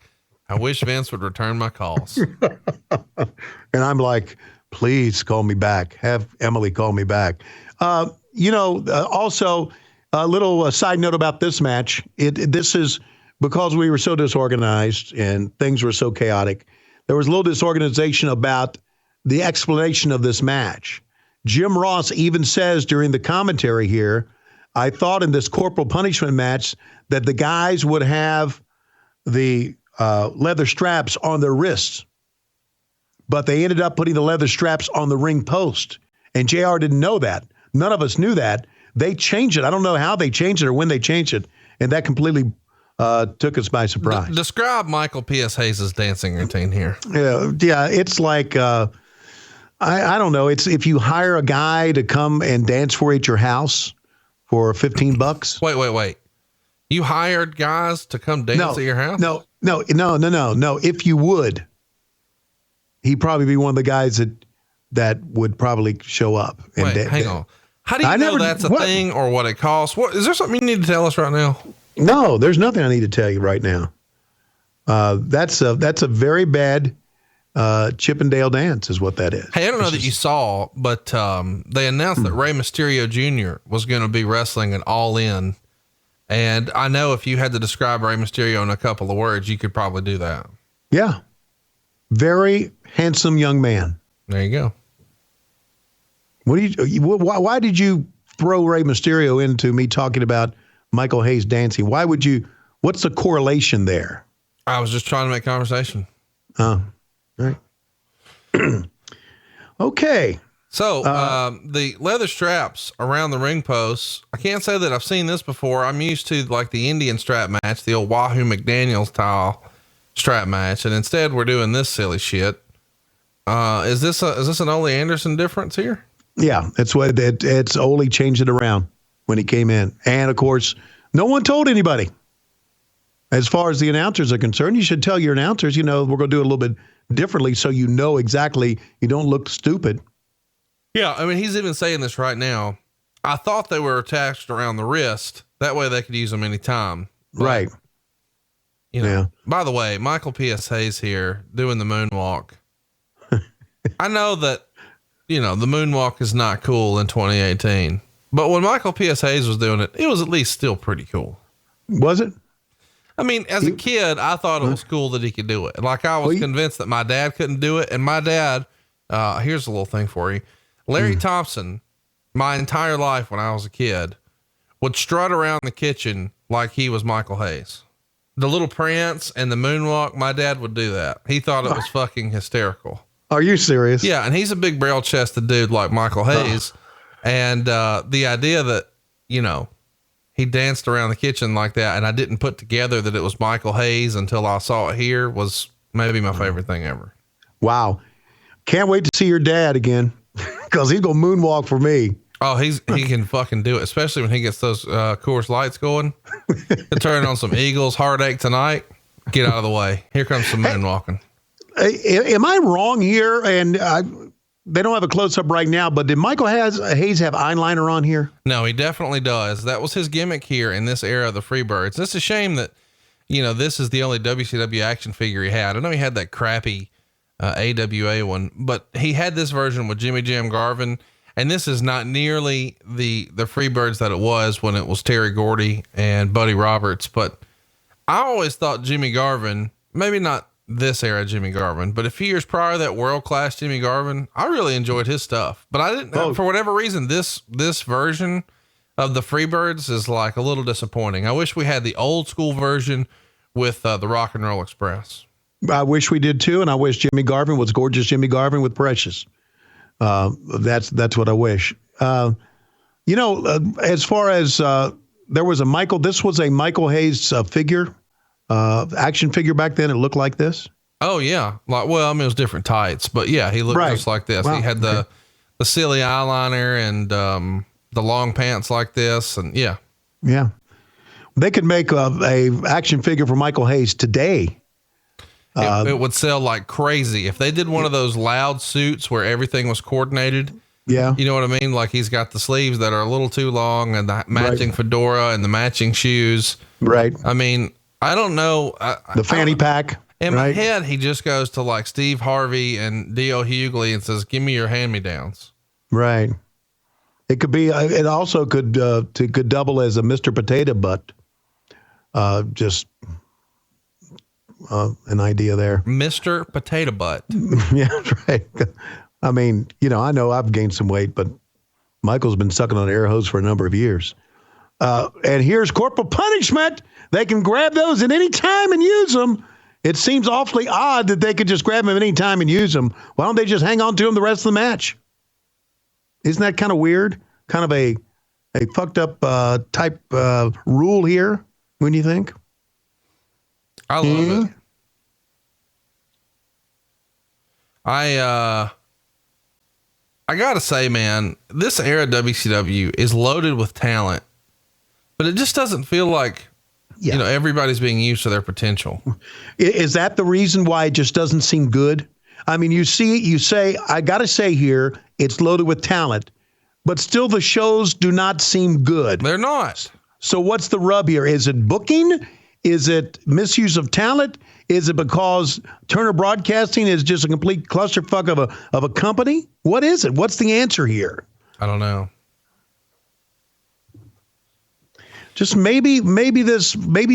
I wish Vince would return my calls. And I'm like, please call me back. Have Emily call me back. Also a little side note about this match. This is because we were so disorganized and things were so chaotic. There was a little disorganization about the explanation of this match. Jim Ross even says during the commentary here, I thought in this corporal punishment match that the guys would have the leather straps on their wrists, but they ended up putting the leather straps on the ring post. And JR didn't know that. None of us knew that. They changed it. I don't know how they changed it or when they changed it. And that completely took us by surprise. Describe Michael P.S. Hayes' dancing routine here. Yeah, it's like, I don't know. It's if you hire a guy to come and dance for you at your house for $15. Wait. You hired guys to come dance at your house? No. If you would, he'd probably be one of the guys that would probably show up. And hang on. How do you know that's a thing or what it costs? What is there something you need to tell us right now? No, there's nothing I need to tell you right now. That's a very bad Chippendale dance is what that is. Hey, I don't know that you saw, but they announced that Rey Mysterio Jr. was going to be wrestling an All In. And I know if you had to describe Rey Mysterio in a couple of words, you could probably do that. Yeah. Very handsome young man. There you go. Why did you throw Rey Mysterio into me talking about Michael Hayes dancing? What's the correlation there? I was just trying to make conversation. Oh, right. Okay. So, the leather straps around the ring posts, I can't say that I've seen this before. I'm used to like the Indian strap match, the old Wahoo McDaniel style strap match. And instead we're doing this silly shit. Is this an Ole Anderson difference here? Yeah, it's Ole changed it around when he came in. And of course, no one told anybody. As far as the announcers are concerned, you should tell your announcers, we're going to do it a little bit differently so you know exactly, you don't look stupid. Yeah, I mean, he's even saying this right now. I thought they were attached around the wrist. That way they could use them anytime. But, right. By the way, Michael P.S. Hayes here doing the moonwalk. I know that, the moonwalk is not cool in 2018, but when Michael P.S. Hayes was doing it, it was at least still pretty cool. Was it? I mean, as a kid, I thought it was cool that he could do it. Like I was convinced that my dad couldn't do it. And my dad, here's a little thing for you. Larry Thompson, my entire life when I was a kid, would strut around the kitchen like he was Michael Hayes. The little prance and the moonwalk, my dad would do that. He thought it was fucking hysterical. Are you serious? Yeah. And he's a big barrel chested dude like Michael Hayes. And the idea that, he danced around the kitchen like that, and I didn't put together that it was Michael Hayes until I saw it here was maybe my favorite thing ever. Wow. Can't wait to see your dad again because he's going to moonwalk for me. Oh, he can fucking do it, especially when he gets those Coors Lights going. He'll turn on some Eagles, Heartache Tonight. Get out of the way. Here comes some moonwalking. Am I wrong here? And they don't have a close-up right now, but did Michael Hayes have eyeliner on here? No, he definitely does. That was his gimmick here in this era of the Freebirds. It's a shame that, this is the only WCW action figure he had. I know he had that crappy AWA one, but he had this version with Jimmy Jam Garvin, and this is not nearly the Freebirds that it was when it was Terry Gordy and Buddy Roberts. But I always thought Jimmy Garvin, maybe not this era Jimmy Garvin, but a few years prior, that world-class Jimmy Garvin, I really enjoyed his stuff, but I didn't, for whatever reason, this version of the Freebirds is like a little disappointing. I wish we had the old school version with the Rock and Roll Express. I wish we did too. And I wish Jimmy Garvin was gorgeous Jimmy Garvin with Precious. That's what I wish. As far as, this was a Michael Hayes figure. Action figure back then. It looked like this. Oh yeah. It was different tights, but yeah, he looked just like this. Wow. He had the silly eyeliner and, the long pants like this. And yeah. They could make a action figure for Michael Hayes today. It would sell like crazy. If they did one of those loud suits where everything was coordinated. Yeah. You know what I mean? Like he's got the sleeves that are a little too long and the matching fedora and the matching shoes. Right. I mean, I don't know. The fanny pack. In my head, he just goes to like Steve Harvey and D.O. Hughley and says, "Give me your hand-me-downs." Right. It could be. It also could double as a Mr. Potato Butt. Just an idea there. Mr. Potato Butt. Yeah, right. I mean, I know I've gained some weight, but Michael's been sucking on an air hose for a number of years. And here's corporal punishment. They can grab those at any time and use them. It seems awfully odd that they could just grab them at any time and use them. Why don't they just hang on to them the rest of the match? Isn't that kind of weird? Kind of a fucked up type rule here, when you think? I love it. I gotta say, man, this era of WCW is loaded with talent, but it just doesn't feel like, everybody's being used to their potential. Is that the reason why it just doesn't seem good? I mean, you say, I gotta say here, it's loaded with talent, but still the shows do not seem good. They're not. So what's the rub here? Is it booking? Is it misuse of talent? Is it because Turner Broadcasting is just a complete clusterfuck of a company? What is it? What's the answer here? I don't know. Just maybe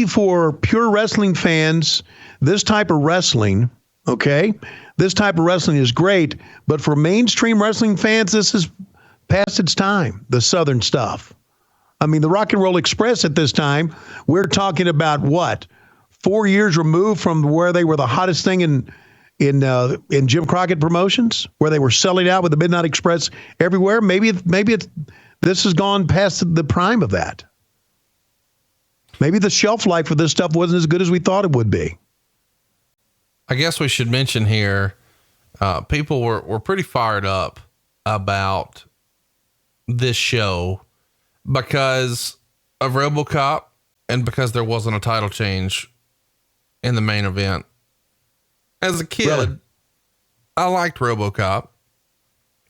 for pure wrestling fans, this type of wrestling, okay? This type of wrestling is great, but for mainstream wrestling fans, this is past its time, the Southern stuff. I mean, the Rock and Roll Express at this time, we're talking about what? 4 years removed from where they were the hottest thing in Jim Crockett Promotions, where they were selling out with the Midnight Express everywhere. Maybe this has gone past the prime of that. Maybe the shelf life for this stuff wasn't as good as we thought it would be. I guess we should mention here, people were pretty fired up about this show because of Robocop and because there wasn't a title change in the main event. As a kid, really? I liked Robocop.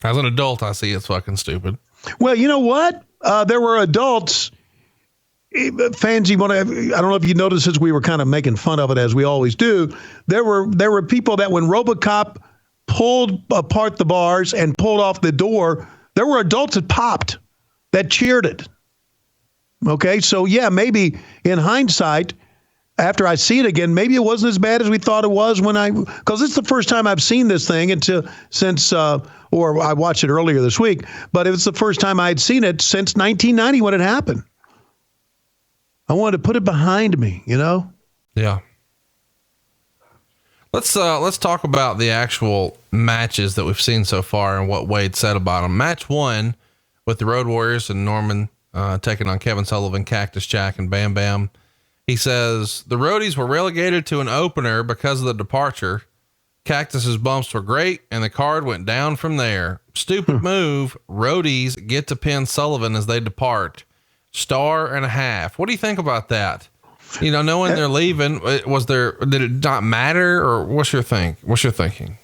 As an adult, I see it's fucking stupid. Well, you know what? There were adults, fans. I don't know if you noticed as we were kind of making fun of it, as we always do. There were people that when Robocop pulled apart the bars and pulled off the door, there were adults that popped, that cheered it. Okay, so yeah, maybe in hindsight, after I see it again, maybe it wasn't as bad as we thought it was because it's the first time I've seen this thing or I watched it earlier this week, but it was the first time I'd seen it since 1990 when it happened. I wanted to put it behind me, Yeah. Let's talk about the actual matches that we've seen so far and what Wade said about them. Match 1 with the Road Warriors and Norman taking on Kevin Sullivan, Cactus Jack, and Bam Bam. He says the Roadies were relegated to an opener because of the departure. Cactus's bumps were great, and the card went down from there. Stupid move. Roadies get to pin Sullivan as they depart. 1.5 stars. What do you think about that? Knowing they're leaving, did it not matter, or what's your thinking?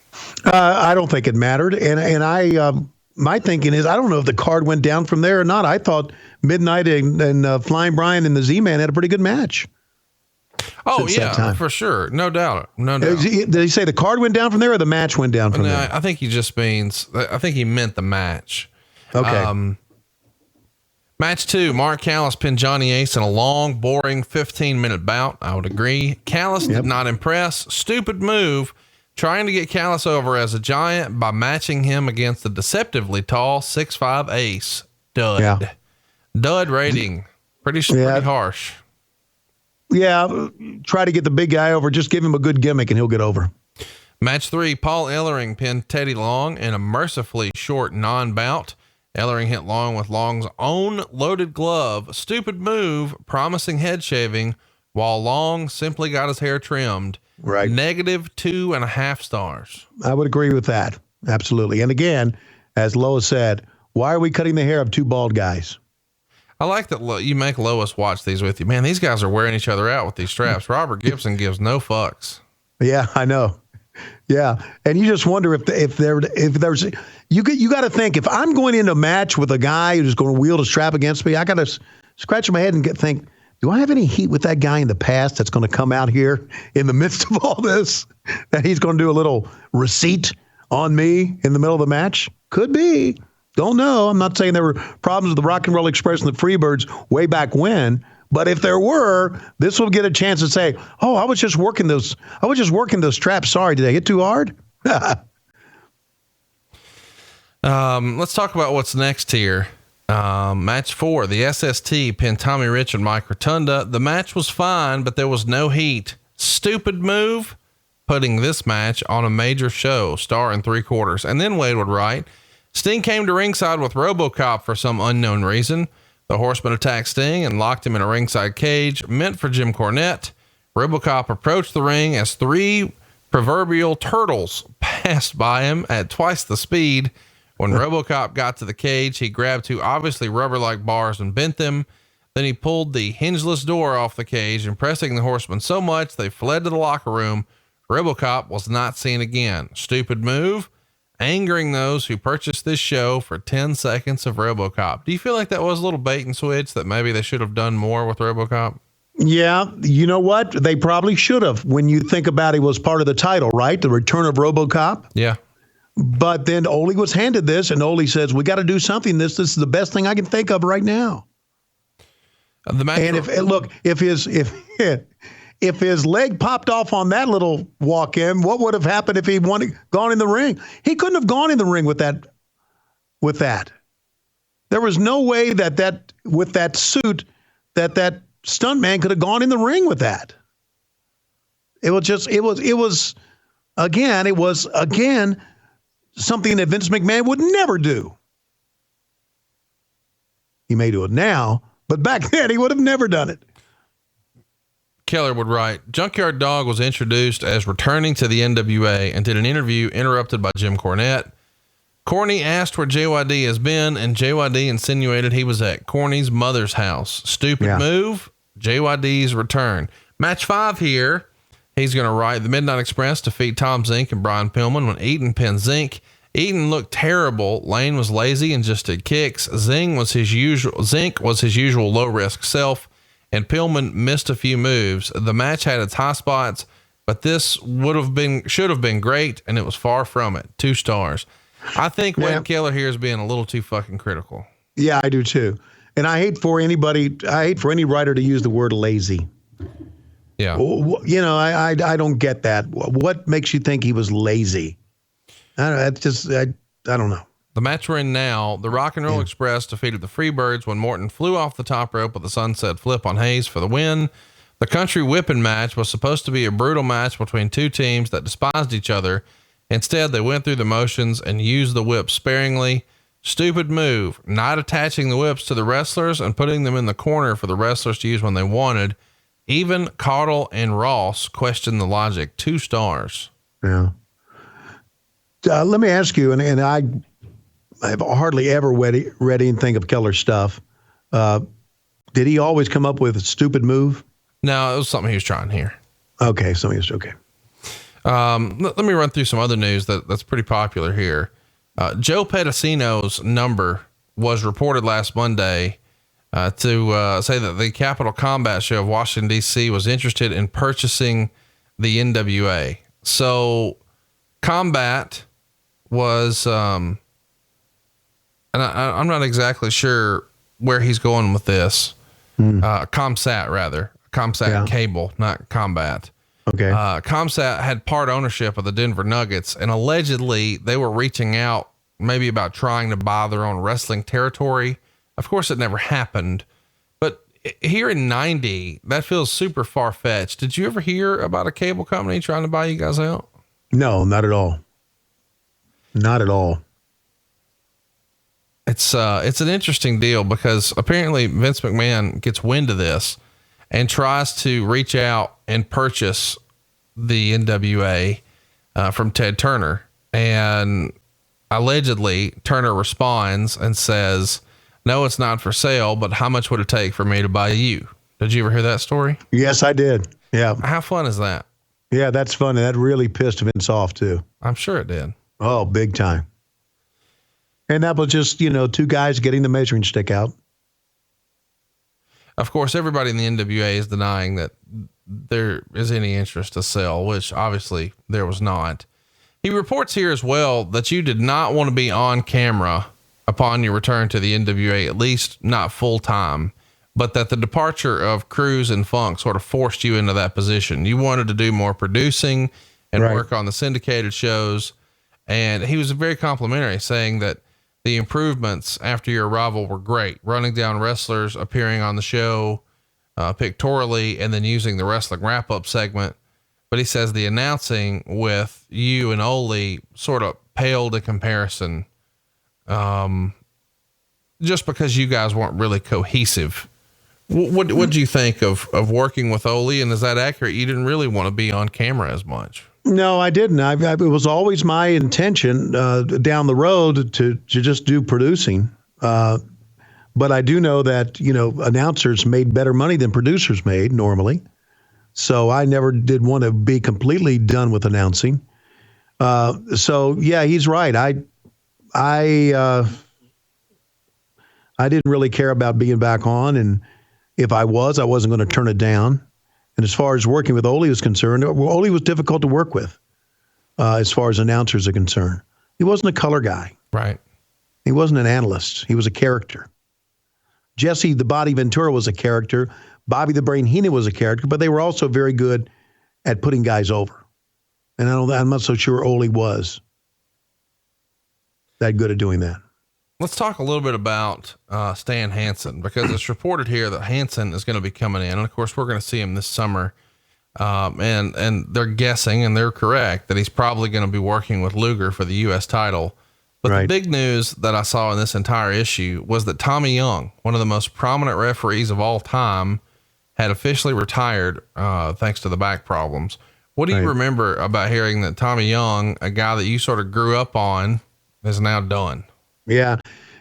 I don't think it mattered, and I my thinking is I don't know if the card went down from there or not. I thought Midnight and Flying Brian and the Z-Man had a pretty good match. Oh yeah, for sure, no doubt, no doubt. Did he say the card went down from there or the match went down from there? I think he just means. I think he meant the match. Okay. Match 2, Mark Callous pinned Johnny Ace in a long, boring 15-minute bout. I would agree. Callous did not impress. Stupid move, trying to get Callous over as a giant by matching him against the deceptively tall 6'5" Ace. Dud. Yeah. Dud rating. Pretty harsh. Yeah, try to get the big guy over. Just give him a good gimmick and he'll get over. Match 3, Paul Ellering pinned Teddy Long in a mercifully short non-bout. Ellering hit Long with Long's own loaded glove. Stupid move, promising head shaving, while Long simply got his hair trimmed. Right. -2.5 stars. I would agree with that. Absolutely. And again, as Lois said, why are we cutting the hair of two bald guys? I like that you make Lois watch these with you. Man, these guys are wearing each other out with these straps. Robert Gibson gives no fucks. Yeah, I know. Yeah. And you just wonder if there's, you got to think, if I'm going into a match with a guy who's going to wield a strap against me, I got to scratch my head and think, do I have any heat with that guy in the past that's going to come out here in the midst of all this, that he's going to do a little receipt on me in the middle of the match? Could be. Don't know. I'm not saying there were problems with the Rock and Roll Express and the Freebirds way back when, but if there were, this will get a chance to say, oh, I was just working those straps. Sorry, did I hit too hard? Let's talk about what's next here. Match 4, the SST pinned Tommy Rich and Mike Rotunda. The match was fine, but there was no heat. Stupid move, putting this match on a major show, star in 3/4. And then Wade would write, Sting came to ringside with Robocop for some unknown reason. The Horseman attacked Sting and locked him in a ringside cage meant for Jim Cornette. Robocop approached the ring as 3 proverbial turtles passed by him at twice the speed. When Robocop got to the cage, he grabbed 2 obviously rubber-like bars and bent them. Then he pulled the hingeless door off the cage, impressing the Horsemen so much they fled to the locker room. Robocop was not seen again. Stupid move, angering those who purchased this show for 10 seconds of Robocop. Do you feel like that was a little bait and switch, that maybe they should have done more with Robocop? Yeah, you know what? They probably should have. When you think about it, was part of the title, right? The return of Robocop. Yeah. But then Ole was handed this, and Ole says, "We got to do something. This is the best thing I can think of right now." And if his leg popped off on that little walk-in, what would have happened if he gone in the ring? He couldn't have gone in the ring with that. There was no way that with that suit that stuntman could have gone in the ring with that. It was again something that Vince McMahon would never do. He may do it now, but back then he would have never done it. Keller would write, Junkyard Dog was introduced as returning to the NWA and did an interview interrupted by Jim Cornette. Corny asked where JYD has been, and JYD insinuated he was at Corny's mother's house. Stupid move. JYD's return. Match 5 here. He's going to write, the Midnight Express defeat Tom Zink and Brian Pillman when Eaton pinned Zink. Eaton looked terrible. Lane was lazy and just did kicks. Zink was his usual low risk self, and Pillman missed a few moves. The match had its high spots, but this should have been great, and it was far from it. 2 stars. I think Wade Keller here is being a little too fucking critical. Yeah, I do too. And I hate for any writer to use the word lazy. Yeah. You know, I don't get that. What makes you think he was lazy? I don't know. The match we're in now, the Rock and Roll Express defeated the Freebirds when Morton flew off the top rope with a sunset flip on Hayes for the win. The country whipping match was supposed to be a brutal match between 2 teams that despised each other. Instead, they went through the motions and used the whip sparingly. Stupid move, not attaching the whips to the wrestlers and putting them in the corner for the wrestlers to use when they wanted. Even Caudle and Ross questioned the logic. 2 stars. Yeah. Let me ask you, and I've hardly ever read anything of Keller's stuff. Did he always come up with a stupid move? No, it was something he was trying here. Okay. Okay. Let me run through some other news that's pretty popular here. Joe Pedicino's number was reported last Monday to say that the Capital Combat Show of Washington, D.C. was interested in purchasing the NWA. So Combat was, and I'm not exactly sure where he's going with this. ComSat rather. ComSat Cable, not Combat. Okay. ComSat had part ownership of the Denver Nuggets, and allegedly they were reaching out maybe about trying to buy their own wrestling territory. Of course, it never happened, but here in 90, that feels super far fetched. Did you ever hear about a cable company trying to buy you guys out? No, not at all. Not at all. It's an interesting deal because apparently Vince McMahon gets wind of this and tries to reach out and purchase the NWA from Ted Turner. And allegedly Turner responds and says, no, it's not for sale, but how much would it take for me to buy you? Did you ever hear that story? Yes, I did. Yeah. How fun is that? Yeah, that's fun. And that really pissed Vince off too. I'm sure it did. Oh, big time. And that was just, 2 guys getting the measuring stick out. Of course, everybody in the NWA is denying that there is any interest to sell, which obviously there was not. He reports here as well that you did not want to be on camera upon your return to the NWA, at least not full time, but that the departure of Cruz and Funk sort of forced you into that position. You wanted to do more producing and work on the syndicated shows. And he was very complimentary, saying that the improvements after your arrival were great, running down wrestlers, appearing on the show pictorially, and then using the wrestling wrap-up segment. But he says the announcing with you and Ole sort of paled in comparison, just because you guys weren't really cohesive. What do you think of working with Ole? And is that accurate? You didn't really want to be on camera as much. No, I didn't. It was always my intention down the road to just do producing. But I do know that, announcers made better money than producers made normally. So I never did want to be completely done with announcing. So yeah, he's right. I didn't really care about being back on. And if I wasn't going to turn it down. And as far as working with Ole was concerned, Ole was difficult to work with as far as announcers are concerned. He wasn't a color guy. Right. He wasn't an analyst. He was a character. Jesse the Body Ventura was a character. Bobby the Brain Heenan was a character, but they were also very good at putting guys over. And I'm not so sure Ole was that good at doing that. Let's talk a little bit about Stan Hansen, because it's reported here that Hansen is going to be coming in. And of course, we're going to see him this summer. And they're guessing, and they're correct, that he's probably going to be working with Luger for the U.S. title. But the big news that I saw in this entire issue was that Tommy Young, one of the most prominent referees of all time, had officially retired thanks to the back problems. What do you remember about hearing that Tommy Young, a guy that you sort of grew up on, is now done? Yeah,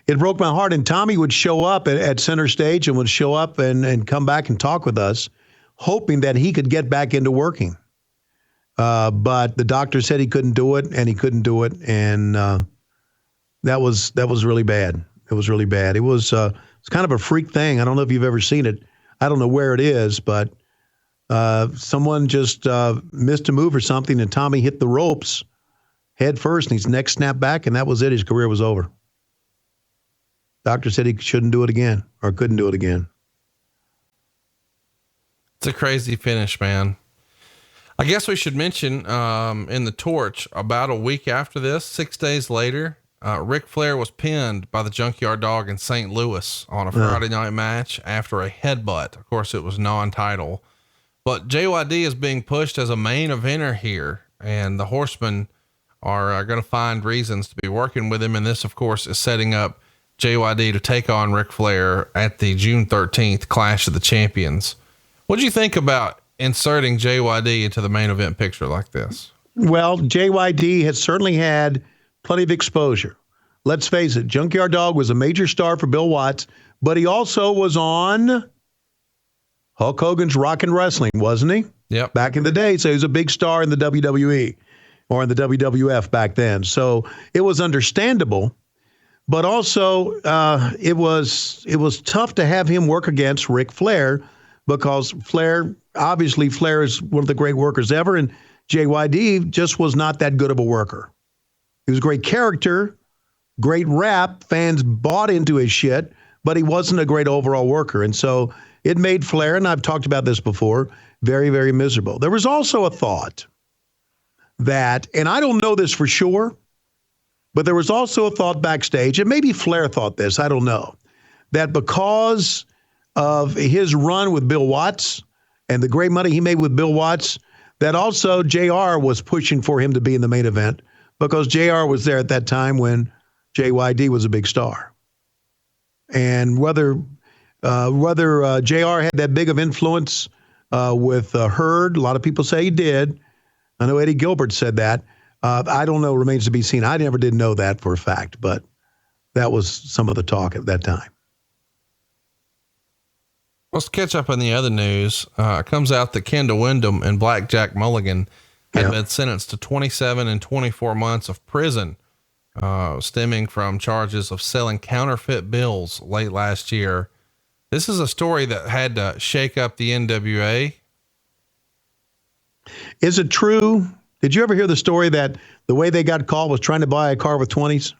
it broke my heart. And Tommy would show up at center stage and would show up and come back and talk with us, hoping that he could get back into working. But the doctor said he couldn't do it, and he couldn't do it. And that was really bad. It was really bad. It's kind of a freak thing. I don't know if you've ever seen it. I don't know where it is, but someone just missed a move or something, and Tommy hit the ropes head first, and his neck snapped back, and that was it. His career was over. Doctor said he shouldn't do it again, or couldn't do it again. It's a crazy finish, man. I guess we should mention in the Torch, about a week after this, 6 days later, Ric Flair was pinned by the Junkyard Dog in St. Louis on a Friday night match after a headbutt. Of course, it was non-title. But JYD is being pushed as a main eventer here, and the Horsemen are going to find reasons to be working with him. And this, of course, is setting up JYD to take on Ric Flair at the June 13th Clash of the Champions. What do you think about inserting JYD into the main event picture like this? Well, JYD has certainly had plenty of exposure. Let's face it, Junkyard Dog was a major star for Bill Watts, but he also was on Hulk Hogan's Rockin' Wrestling, wasn't he? Yep. Back in the day, so he was a big star in the WWE or in the WWF back then. So it was understandable, but also it was tough to have him work against Ric Flair, because Flair is one of the great workers ever, and JYD just was not that good of a worker. He was a great character, great rap, fans bought into his shit, but he wasn't a great overall worker. And so it made Flair, and I've talked about this before, very, very miserable. There was also a thought that, and I don't know this for sure, but there was also a thought backstage, and maybe Flair thought this, I don't know, that because of his run with Bill Watts and the great money he made with Bill Watts, that also JR was pushing for him to be in the main event, because JR was there at that time when JYD was a big star. And whether JR had that big of influence with Hurd, a lot of people say he did. I know Eddie Gilbert said that. I don't know, remains to be seen. I never did know that for a fact, but that was some of the talk at that time. Let's catch up on the other news. It comes out that Kendall Windham and Blackjack Mulligan had been sentenced to 27 and 24 months of prison, stemming from charges of selling counterfeit bills late last year. This is a story that had to shake up the NWA. Is it true? Did you ever hear the story that the way they got caught was trying to buy a car with 20s?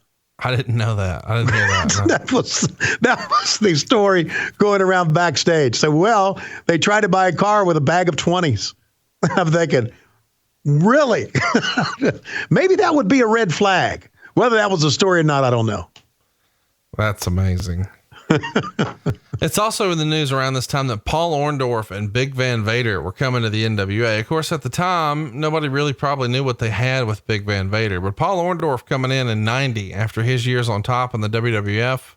I didn't know that. I didn't hear that. No. that was the story going around backstage. So, well, they tried to buy a car with a bag of 20s. I'm thinking, really? Maybe that would be a red flag. Whether that was a story or not, I don't know. That's amazing. It's also in the news around this time that Paul Orndorff and Big Van Vader were coming to the NWA. Of course, at the time, nobody really probably knew what they had with Big Van Vader, but Paul Orndorff coming in 90 after his years on top in the WWF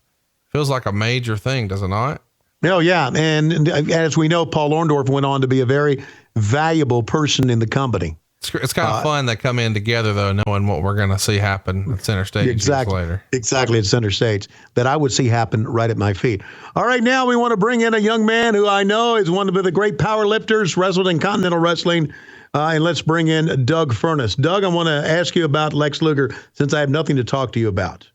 feels like a major thing, does it not? Oh, yeah. And as we know, Paul Orndorff went on to be a very valuable person in the company. It's kind of fun they come in together, though, knowing what we're going to see happen at center stage years later. Exactly, at center stage, that I would see happen right at my feet. All right, now we want to bring in a young man who I know is one of the great power lifters, wrestled in Continental Wrestling, and let's bring in Doug Furnace. Doug, I want to ask you about Lex Luger, since I have nothing to talk to you about.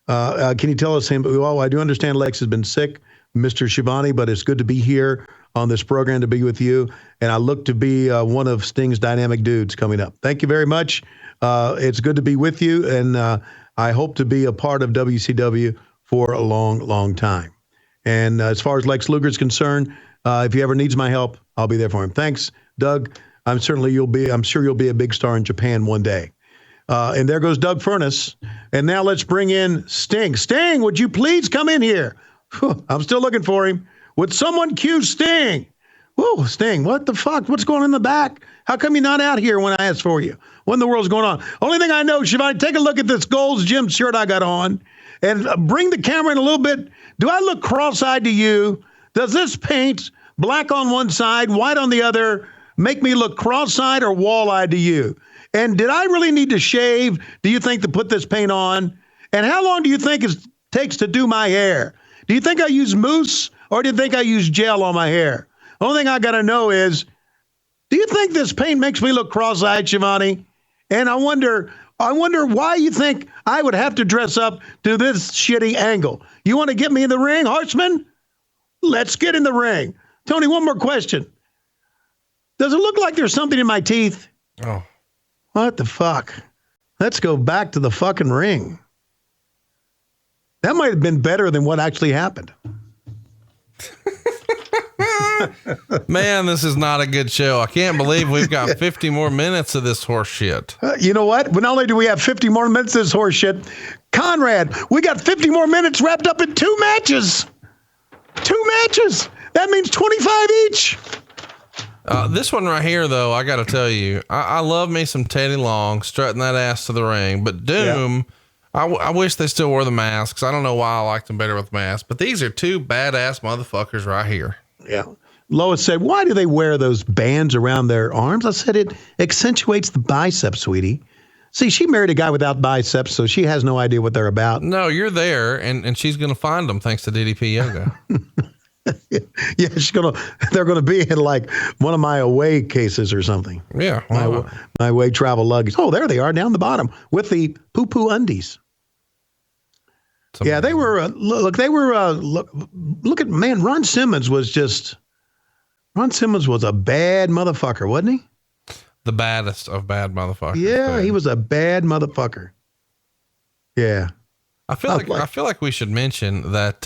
Can you tell us him? Well, I do understand Lex has been sick, Mr. Schiavone, but it's good to be here on this program to be with you. And I look to be one of Sting's dynamic dudes coming up. Thank you very much. It's good to be with you. And I hope to be a part of WCW for a long, long time. And as far as Lex Luger is concerned, if he ever needs my help, I'll be there for him. Thanks, Doug. I'm sure you'll be a big star in Japan one day. And there goes Doug Furnace. And now let's bring in Sting. Sting, would you please come in here? I'm still looking for him. Would someone cue Sting? Whoa, Sting, what the fuck? What's going on in the back? How come you're not out here when I asked for you? What in the world's going on? Only thing I know, Schiavone, take a look at this Gold's Gym shirt I got on and bring the camera in a little bit. Do I look cross-eyed to you? Does this paint, black on one side, white on the other, make me look cross-eyed or wall-eyed to you? And did I really need to shave, do you think, to put this paint on? And how long do you think it takes to do my hair? Do you think I use mousse or do you think I use gel on my hair? The only thing I got to know is, do you think this paint makes me look cross-eyed, Schiavone? And I wonder why you think I would have to dress up to this shitty angle. You want to get me in the ring, Horseman? Let's get in the ring. Tony, one more question. Does it look like there's something in my teeth? Oh. What the fuck? Let's go back to the fucking ring. That might have been better than what actually happened. Man, this is not a good show. I can't believe we've got 50 more minutes of this horse shit. You know what? Not only do we have 50 more minutes of this horse shit, Conrad, we got 50 more minutes wrapped up in 2 matches. 2 matches. That means 25 each. This one right here, though, I got to tell you, I love me some Teddy Long strutting that ass to the ring, but Doom, yeah. I wish they still wore the masks. I don't know why I liked them better with masks, but these are 2 badass motherfuckers right here. Yeah. Lois said, why do they wear those bands around their arms? I said, it accentuates the biceps, sweetie. See, she married a guy without biceps, so she has no idea what they're about. No, you're there, and she's going to find them thanks to DDP Yoga. Yeah, they're going to be in like one of my away cases or something. Yeah. My away travel luggage. Oh, there they are down the bottom with the poo-poo undies. Yeah, they were, look at, man, Ron Simmons was a bad motherfucker, wasn't he? The baddest of bad motherfuckers. Yeah, he was a bad motherfucker. Yeah. I feel like we should mention that,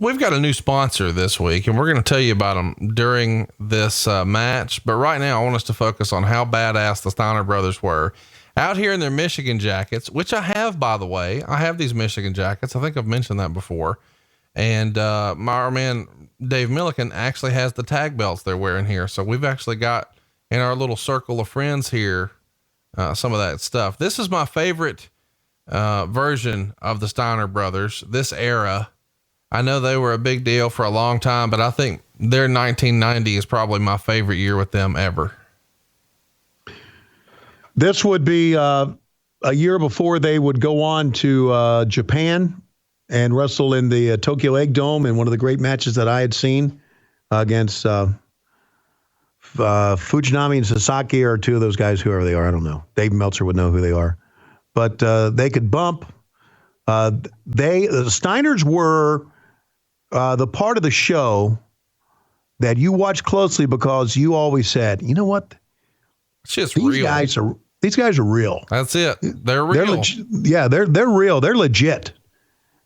we've got a new sponsor this week and we're going to tell you about them during this match. But right now I want us to focus on how badass the Steiner Brothers were out here in their Michigan jackets, which I have, by the way. I have these Michigan jackets. I think I've mentioned that before. And our man, Dave Milliken, actually has the tag belts they're wearing here. So we've actually got in our little circle of friends here, some of that stuff. This is my favorite version of the Steiner Brothers, this era. I know they were a big deal for a long time, but I think their 1990 is probably my favorite year with them ever. This would be a year before they would go on to Japan and wrestle in the Tokyo Egg Dome in one of the great matches that I had seen against Fujinami and Sasaki, or 2 of those guys, whoever they are. I don't know. Dave Meltzer would know who they are. But they could bump. The Steiners were the part of the show that you watch closely because you always said, you know what? It's just real. These guys are real. That's it. They're real. They're real. They're legit.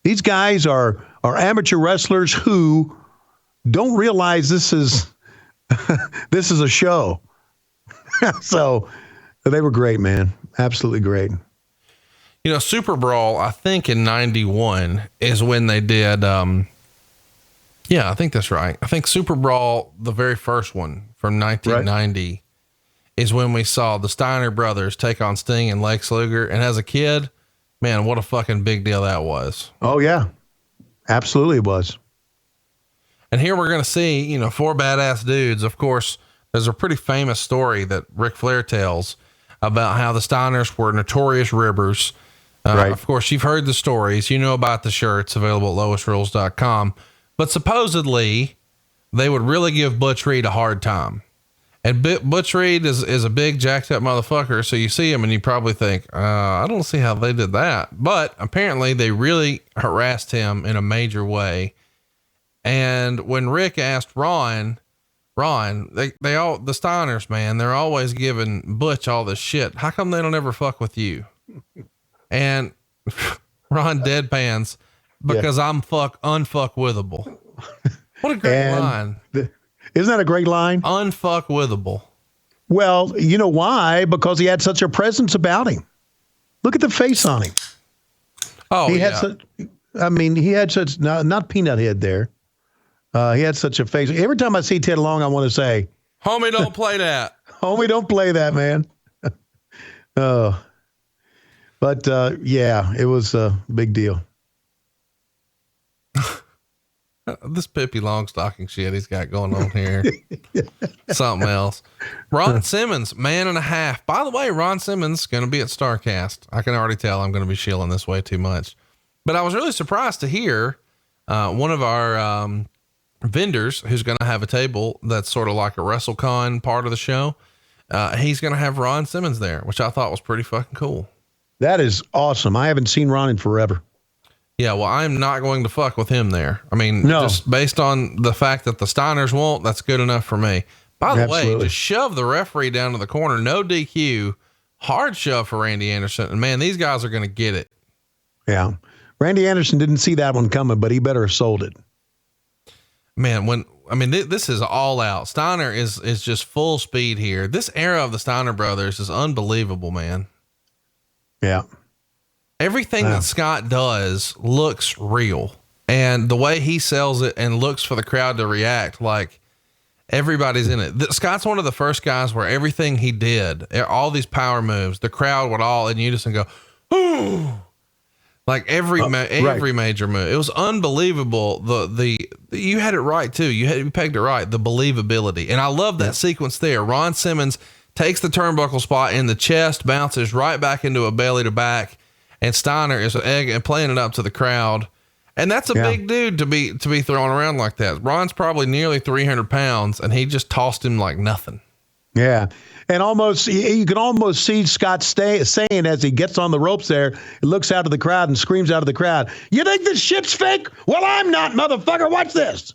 These guys are amateur wrestlers who don't realize this is a show. So they were great, man. Absolutely great. Super Brawl, I think in 91 is when they did, yeah, I think that's right. I think Super Brawl, the very first one from 1990, is when we saw the Steiner Brothers take on Sting and Lex Luger. And as a kid, man, what a fucking big deal that was. Oh, yeah. Absolutely it was. And here we're going to see, four badass dudes. Of course, there's a pretty famous story that Ric Flair tells about how the Steiners were notorious ribbers. Right. Of course, you've heard the stories. You know about the shirts available at lowestrules.com. But supposedly, they would really give Butch Reed a hard time. And Butch Reed is a big jacked up motherfucker. So you see him and you probably think, I don't see how they did that. But apparently they really harassed him in a major way. And when Rick asked Ron, the Steiners, man, they're always giving Butch all this shit. How come they don't ever fuck with you? And Ron deadpans, because I'm unfuckwithable. What a great line. Isn't that a great line? Unfuckwithable. Well, you know why? Because he had such a presence about him. Look at the face on him. Oh, he had such, not peanut head there. He had such a face. Every time I see Ted Long, I want to say, homie, don't play that. Homie, don't play that, man. But yeah, it was a big deal. This Pippi Longstocking shit he's got going on here. Something else. Ron Simmons, man and a half. By the way, Ron Simmons going to be at Starrcast. I can already tell I'm going to be shilling this way too much. But I was really surprised to hear one of our vendors who's going to have a table that's sort of like a WrestleCon part of the show. He's going to have Ron Simmons there, which I thought was pretty fucking cool. That is awesome. I haven't seen Ron in forever. Yeah, well, I'm not going to fuck with him there. I mean, just based on the fact that the Steiners won't, that's good enough for me. By the way, just shove the referee down to the corner, no DQ, hard shove for Randy Anderson. And man, these guys are going to get it. Yeah. Randy Anderson didn't see that one coming, but he better have sold it. Man, this is all out. Steiner is just full speed here. This era of the Steiner brothers is unbelievable, man. Yeah. Everything that Scott does looks real, and the way he sells it and looks for the crowd to react, like everybody's in it. Scott's one of the first guys where everything he did, all these power moves, the crowd would all in unison go, ooh, like every major move. It was unbelievable. You had it right too. You pegged it right. The believability. And I love that sequence there. Ron Simmons takes the turnbuckle spot in the chest, bounces right back into a belly to back. And Steiner is playing it up to the crowd. And that's a big dude to be thrown around like that. Ron's probably nearly 300 pounds and he just tossed him like nothing. Yeah. And you can almost see Scott saying as he gets on the ropes there, he looks out of the crowd and screams out of the crowd, "You think this shit's fake? Well, I'm not, motherfucker. Watch this."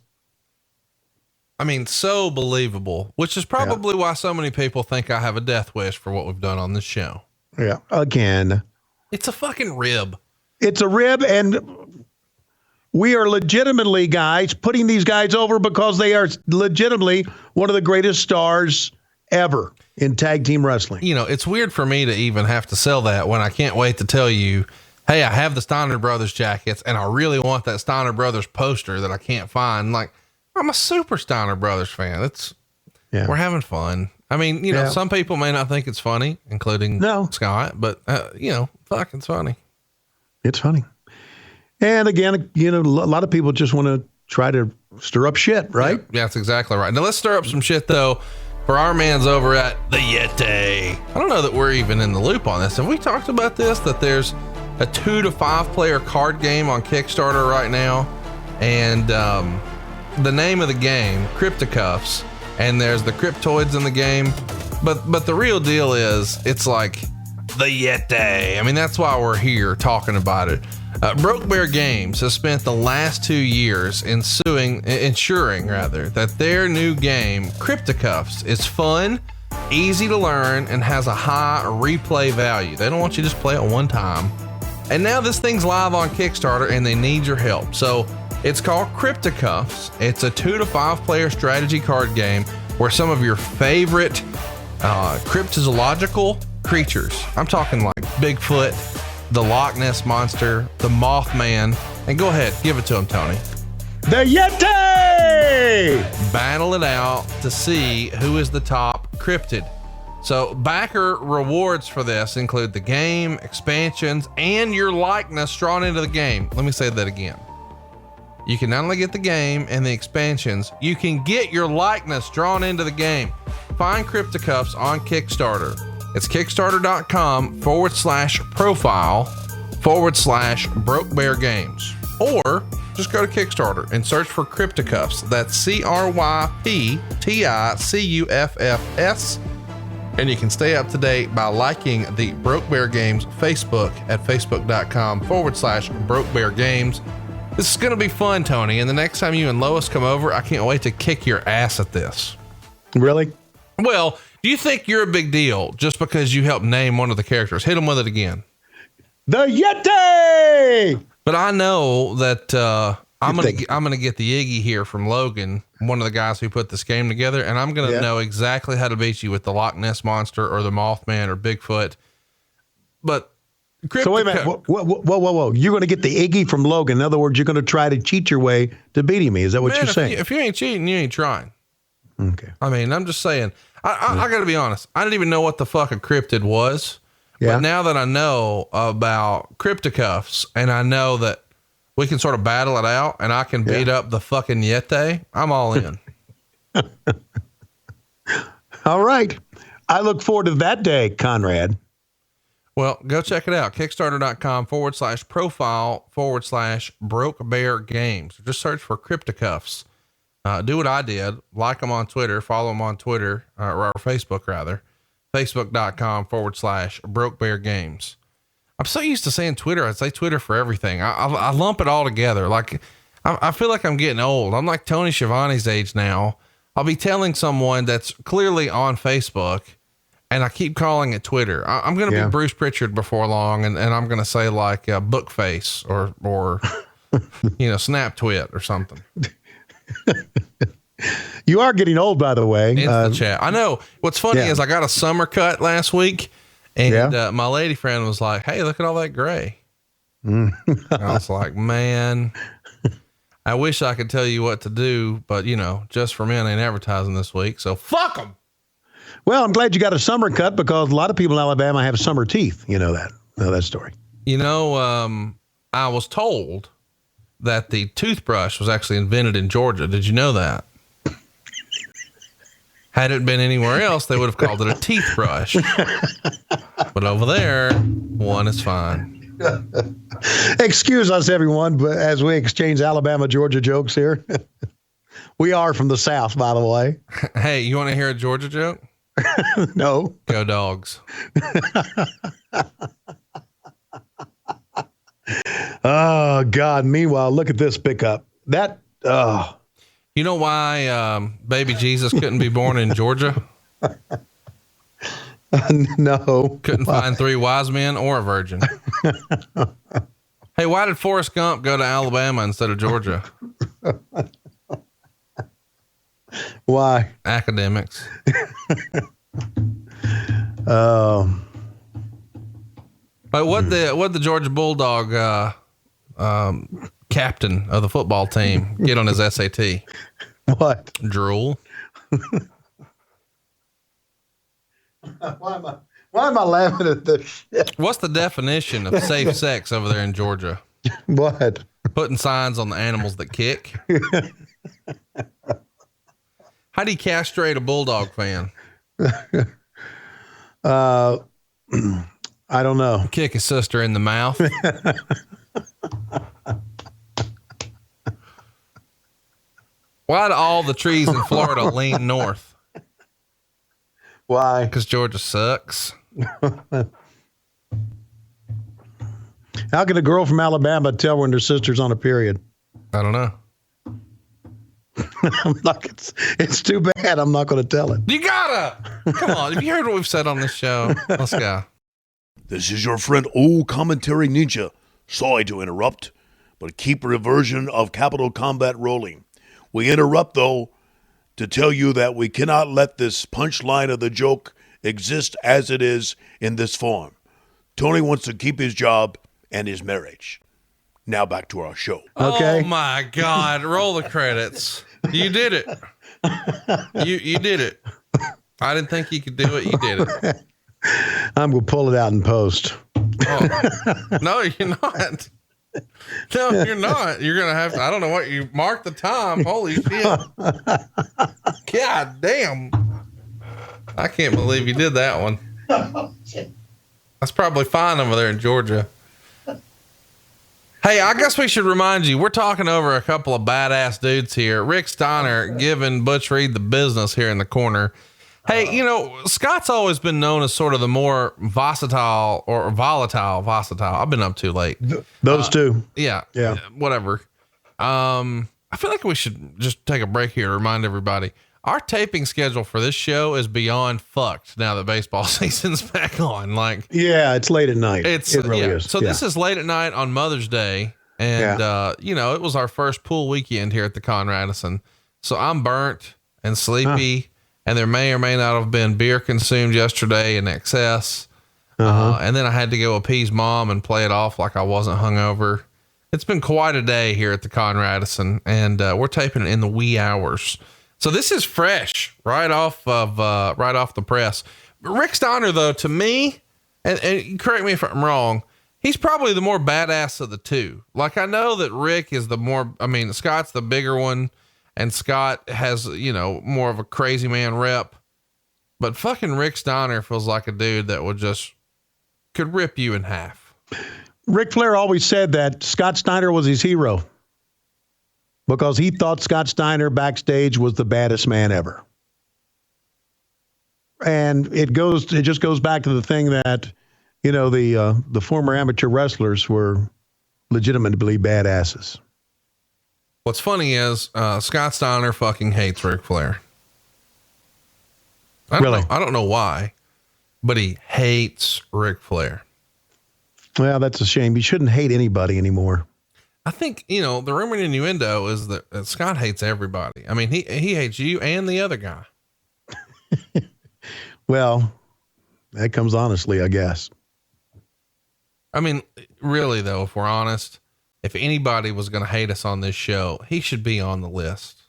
I mean, so believable, which is probably why so many people think I have a death wish for what we've done on this show. Yeah. Again. It's a fucking rib. It's a rib, and we are legitimately, guys, putting these guys over because they are legitimately one of the greatest stars ever in tag team wrestling. It's weird for me to even have to sell that when I can't wait to tell you, hey, I have the Steiner Brothers jackets and I really want that Steiner Brothers poster that I can't find. Like, I'm a super Steiner Brothers fan. We're having fun. I mean, some people may not think it's funny, including Scott, but fuck, it's funny. It's funny. And again, a lot of people just want to try to stir up shit, right? Yeah, that's exactly right. Now let's stir up some shit though for our mans over at the Yeti. I don't know that we're even in the loop on this. Have we talked about this? That there's a 2 to 5 player card game on Kickstarter right now. And, the name of the game, Crypticuffs, and there's the cryptoids in the game. But the real deal is it's like the Yeti. I mean, that's why we're here talking about it. Broke Bear Games has spent the last 2 years ensuring that their new game, Crypticuffs, is fun, easy to learn, and has a high replay value. They don't want you to just play it one time. And now this thing's live on Kickstarter and they need your help. So it's called Crypticuffs. It's a 2 to 5 player strategy card game where some of your favorite cryptozoological creatures, I'm talking like Bigfoot, the Loch Ness Monster, the Mothman, and go ahead, give it to him, Tony. The Yeti! Battle it out to see who is the top cryptid. So backer rewards for this include the game, expansions, and your likeness drawn into the game. Let me say that again. You can not only get the game and the expansions, you can get your likeness drawn into the game. Find Crypticuffs on Kickstarter. It's kickstarter.com/profile/Broke Bear Games. Or just go to Kickstarter and search for Crypticuffs. That's CRYPTICUFFS. And you can stay up to date by liking the Broke Bear Games Facebook at facebook.com/Broke Bear Games. This is going to be fun, Tony. And the next time you and Lois come over, I can't wait to kick your ass at this. Really? Well, do you think you're a big deal just because you helped name one of the characters? Hit them with it again. The Yeti! But I know that I'm gonna get the Iggy here from Logan, one of the guys who put this game together, and I'm gonna know exactly how to beat you with the Loch Ness Monster or the Mothman or Bigfoot. But so wait a minute, whoa! You're gonna get the Iggy from Logan. In other words, you're gonna try to cheat your way to beating me. Is that what you're saying? If you ain't cheating, you ain't trying. Okay. I mean, I'm just saying. I gotta be honest. I didn't even know what the fuck a cryptid was. Yeah. But now that I know about Crypticuffs and I know that we can sort of battle it out and I can beat up the fucking Yeti, I'm all in. All right. I look forward to that day, Conrad. Well, go check it out. Kickstarter.com/profile/Broke Bear Games. Just search for Crypticuffs. Do what I did. Like them on Twitter, follow them on Twitter, or Facebook rather. Facebook.com/Broke Bear Games. I'm so used to saying Twitter. I say Twitter for everything. I lump it all together. Like I feel like I'm getting old. I'm like Tony Schiavone's age now. I'll be telling someone that's clearly on Facebook and I keep calling it Twitter. I'm going to be Bruce Pritchard before long. And I'm going to say like Bookface or Snap Twit or something. You are getting old, by the way. In the chat. I know. What's funny is I got a summer cut last week, and my lady friend was like, "Hey, look at all that gray." I was like, "Man, I wish I could tell you what to do, but Just for Men ain't advertising this week, so fuck them." Well, I'm glad you got a summer cut because a lot of people in Alabama have summer teeth. You know that. Know that story. I was told that the toothbrush was actually invented in Georgia. Did you know that? Had it been anywhere else, they would have called it a teeth brush. But over there, one is fine. Excuse us, everyone, but as we exchange Alabama, Georgia jokes here. We are from the South, by the way. Hey, you want to hear a Georgia joke? No. Go Dogs. Oh, God. Meanwhile, look at this pickup. You know why baby Jesus couldn't be born in Georgia? No. Couldn't find 3 wise men or a virgin. Hey, why did Forrest Gump go to Alabama instead of Georgia? Why? Academics. But what the Georgia Bulldog captain of the football team get on his SAT? What? Drool. Why am I laughing at this shit? What's the definition of safe sex over there in Georgia? What? Putting signs on the animals that kick. How do you castrate a Bulldog fan? I don't know. Kick his sister in the mouth. Why do all the trees in Florida lean north? Why? Because Georgia sucks. How can a girl from Alabama tell when her sister's on a period? I don't know. It's too bad. I'm not going to tell it. You gotta. Come on. Have you heard what we've said on this show? Let's go. This is your friend Old Commentary Ninja. Sorry to interrupt, but keep your version of Capital Combat rolling. We interrupt, though, to tell you that we cannot let this punchline of the joke exist as it is in this form. Tony wants to keep his job, and his marriage. Now back to our show. Okay. Oh my God. Roll the credits. You did it. You did it. I didn't think you could do it. You did it. I'm going to pull it out in post. Oh. No, you're not. No, you're not. You're going to have to, I don't know what you mark the time. Holy shit. God damn. I can't believe you did that one. That's probably fine over there in Georgia. Hey, I guess we should remind you, we're talking over a couple of badass dudes here. Rick Steiner giving Butch Reed the business here in the corner. Hey, you know, Scott's always been known as sort of the more volatile. I've been up too late. Those two. Yeah. Yeah. Whatever. I feel like we should just take a break here to remind everybody. Our taping schedule for this show is beyond fucked now that baseball season's back on. Like, yeah, it's late at night. It really is. So this is late at night on Mother's Day. And, you know, it was our first pool weekend here at the Conradison. So I'm burnt and sleepy, and there may or may not have been beer consumed yesterday in excess. And then I had to go appease mom and play it off like I wasn't hungover. It's been quite a day here at the Conradison, and we're taping it in the wee hours. So this is fresh right off the press. Rick Steiner, though, to me, and correct me if I'm wrong, he's probably the more badass of the two. Like, I know that Rick is Scott's the bigger one, and Scott has, you know, more of a crazy man rep, but fucking Rick Steiner feels like a dude that could rip you in half. Ric Flair always said that Scott Steiner was his hero, because he thought Scott Steiner backstage was the baddest man ever. And it just goes back to the thing that, you know, the former amateur wrestlers were legitimately badasses. What's funny is Scott Steiner fucking hates Ric Flair. I don't know why, but he hates Ric Flair. Well, that's a shame. He shouldn't hate anybody anymore. I think, you know, the rumor and innuendo is that Scott hates everybody. I mean, he hates you and the other guy. Well, that comes honestly, I guess. I mean, really though, if we're honest, if anybody was going to hate us on this show, he should be on the list.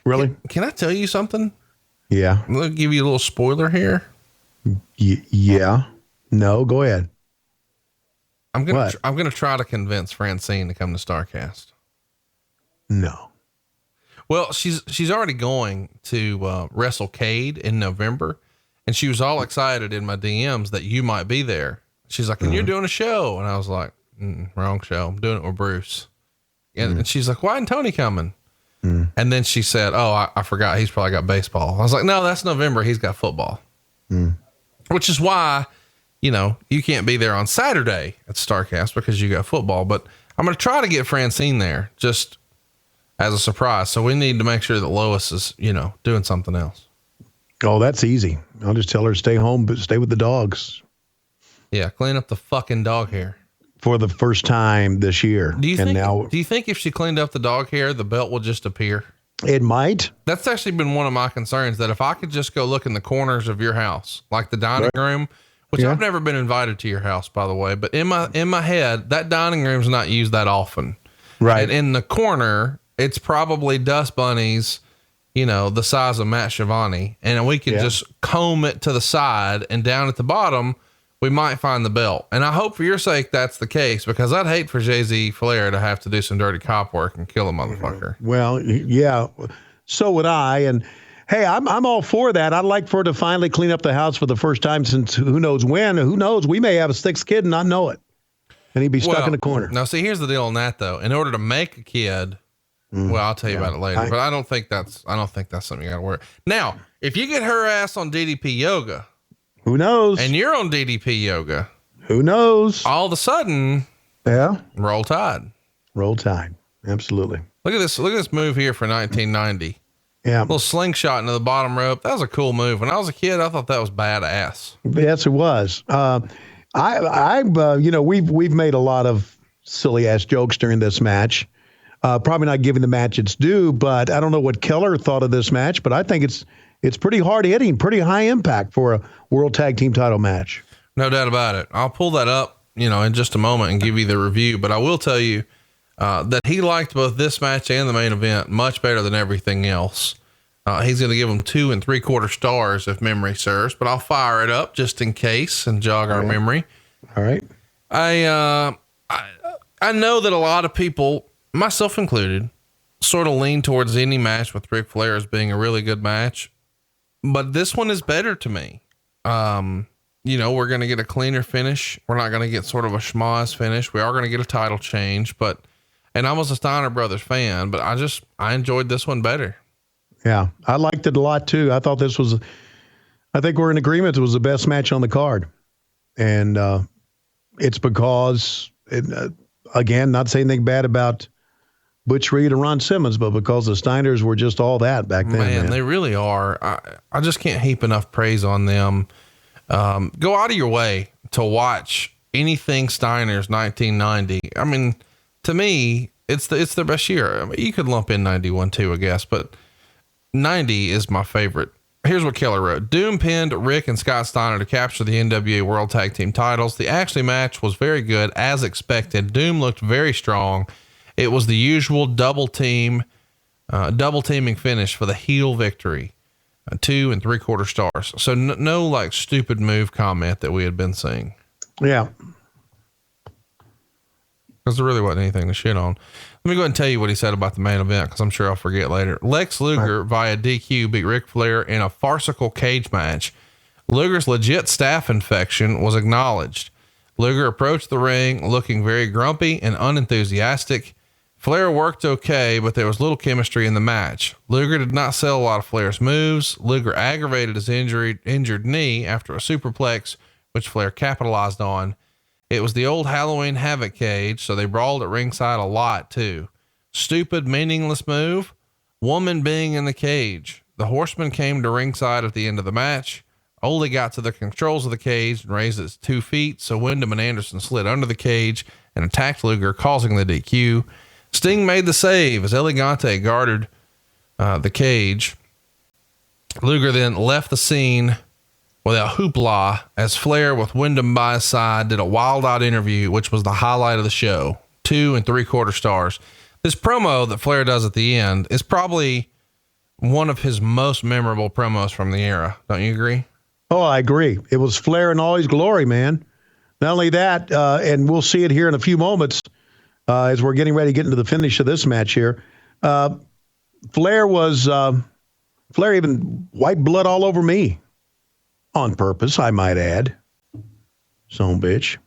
Really? Can I tell you something? Yeah. I'm going to give you a little spoiler here. Yeah. No, go ahead. I'm gonna try to convince Francine to come to Starrcast. No. Well, she's already going to WrestleCade in November, and she was all excited in my DMs that you might be there. She's like, "And you're doing a show?" And I was like, "Wrong show. I'm doing it with Bruce." And she's like, "Why isn't Tony coming?" And then she said, "Oh, I forgot. He's probably got baseball." I was like, "No, that's November. He's got football." Which is why, you know, you can't be there on Saturday at Starrcast because you got football, but I'm going to try to get Francine there just as a surprise. So we need to make sure that Lois is, you know, doing something else. Oh, that's easy. I'll just tell her to stay home, but stay with the dogs. Yeah. Clean up the fucking dog hair for the first time this year. Do you think if she cleaned up the dog hair, the belt will just appear? It might. That's actually been one of my concerns, that if I could just go look in the corners of your house, like the dining room, which I've never been invited to your house, by the way, but in my head, that dining room's not used that often. Right. And in the corner, it's probably dust bunnies, you know, the size of Matt Schiavone. And we could just comb it to the side, and down at the bottom, we might find the belt. And I hope for your sake that's the case, because I'd hate for Jay-Z Flair to have to do some dirty cop work and kill a motherfucker. Well, yeah, so would I. And hey, I'm all for that. I'd like for her to finally clean up the house for the first time since who knows when. Who knows? We may have a sixth kid and not know it, and he'd be stuck in the corner. Now, see, here's the deal on that though. In order to make a kid, well, I'll tell you about it later. But I don't think that's something you got to worry. Now, if you get her ass on DDP yoga, who knows? And you're on DDP yoga, who knows? All of a sudden, roll tide. Roll tide. Absolutely. Look at this move here for 1990. Yeah. A little slingshot into the bottom rope. That was a cool move. When I was a kid, I thought that was badass. Yes, it was. We've made a lot of silly ass jokes during this match. Probably not giving the match its due, but I don't know what Keller thought of this match, but I think it's pretty hard hitting, pretty high impact for a World Tag Team title match. No doubt about it. I'll pull that up in just a moment and give you the review, but I will tell you that he liked both this match and the main event much better than everything else. He's going to give them 2 3/4 stars if memory serves, but I'll fire it up just in case and jog our memory. All right. I know that a lot of people, myself included, sort of lean towards any match with Ric Flair as being a really good match, but this one is better to me. We're going to get a cleaner finish. We're not going to get sort of a schmoz finish. We are going to get a title change, and I was a Steiner Brothers fan, but I enjoyed this one better. Yeah. I liked it a lot too. I thought I think we're in agreement. It was the best match on the card. And, it's because again, not saying anything bad about Butch Reed and Ron Simmons, but because the Steiners were just all that back then. Man. They really are. I just can't heap enough praise on them. Go out of your way to watch anything Steiners 1990. I mean, to me, it's their best year. I mean, you could lump in 91 too, I guess, but 90 is my favorite. Here's what Keller wrote. Doom pinned Rick and Scott Steiner to capture the NWA World Tag Team titles. The actual match was very good as expected. Doom looked very strong. It was the usual double teaming finish for the heel victory. 2 3/4 stars. So no like stupid move comment that we had been seeing. Yeah. Because there really wasn't anything to shit on. Let me go ahead and tell you what he said about the main event, because I'm sure I'll forget later. Lex Luger via DQ beat Ric Flair in a farcical cage match. Luger's legit staph infection was acknowledged. Luger approached the ring looking very grumpy and unenthusiastic. Flair worked okay, but there was little chemistry in the match. Luger did not sell a lot of Flair's moves. Luger aggravated his injured knee after a superplex, which Flair capitalized on. It was the old Halloween Havoc cage, so they brawled at ringside a lot too. Stupid, meaningless move. Woman being in the cage. The Horseman came to ringside at the end of the match. Ole got to the controls of the cage and raised its 2 feet, so Wyndham and Anderson slid under the cage and attacked Luger, causing the DQ. Sting made the save as Elegante guarded the cage. Luger then left the scene without hoopla as Flair, with Wyndham by his side, did a wild-eyed interview, which was the highlight of the show. 2 3/4 stars. This promo that Flair does at the end is probably one of his most memorable promos from the era. Don't you agree? Oh, I agree. It was Flair in all his glory, man. Not only that, and we'll see it here in a few moments as we're getting ready to get into the finish of this match here. Flair even wiped blood all over me. On purpose, I might add. Son bitch.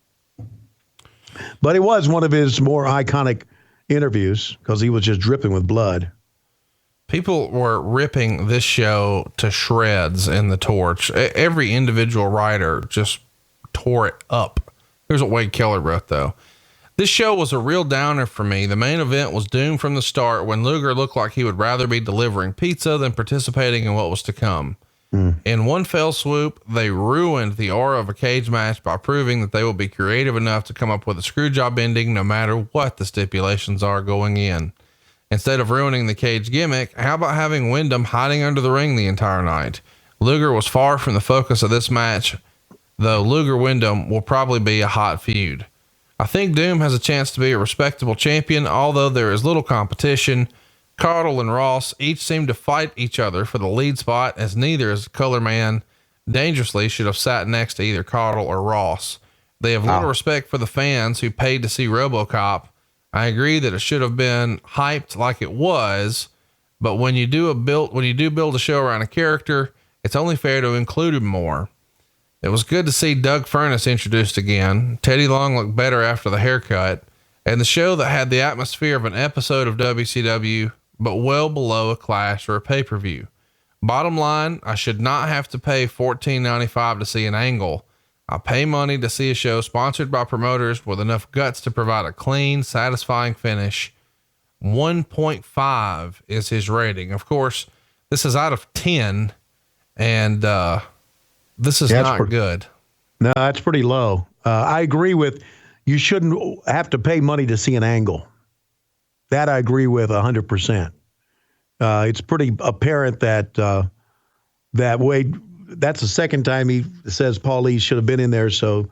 But it was one of his more iconic interviews because he was just dripping with blood. People were ripping this show to shreds in the torch. Every individual writer just tore it up. Here's what Wade Keller wrote, though. This show was a real downer for me. The main event was doomed from the start when Luger looked like he would rather be delivering pizza than participating in what was to come. In one fell swoop, they ruined the aura of a cage match by proving that they will be creative enough to come up with a screw job ending no matter what the stipulations are going in. Instead of ruining the cage gimmick, how about having Wyndham hiding under the ring the entire night? Luger was far from the focus of this match, though Luger-Wyndham will probably be a hot feud. I think Doom has a chance to be a respectable champion, although there is little competition. Caudle and Ross each seem to fight each other for the lead spot, as neither is color man. Dangerously should have sat next to either Caudle or Ross. They have little respect for the fans who paid to see Robocop. I agree that it should have been hyped like it was, but when you do build a show around a character, it's only fair to include him more. It was good to see Doug Furnace introduced again. Teddy Long looked better after the haircut, and the show that had the atmosphere of an episode of WCW, but well below a Clash or a pay-per-view. Bottom line, I should not have to pay $14.95 to see an angle. I pay money to see a show sponsored by promoters with enough guts to provide a clean, satisfying finish. 1.5 is his rating. Of course, this is out of 10, and this is not good. No, that's pretty low. I agree with you shouldn't have to pay money to see an angle. That I agree with 100%. It's pretty apparent that Wade, that's the second time he says Paul Lee should have been in there. So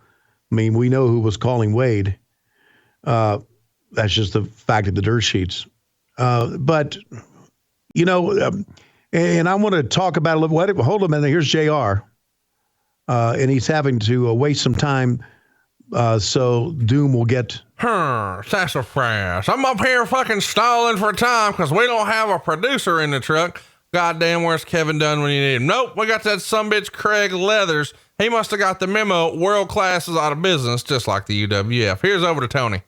I mean, we know who was calling Wade. That's just the fact of the dirt sheets. But, you know, and I want to talk about a little. Hold a minute. Here's JR. And he's having to waste some time so Doom will get. Sassafras. I'm up here fucking stalling for time because we don't have a producer in the truck. Goddamn, where's Kevin Dunn when you need him? Nope, we got that sumbitch Craig Leathers. He must have got the memo. World class is out of business, just like the UWF. Here's over to Tony.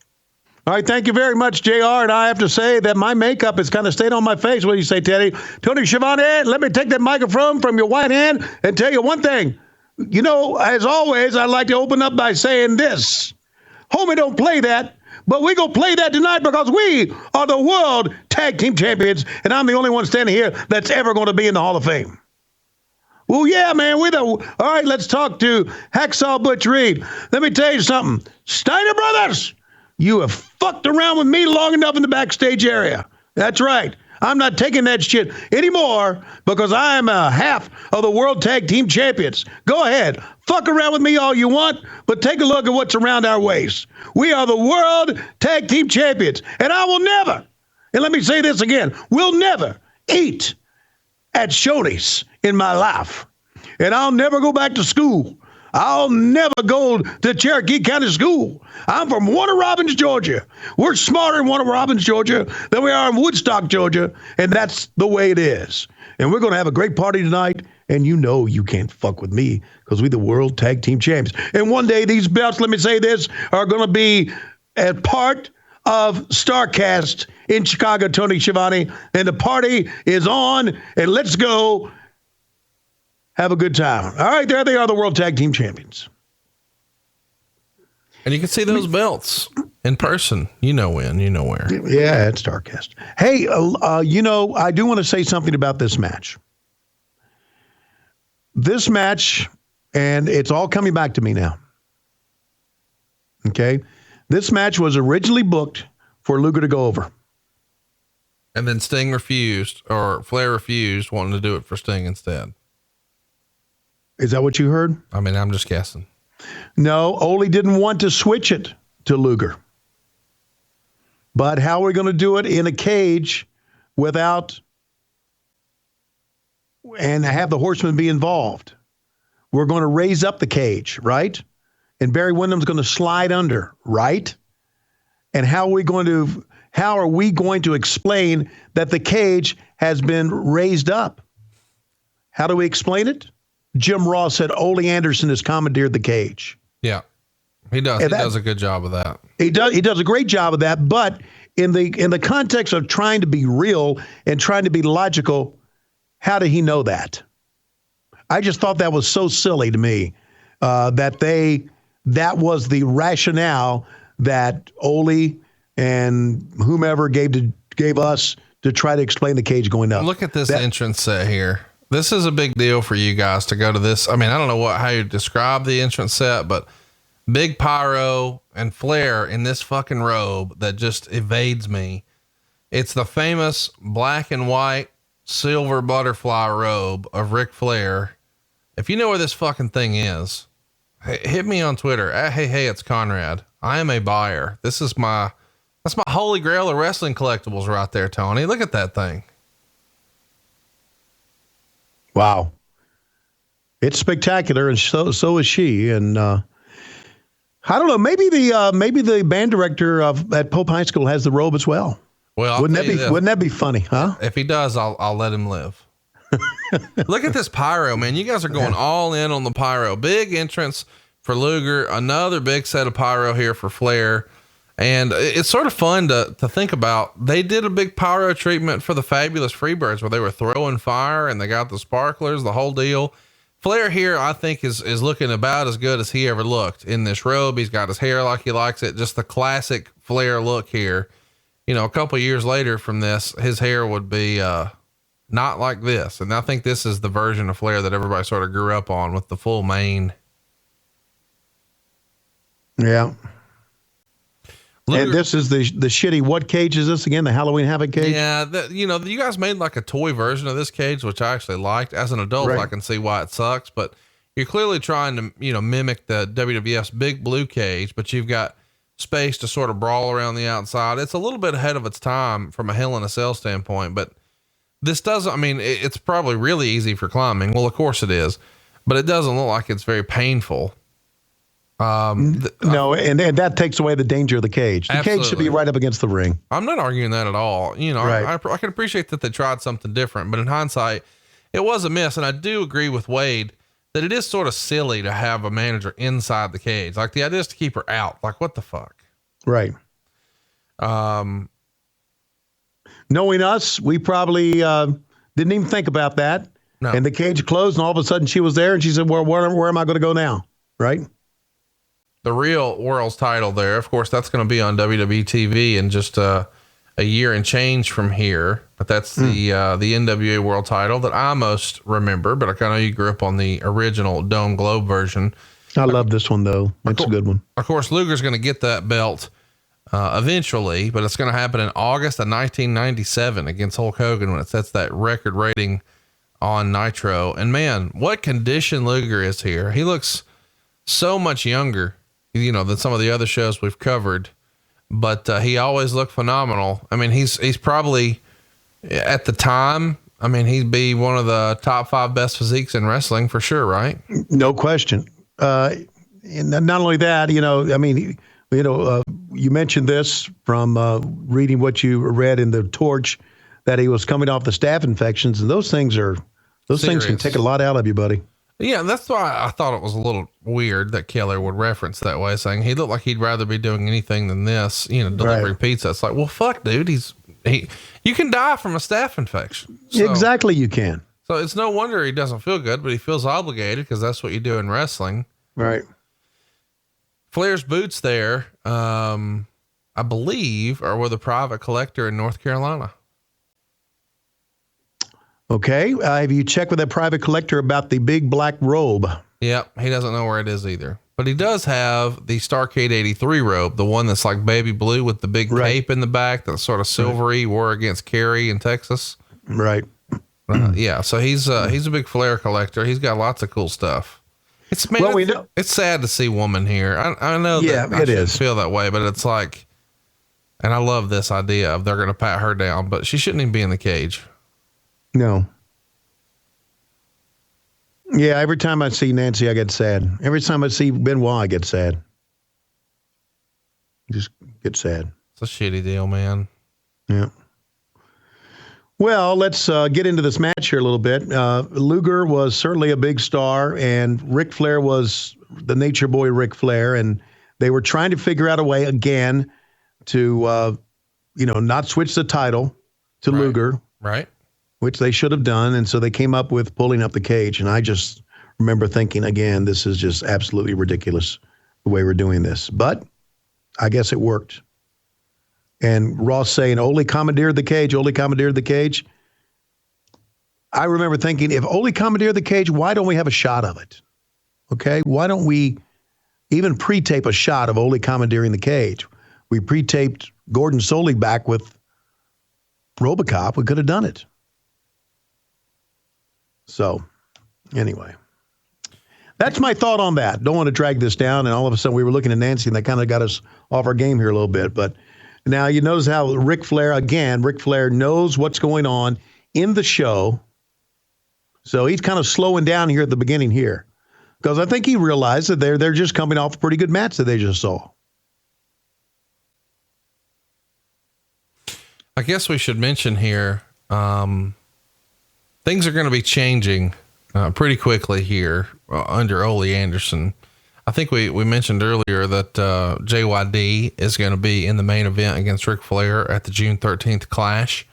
All right, thank you very much, JR. And I have to say that my makeup has kind of stayed on my face. What do you say, Teddy? Tony Schiavone, let me take that microphone from your white hand and tell you one thing. You know, as always, I'd like to open up by saying this. Homie, don't play that, but we going to play that tonight because we are the World Tag Team Champions, and I'm the only one standing here that's ever going to be in the Hall of Fame. Well, yeah, man, all right, let's talk to Hacksaw Butch Reed. Let me tell you something. Steiner Brothers, you have fucked around with me long enough in the backstage area. That's right. I'm not taking that shit anymore because I am a half of the World Tag Team Champions. Go ahead. Fuck around with me all you want, but take a look at what's around our waist. We are the World Tag Team Champions, and I will never, and let me say this again, will never eat at Shoney's in my life. And I'll never go back to school. I'll never go to Cherokee County School. I'm from Warner Robins, Georgia. We're smarter in Warner Robins, Georgia than we are in Woodstock, Georgia. And that's the way it is. And we're going to have a great party tonight. And you know you can't fuck with me because we're the World Tag Team Champions. And one day these belts, let me say this, are going to be a part of Starrcast in Chicago, Tony Schiavone. And the party is on. And let's go. Have a good time. All right, there they are, the World Tag Team Champions. And you can see those belts in person. You know when, you know where. Yeah, it's Starrcast. Hey, you know, I do want to say something about this match. This match, and it's all coming back to me now. Okay? This match was originally booked for Luger to go over. And then Sting refused, or Flair refused, wanting to do it for Sting instead. Is that what you heard? I mean, I'm just guessing. No, Ole didn't want to switch it to Luger. But how are we going to do it in a cage without and have the Horseman be involved? We're going to raise up the cage, right? And Barry Windham's going to slide under, right? And how are we going to explain that the cage has been raised up? How do we explain it? Jim Ross said Ole Anderson has commandeered the cage. Yeah, he does. He does a good job of that. He does a great job of that. But in the context of trying to be real and trying to be logical, how did he know that? I just thought that was so silly to me that was the rationale that Ole and whomever gave us to try to explain the cage going up. Look at this entrance set here. This is a big deal for you guys to go to this. I mean, I don't know how you describe the entrance set, but big pyro and Flair in this fucking robe that just evades me. It's the famous black and white silver butterfly robe of Ric Flair. If you know where this fucking thing is, hit me on Twitter at hey, it's Conrad. I am a buyer. That's my holy grail of wrestling collectibles right there, Tony. Look at that thing. Wow. It's spectacular. And so is she. And, I don't know, maybe the band director at Pope High School has the robe as well. Well, wouldn't that be funny? Huh? If he does, I'll let him live. Look at this pyro, man. You guys are going all in on the pyro. Big entrance for Luger, another big set of pyro here for Flair. And it's sort of fun to think about. They did a big pyro treatment for the fabulous Freebirds where they were throwing fire and they got the sparklers, the whole deal. Flair here, I think is looking about as good as he ever looked in this robe. He's got his hair like he likes it. Just the classic Flair look here. You know, a couple of years later from this, his hair would be, not like this. And I think this is the version of Flair that everybody sort of grew up on with the full mane. Yeah. Luger, and this is the shitty, what cage is this again? The Halloween Havoc cage? Yeah. You guys made like a toy version of this cage, which I actually liked. As an adult, right. I can see why it sucks, but you're clearly trying to, mimic the WWF's big blue cage, but you've got space to sort of brawl around the outside. It's a little bit ahead of its time from a Hell in a Cell standpoint, but this doesn't, it's probably really easy for climbing. Well, of course it is, but it doesn't look like it's very painful. No, and that takes away the danger of the cage. The cage should be right up against the ring. I'm not arguing that at all. Right. I can appreciate that they tried something different, but in hindsight, it was a miss. And I do agree with Wade that it is sort of silly to have a manager inside the cage. Like, the idea is to keep her out. Like, what the fuck? Right. Knowing us, we probably didn't even think about that. No. And the cage closed, and all of a sudden she was there, and she said, well, where am I going to go now? Right. The real world's title there, of course, that's going to be on WWE TV in just a year and change from here. But that's the NWA world title that I most remember. But I know you grew up on the original Dome Globe version. I love this one, though. It's a good one. Of course, Luger's going to get that belt eventually, but it's going to happen in August of 1997 against Hulk Hogan when it sets that record rating on Nitro. And man, what condition Luger is here. He looks so much younger, than some of the other shows we've covered, but he always looked phenomenal. He's probably at the time, he'd be one of the top 5 best physiques in wrestling for sure. Right? No question. And not only that, you mentioned this from reading what you read in the Torch, that he was coming off the staph infections, and those things can take a lot out of you, buddy. Yeah, that's why I thought it was a little weird that Keller would reference that way, saying he looked like he'd rather be doing anything than this, delivering pizza. It's like, well, fuck, dude, you can die from a staph infection. So, exactly, you can. So it's no wonder he doesn't feel good, but he feels obligated because that's what you do in wrestling. Right. Flair's boots there, I believe, are with a private collector in North Carolina. Okay. Have you checked with that private collector about the big black robe? Yep. He doesn't know where it is either, but he does have the Starrcade 83 robe, the one that's like baby blue with the big cape in the back, that's sort of silvery, wore against Kerry in Texas. Right. Yeah. So he's a big Flair collector. He's got lots of cool stuff. It's sad to see woman here. I know that I shouldn't feel that way, but it's like, and I love this idea of they're going to pat her down, but she shouldn't even be in the cage. No. Yeah, every time I see Nancy, I get sad. Every time I see Benoit, I get sad. Just get sad. It's a shitty deal, man. Yeah. Well, let's get into this match here a little bit. Luger was certainly a big star, and Ric Flair was the nature boy Ric Flair, and they were trying to figure out a way again to, not switch the title to Luger. Right. Which they should have done. And so they came up with pulling up the cage. And I just remember thinking, again, this is just absolutely ridiculous the way we're doing this. But I guess it worked. And Ross saying, Ole commandeered the cage, Ole commandeered the cage. I remember thinking, if Ole commandeered the cage, why don't we have a shot of it? Okay. Why don't we even pre-tape a shot of Ole commandeering the cage? We pre-taped Gordon Solie back with Robocop. We could have done it. So, anyway, that's my thought on that. Don't want to drag this down. And all of a sudden we were looking at Nancy, and that kind of got us off our game here a little bit. But now you notice how Ric Flair knows what's going on in the show. So he's kind of slowing down here at the beginning here, because I think he realized that they're just coming off a pretty good match that they just saw. I guess we should mention here, things are going to be changing pretty quickly here under Ole Anderson. I think we mentioned earlier that JYD is going to be in the main event against Ric Flair at the June 13th Clash.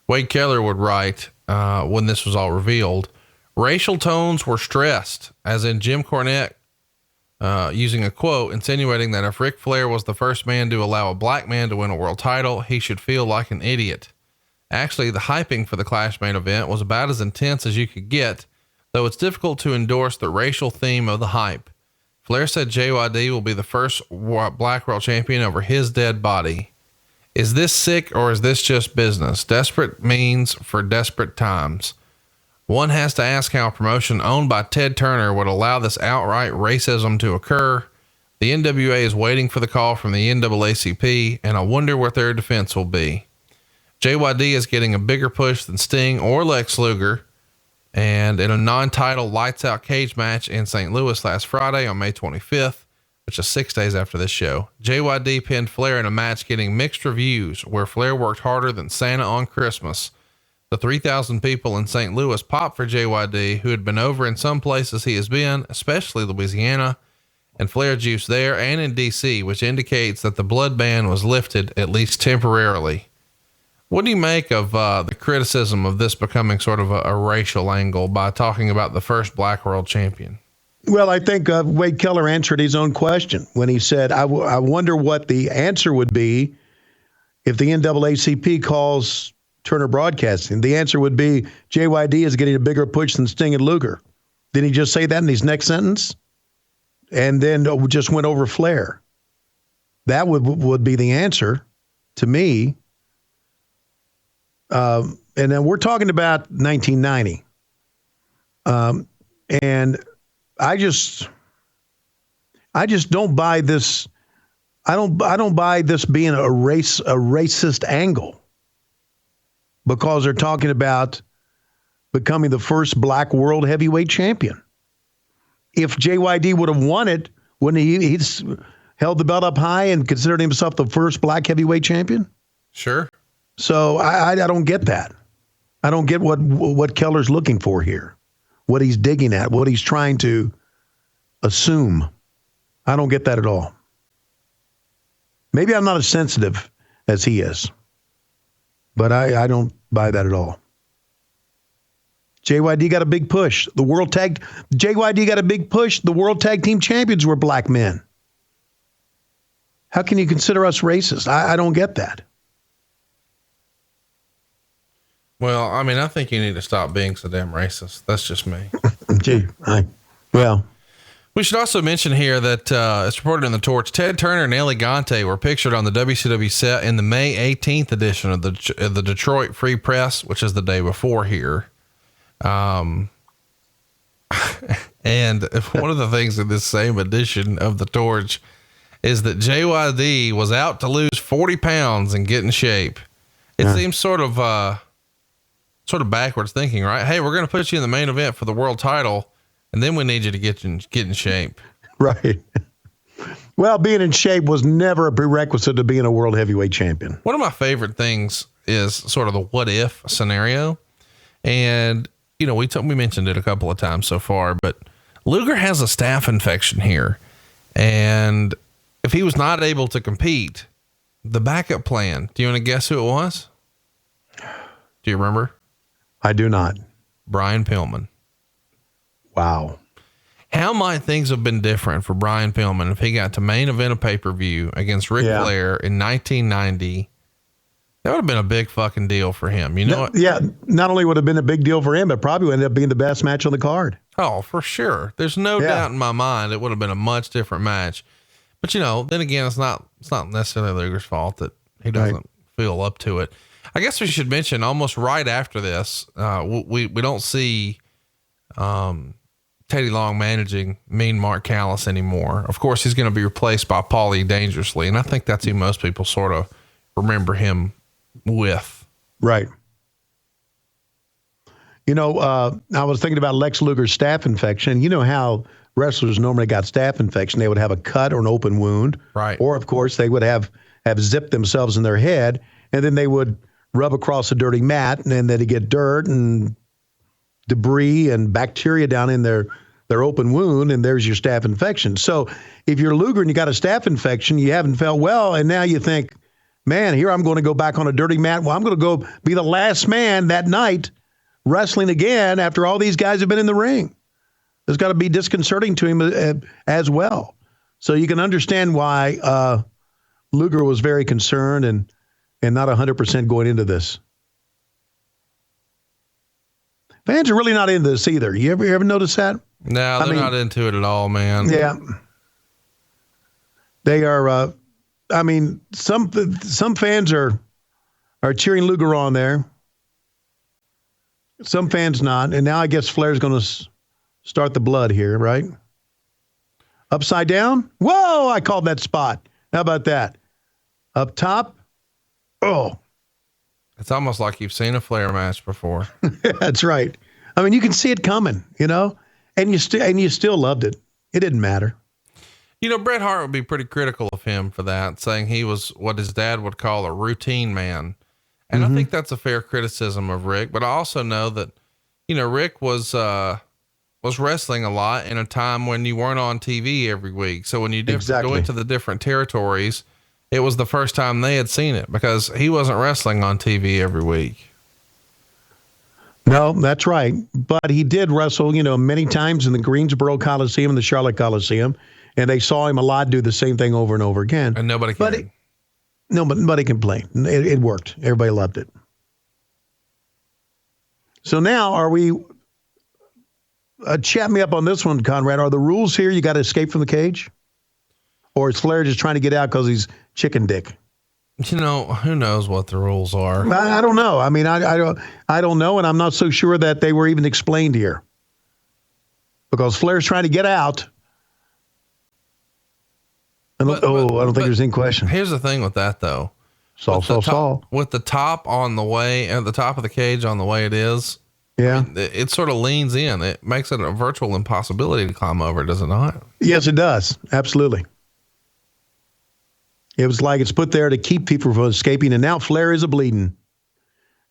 Wade Keller would write when this was all revealed, racial tones were stressed, as in Jim Cornette using a quote insinuating that if Ric Flair was the first man to allow a black man to win a world title, he should feel like an idiot. Actually, the hyping for the Clash main event was about as intense as you could get, though it's difficult to endorse the racial theme of the hype. Flair said JYD will be the first black world champion over his dead body. Is this sick or is this just business? Desperate means for desperate times. One has to ask how a promotion owned by Ted Turner would allow this outright racism to occur. The NWA is waiting for the call from the NAACP, and I wonder what their defense will be. JYD is getting a bigger push than Sting or Lex Luger. And in a non-title lights out cage match in St. Louis last Friday on May 25th, which is 6 days after this show, JYD pinned Flair in a match getting mixed reviews where Flair worked harder than Santa on Christmas. The 3,000 people in St. Louis popped for JYD, who had been over in some places he has been, especially Louisiana, and Flair juice there and in DC, which indicates that the blood ban was lifted at least temporarily. What do you make of the criticism of this becoming sort of a racial angle by talking about the first black world champion? Well, I think Wade Keller answered his own question when he said, I wonder what the answer would be if the NAACP calls Turner Broadcasting. The answer would be JYD is getting a bigger push than Sting and Luger. Didn't he just say that in his next sentence? And then just went over Flair. That would be the answer to me. And then we're talking about 1990. And I just don't buy this. I don't buy this being a racist angle, because they're talking about becoming the first black world heavyweight champion. If JYD would have won it, wouldn't he's held the belt up high and considered himself the first black heavyweight champion? Sure. So I don't get that. I don't get what Keller's looking for here, what he's digging at, what he's trying to assume. I don't get that at all. Maybe I'm not as sensitive as he is, but I don't buy that at all. JYD got a big push. JYD got a big push. The World Tag Team Champions were black men. How can you consider us racist? I don't get that. Well, I mean, I think you need to stop being so damn racist. That's just me. We should also mention here that it's reported in the Torch, Ted Turner and El Gigante were pictured on the WCW set in the May 18th edition of the Detroit Free Press, which is the day before here. And one of the things in this same edition of the Torch is that JYD was out to lose 40 pounds and get in shape. It seems sort of backwards thinking, right? Hey, we're going to put you in the main event for the world title, and then we need you to get in shape. Right. Well, being in shape was never a prerequisite to being a world heavyweight champion. One of my favorite things is sort of the what if scenario. And, you know, we mentioned it a couple of times so far, but Luger has a staph infection here. And if he was not able to compete, the backup plan, do you want to guess who it was? Do you remember? I do not. Brian Pillman. Wow. How might things have been different for Brian Pillman if he got to main event a pay-per-view against Ric Flair in 1990? That would have been a big fucking deal for him. You know what? Yeah. Not only would have been a big deal for him, but probably would end up being the best match on the card. Oh, for sure. There's no doubt in my mind it would have been a much different match. But, you know, then again, it's not necessarily Luger's fault that he doesn't feel up to it. I guess we should mention almost right after this, we don't see Teddy Long managing Mean Mark Callous anymore. Of course, he's going to be replaced by Paulie Dangerously, and I think that's who most people sort of remember him with. Right. You know, I was thinking about Lex Luger's staph infection. You know how wrestlers normally got staph infection. They would have a cut or an open wound. Right. Or, of course, they would have zipped themselves in their head, and then they would rub across a dirty mat, and then they'd get dirt and debris and bacteria down in their open wound, and there's your staph infection. So if you're Luger and you got a staph infection, you haven't felt well, and now you think, man, here I'm going to go back on a dirty mat. Well, I'm going to go be the last man that night wrestling again after all these guys have been in the ring. It's got to be disconcerting to him as well. So you can understand why Luger was very concerned and not 100% going into this. Fans are really not into this either. You ever notice that? No, they're not into it at all, man. Yeah. They are, some fans are cheering Luger on there. Some fans not. And now I guess Flair's going to start the blood here, right? Upside down? Whoa, I called that spot. How about that? Up top? Oh. It's almost like you've seen a Flair match before. That's right. I mean, you can see it coming, you know, and you still loved it. It didn't matter. You know, Bret Hart would be pretty critical of him for that, saying he was what his dad would call a routine man. And I think that's a fair criticism of Rick, but I also know that, you know, Rick was wrestling a lot in a time when you weren't on TV every week. So when you went to the different territories, it was the first time they had seen it because he wasn't wrestling on TV every week. No, that's right. But he did wrestle, you know, many times in the Greensboro Coliseum and the Charlotte Coliseum, and they saw him a lot do the same thing over and over again. And nobody can. Nobody complained. It worked. Everybody loved it. So now, are we? Chat me up on this one, Conrad. Are the rules here? You got to escape from the cage, or is Flair just trying to get out because he's chicken dick? You know, who knows what the rules are? I don't know. I mean, I don't know, and I'm not so sure that they were even explained here. Because Flair's trying to get out. I don't think there's any question. Here's the thing with that though. Saul. With the top on the way, at the top of the cage on the way it is. Yeah. I mean, it sort of leans in. It makes it a virtual impossibility to climb over, does it not? Yes, it does. Absolutely. It was like it's put there to keep people from escaping, and now Flair is bleeding.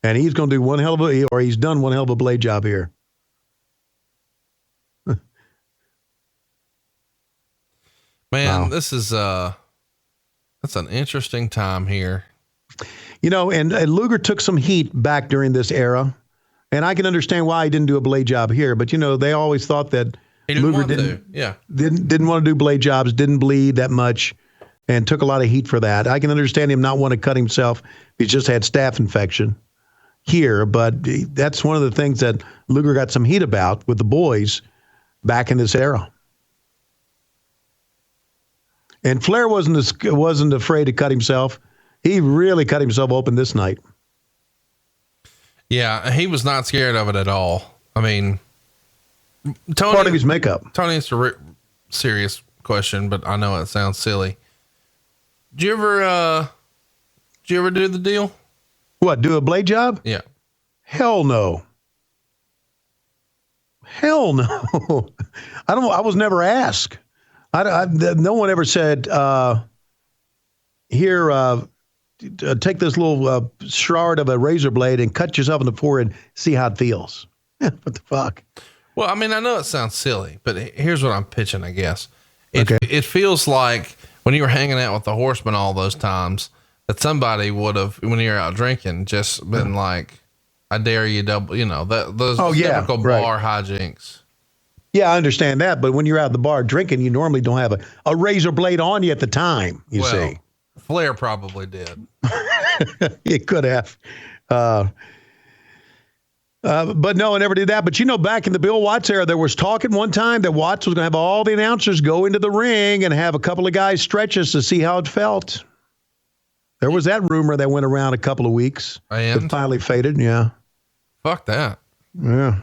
And he's going to do he's done one hell of a blade job here. Man, wow. This is that's an interesting time here. You know, and Luger took some heat back during this era, and I can understand why he didn't do a blade job here. But you know, they always thought that Luger didn't want to do blade jobs, didn't bleed that much, and took a lot of heat for that. I can understand him not want to cut himself. He just had staph infection here, but that's one of the things that Luger got some heat about with the boys back in this era. And Flair wasn't afraid to cut himself. He really cut himself open this night. Yeah, he was not scared of it at all. I mean, Tony, part of his makeup. Tony, it's a serious question, but I know it sounds silly. Did you ever do the deal? What, do a blade job? Yeah. Hell no. Hell no. I was never asked. No one ever said, here, take this little shard of a razor blade and cut yourself in the forehead, see how it feels. What the fuck? Well, I mean, I know it sounds silly, but here's what I'm pitching, I guess. It feels like when you were hanging out with the Horseman all those times, that somebody would have, when you're out drinking, just been like, I dare you double, you know, those typical bar hijinks. Yeah, I understand that. But when you're out at the bar drinking, you normally don't have a razor blade on you at the time, you see. Flair probably did. It could have. But no, I never did that. But, you know, back in the Bill Watts era, there was talk at one time that Watts was going to have all the announcers go into the ring and have a couple of guys stretch us to see how it felt. There was that rumor that went around a couple of weeks. And it finally faded, yeah. Fuck that. Yeah.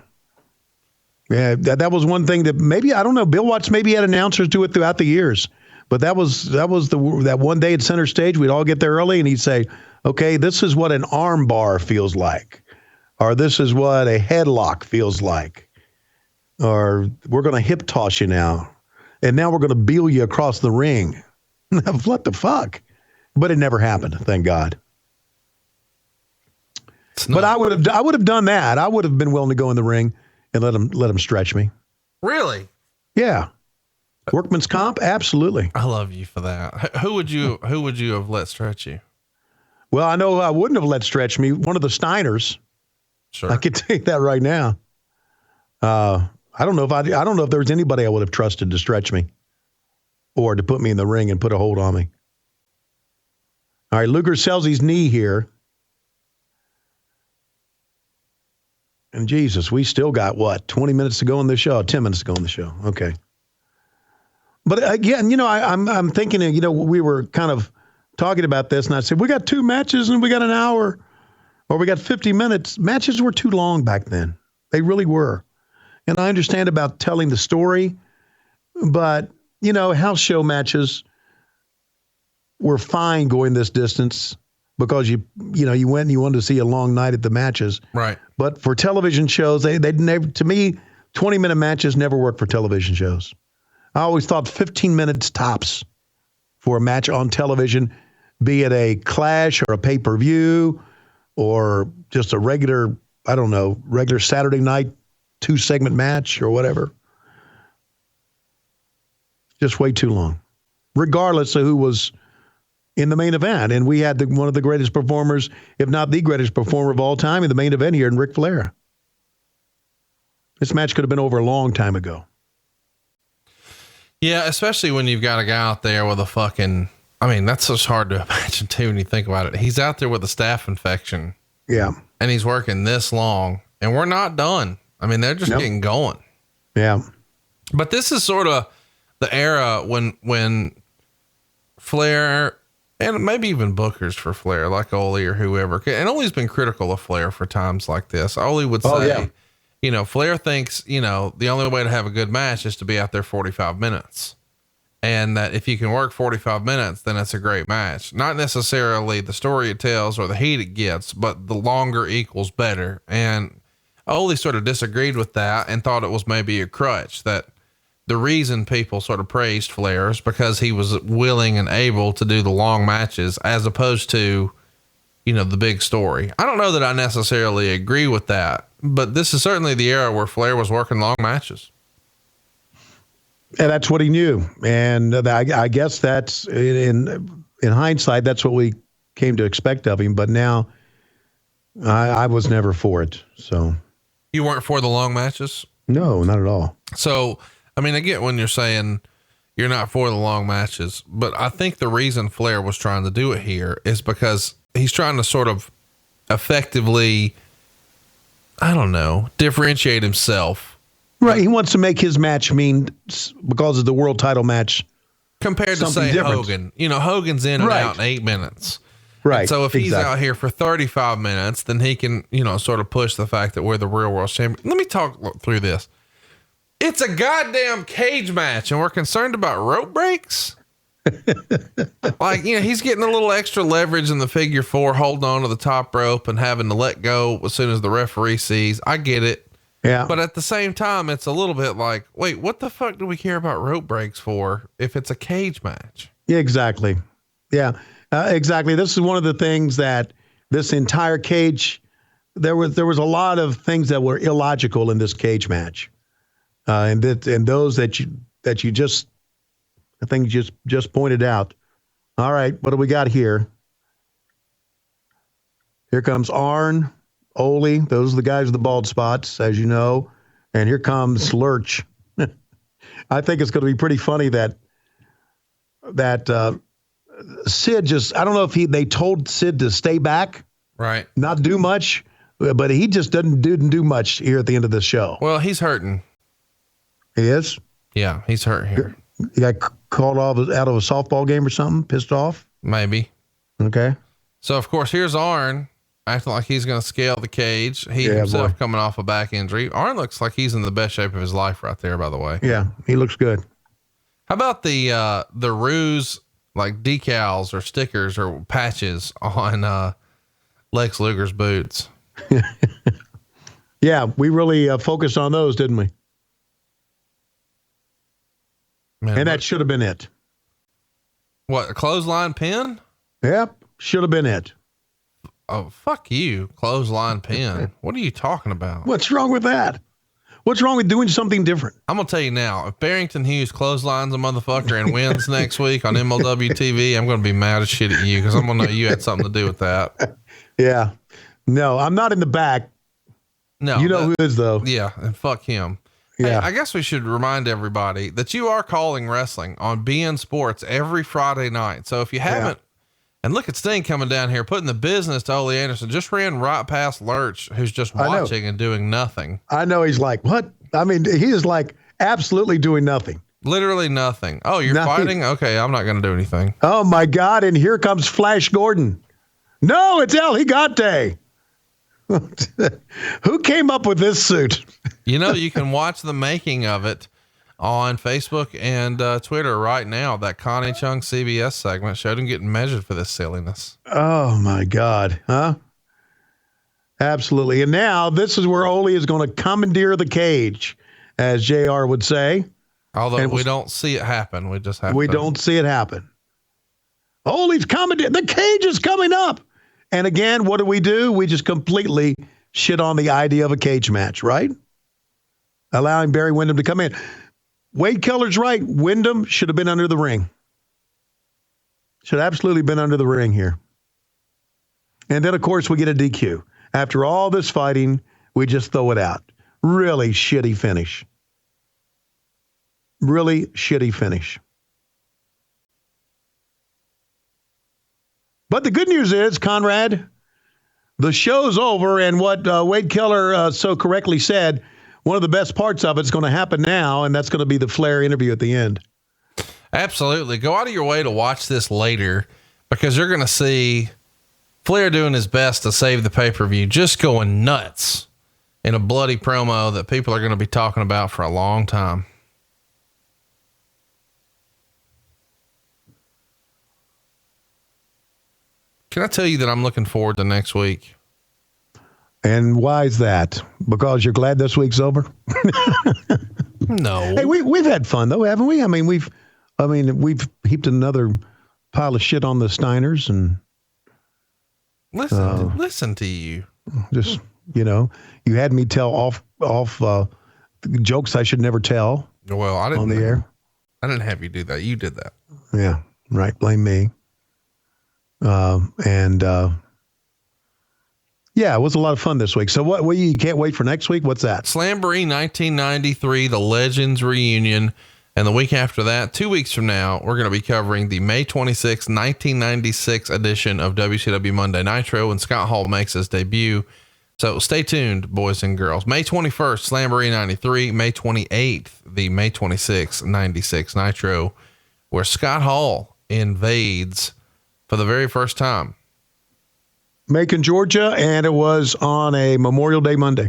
Yeah, that was one thing that maybe, I don't know, Bill Watts maybe had announcers do it throughout the years. But that was that one day at center stage, we'd all get there early and he'd say, okay, this is what an arm bar feels like. Or this is what a headlock feels like. Or we're going to hip toss you now. And now we're going to beel you across the ring. What the fuck? But it never happened, thank God. But I would have done that. I would have been willing to go in the ring and let him stretch me. Really? Yeah. Workman's comp? Absolutely. I love you for that. Who would you have let stretch you? Well, I know I wouldn't have let stretch me. One of the Steiners. Sure. I could take that right now. I don't know if there was anybody I would have trusted to stretch me or to put me in the ring and put a hold on me. All right, Luger sells his knee here. And Jesus, we still got, 20 minutes to go on the show? 10 minutes to go on the show. Okay. But again, you know, I'm thinking, you know, we were kind of talking about this, and I said, we got 2 matches and we got an hour. or we got 50 minutes. Matches were too long back then. They really were. And I understand about telling the story, but, house show matches were fine going this distance because you went and you wanted to see a long night at the matches. Right. But for television shows, they never, to me, 20-minute matches never work for television shows. I always thought 15 minutes tops for a match on television, be it a Clash or a pay-per-view or just a regular Saturday night 2-segment match or whatever. Just way too long, regardless of who was in the main event. And we had one of the greatest performers, if not the greatest performer of all time in the main event here in Ric Flair. This match could have been over a long time ago. Yeah, especially when you've got a guy out there with that's just hard to imagine too when you think about it. He's out there with a staph infection. Yeah. And he's working this long, and we're not done. They're just getting going. Yeah. But this is sort of the era when Flair, and maybe even bookers for Flair, like Ole or whoever, and Ole's been critical of Flair for times like this. Ole would say, Flair thinks, the only way to have a good match is to be out there 45 minutes. And that if you can work 45 minutes, then it's a great match. Not necessarily the story it tells or the heat it gets, but the longer equals better. And Ole sort of disagreed with that and thought it was maybe a crutch, that the reason people sort of praised Flair is because he was willing and able to do the long matches as opposed to, the big story. I don't know that I necessarily agree with that, but this is certainly the era where Flair was working long matches. And that's what he knew. And I guess that's in hindsight, that's what we came to expect of him. But now I was never for it. So you weren't for the long matches? No, not at all. So, I get when you're saying you're not for the long matches, but I think the reason Flair was trying to do it here is because he's trying to sort of effectively, differentiate himself. Right. He wants to make his match mean, because of the world title match, compared to say different. Hogan, Hogan's in and out in 8 minutes. Right. And so if he's out here for 35 minutes, then he can, sort of push the fact that we're the real world champion. Let me talk through this. It's a goddamn cage match and we're concerned about rope breaks. He's getting a little extra leverage in the figure 4, holding on to the top rope and having to let go as soon as the referee sees. I get it. Yeah. But at the same time, it's a little bit like, wait, what the fuck do we care about rope breaks for if it's a cage match? Yeah, exactly. Yeah, exactly. This is one of the things that this entire cage, there was a lot of things that were illogical in this cage match. And those that you just pointed out. All right, what do we got here? Here comes Arn, Ole. Those are the guys with the bald spots, as you know. And here comes Lurch. I think it's going to be pretty funny that Sid I don't know if they told Sid to stay back, right? Not do much, but he just didn't do much here at the end of the show. Well, he's hurting. He is? Yeah, he's hurt here. He got called out of a softball game or something, pissed off? Maybe. Okay. So, of course, here's Arn acting like he's going to scale the cage. He himself coming off a back injury. Arn looks like he's in the best shape of his life right there, by the way. Yeah, he looks good. How about the ruse, like decals or stickers or patches on Lex Luger's boots? Yeah, we really focused on those, didn't we? Man, and that should have been it. What, a clothesline pin? Yep, should have been it. Oh, fuck you, clothesline pin. What are you talking about? What's wrong with that? What's wrong with doing something different? I'm going to tell you now, if Barrington Hughes clotheslines a motherfucker and wins next week on MLW TV, I'm going to be mad as shit at you because I'm going to know you had something to do with that. Yeah. No, I'm not in the back. No. You know who is, though. Yeah, and fuck him. Yeah. Hey, I guess we should remind everybody that you are calling wrestling on BN Sports every Friday night. So if you haven't, and look at Sting coming down here, putting the business to Ole Anderson, just ran right past Lurch, who's just watching and doing nothing. I know. He's like, what? I mean, he is like absolutely doing nothing. Literally nothing. Oh, you're fighting? Okay, I'm not going to do anything. Oh, my God. And here comes Flash Gordon. No, it's El Gigante. Who came up with this suit? You know, you can watch the making of it on Facebook and Twitter right now. That Connie Chung CBS segment showed him getting measured for this silliness. Oh my God. Huh? Absolutely. And now this is where Ole is going to commandeer the cage, as JR would say. Although we don't see it happen. We just have We to. don't see it happen. Ole's commandeer. The cage is coming up. And again, what do? We just completely shit on the idea of a cage match, right? Allowing Barry Windham to come in. Wade Keller's right. Windham should have been under the ring. Should absolutely been under the ring here. And then, of course, we get a DQ. After all this fighting, we just throw it out. Really shitty finish. Really shitty finish. But the good news is, Conrad, the show's over, and what Wade Keller so correctly said, one of the best parts of it's going to happen now, and that's going to be the Flair interview at the end. Absolutely. Go out of your way to watch this later, because you're going to see Flair doing his best to save the pay-per-view, just going nuts in a bloody promo that people are going to be talking about for a long time. Can I tell you that I'm looking forward to next week? And why is that? Because you're glad this week's over? No. Hey, we've had fun though, haven't we? I mean, we've heaped another pile of shit on the Steiners, and listen to you. Just, you had me tell off jokes I should never tell. Well, I didn't on the air. I didn't have you do that. You did that. Yeah, right. Blame me. Yeah, it was a lot of fun this week. So what you can't wait for next week? What's that? Slamboree 1993, the Legends reunion. And the week after that, 2 weeks from now, we're going to be covering the May 26, 1996 edition of WCW Monday Nitro, when Scott Hall makes his debut. So stay tuned, boys and girls. May 21st, Slamboree 93, May 28th, the May 26, 96 Nitro, where Scott Hall invades for the very first time. Macon, Georgia, and it was on a Memorial Day Monday.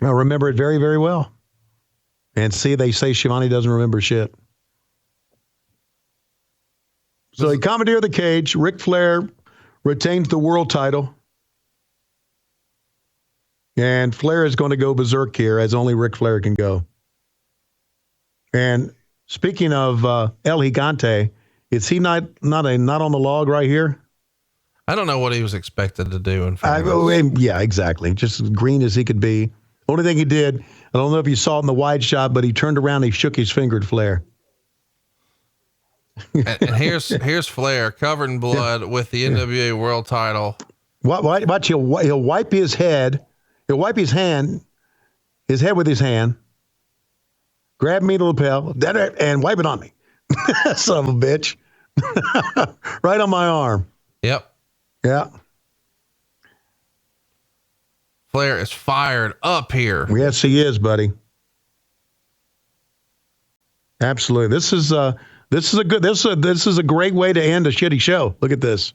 I remember it very, very well. And see, they say Schiavone doesn't remember shit. So he commandeered the cage. Ric Flair retains the world title. And Flair is going to go berserk here, as only Ric Flair can go. And speaking of El Gigante, is he not on the log right here? I don't know what he was expected to do. Yeah, exactly. Just green as he could be. Only thing he did, I don't know if you saw it in the wide shot, but he turned around and he shook his finger at Flair. And here's Flair covered in blood with the NWA world title. Watch, he'll wipe his head. He'll wipe his head with his hand, grab me the lapel, and wipe it on me. Son of a bitch. Right on my arm. Yep. Yeah. Flair is fired up here. Yes, he is, buddy. Absolutely. This is a great way to end a shitty show. Look at this.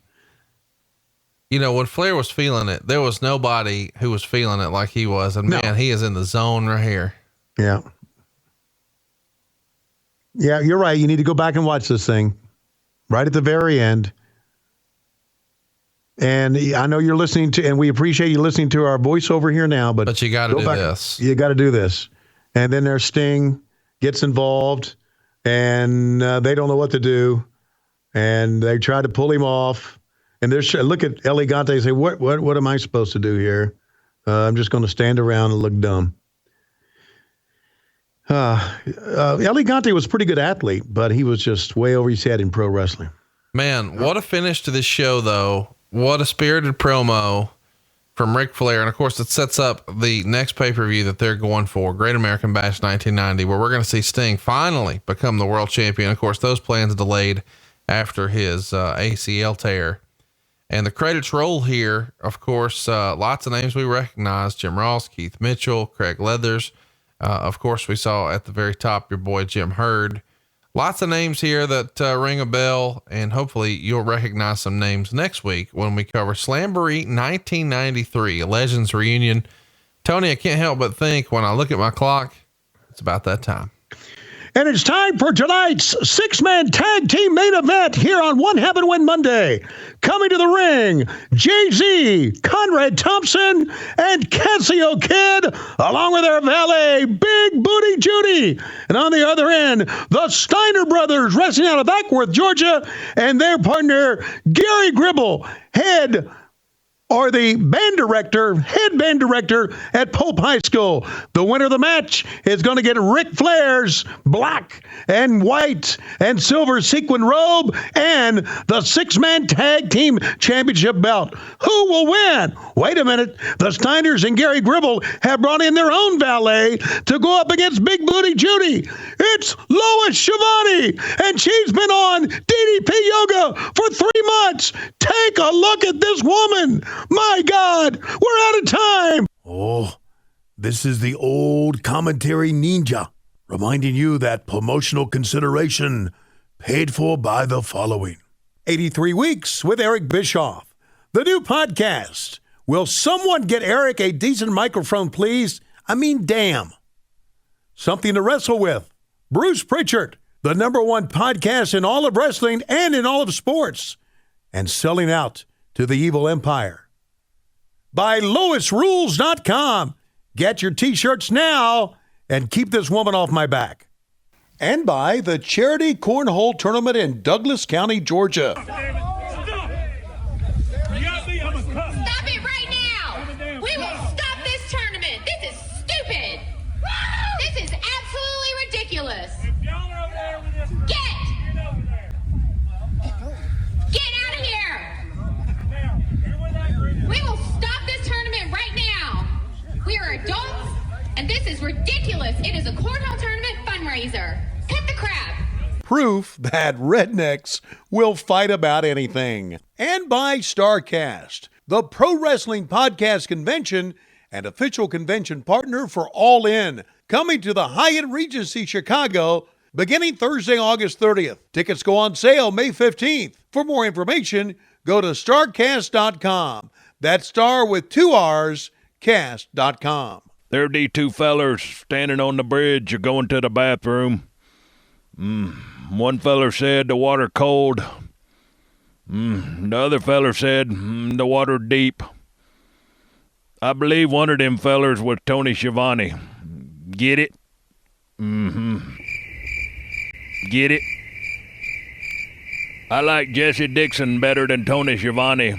When Flair was feeling it, there was nobody who was feeling it like he was. And man, he is in the zone right here. Yeah. Yeah, you're right. You need to go back and watch this thing right at the very end. And I know you're listening to, and we appreciate you listening to our voiceover here now, but you got to do this. You got to do this. And then their Sting gets involved, and they don't know what to do, and they try to pull him off. And look at El Gigante and say, what am I supposed to do here? I'm just going to stand around and look dumb. El Gigante was a pretty good athlete, but he was just way over his head in pro wrestling. Man, what a finish to this show, though. What a spirited promo from Ric Flair. And of course, it sets up the next pay-per-view that they're going for, Great American Bash 1990, where we're going to see Sting finally become the world champion. Of course, those plans delayed after his ACL tear. And the credits roll here. Of course, lots of names we recognize: Jim Ross, Keith Mitchell, Craig Leathers. Of course, we saw at the very top your boy Jim Herd. Lots of names here that ring a bell, and hopefully you'll recognize some names next week when we cover Slamboree 1993, a Legends reunion. Tony, I can't help but think when I look at my clock, it's about that time. And it's time for tonight's six-man tag team main event here on One Have and Win Monday. Coming to the ring, Jay-Z, Conrad Thompson, and Cassio Kid, along with their valet, Big Booty Judy. And on the other end, the Steiner Brothers, wrestling out of Ackworth, Georgia, and their partner, Gary Gribble, head band director at Pope High School. The winner of the match is going to get Ric Flair's black and white and silver sequin robe and the six-man tag team championship belt. Who will win? Wait a minute. The Steiners and Gary Gribble have brought in their own valet to go up against Big Booty Judy. It's Lois Schiavone, and she's been on DDP Yoga for 3 months. Take a look at this woman. My God, we're out of time. Oh, this is the old commentary ninja, reminding you that promotional consideration paid for by the following. 83 Weeks with Eric Bischoff. The new podcast. Will someone get Eric a decent microphone, please? I mean, damn. Something to wrestle with. Bruce Pritchard, the #1 podcast in all of wrestling and in all of sports, and selling out to the evil empire. By LoisRules.com. Get your t-shirts now and keep this woman off my back. And by the Charity Cornhole Tournament in Douglas County, Georgia. Stop it right now! We will stop this tournament! This is stupid! This is absolutely ridiculous! Get out of here! We will stop this tournament right now! We are adults, and this is ridiculous! It is a cornhole tournament fundraiser! Cut the crap! Proof that rednecks will fight about anything. And by Starrcast, the pro wrestling podcast convention and official convention partner for All In, coming to the Hyatt Regency Chicago beginning Thursday, August 30th. Tickets go on sale May 15th. For more information, go to starrcast.com. That's star with 2 R's, cast.com. There these two fellers standing on the bridge are going to the bathroom. One feller said the water cold. The other feller said the water deep. I believe one of them fellers was Tony Schiavone. Get it? Get it? I like Jesse Dixon better than Tony Schiavone.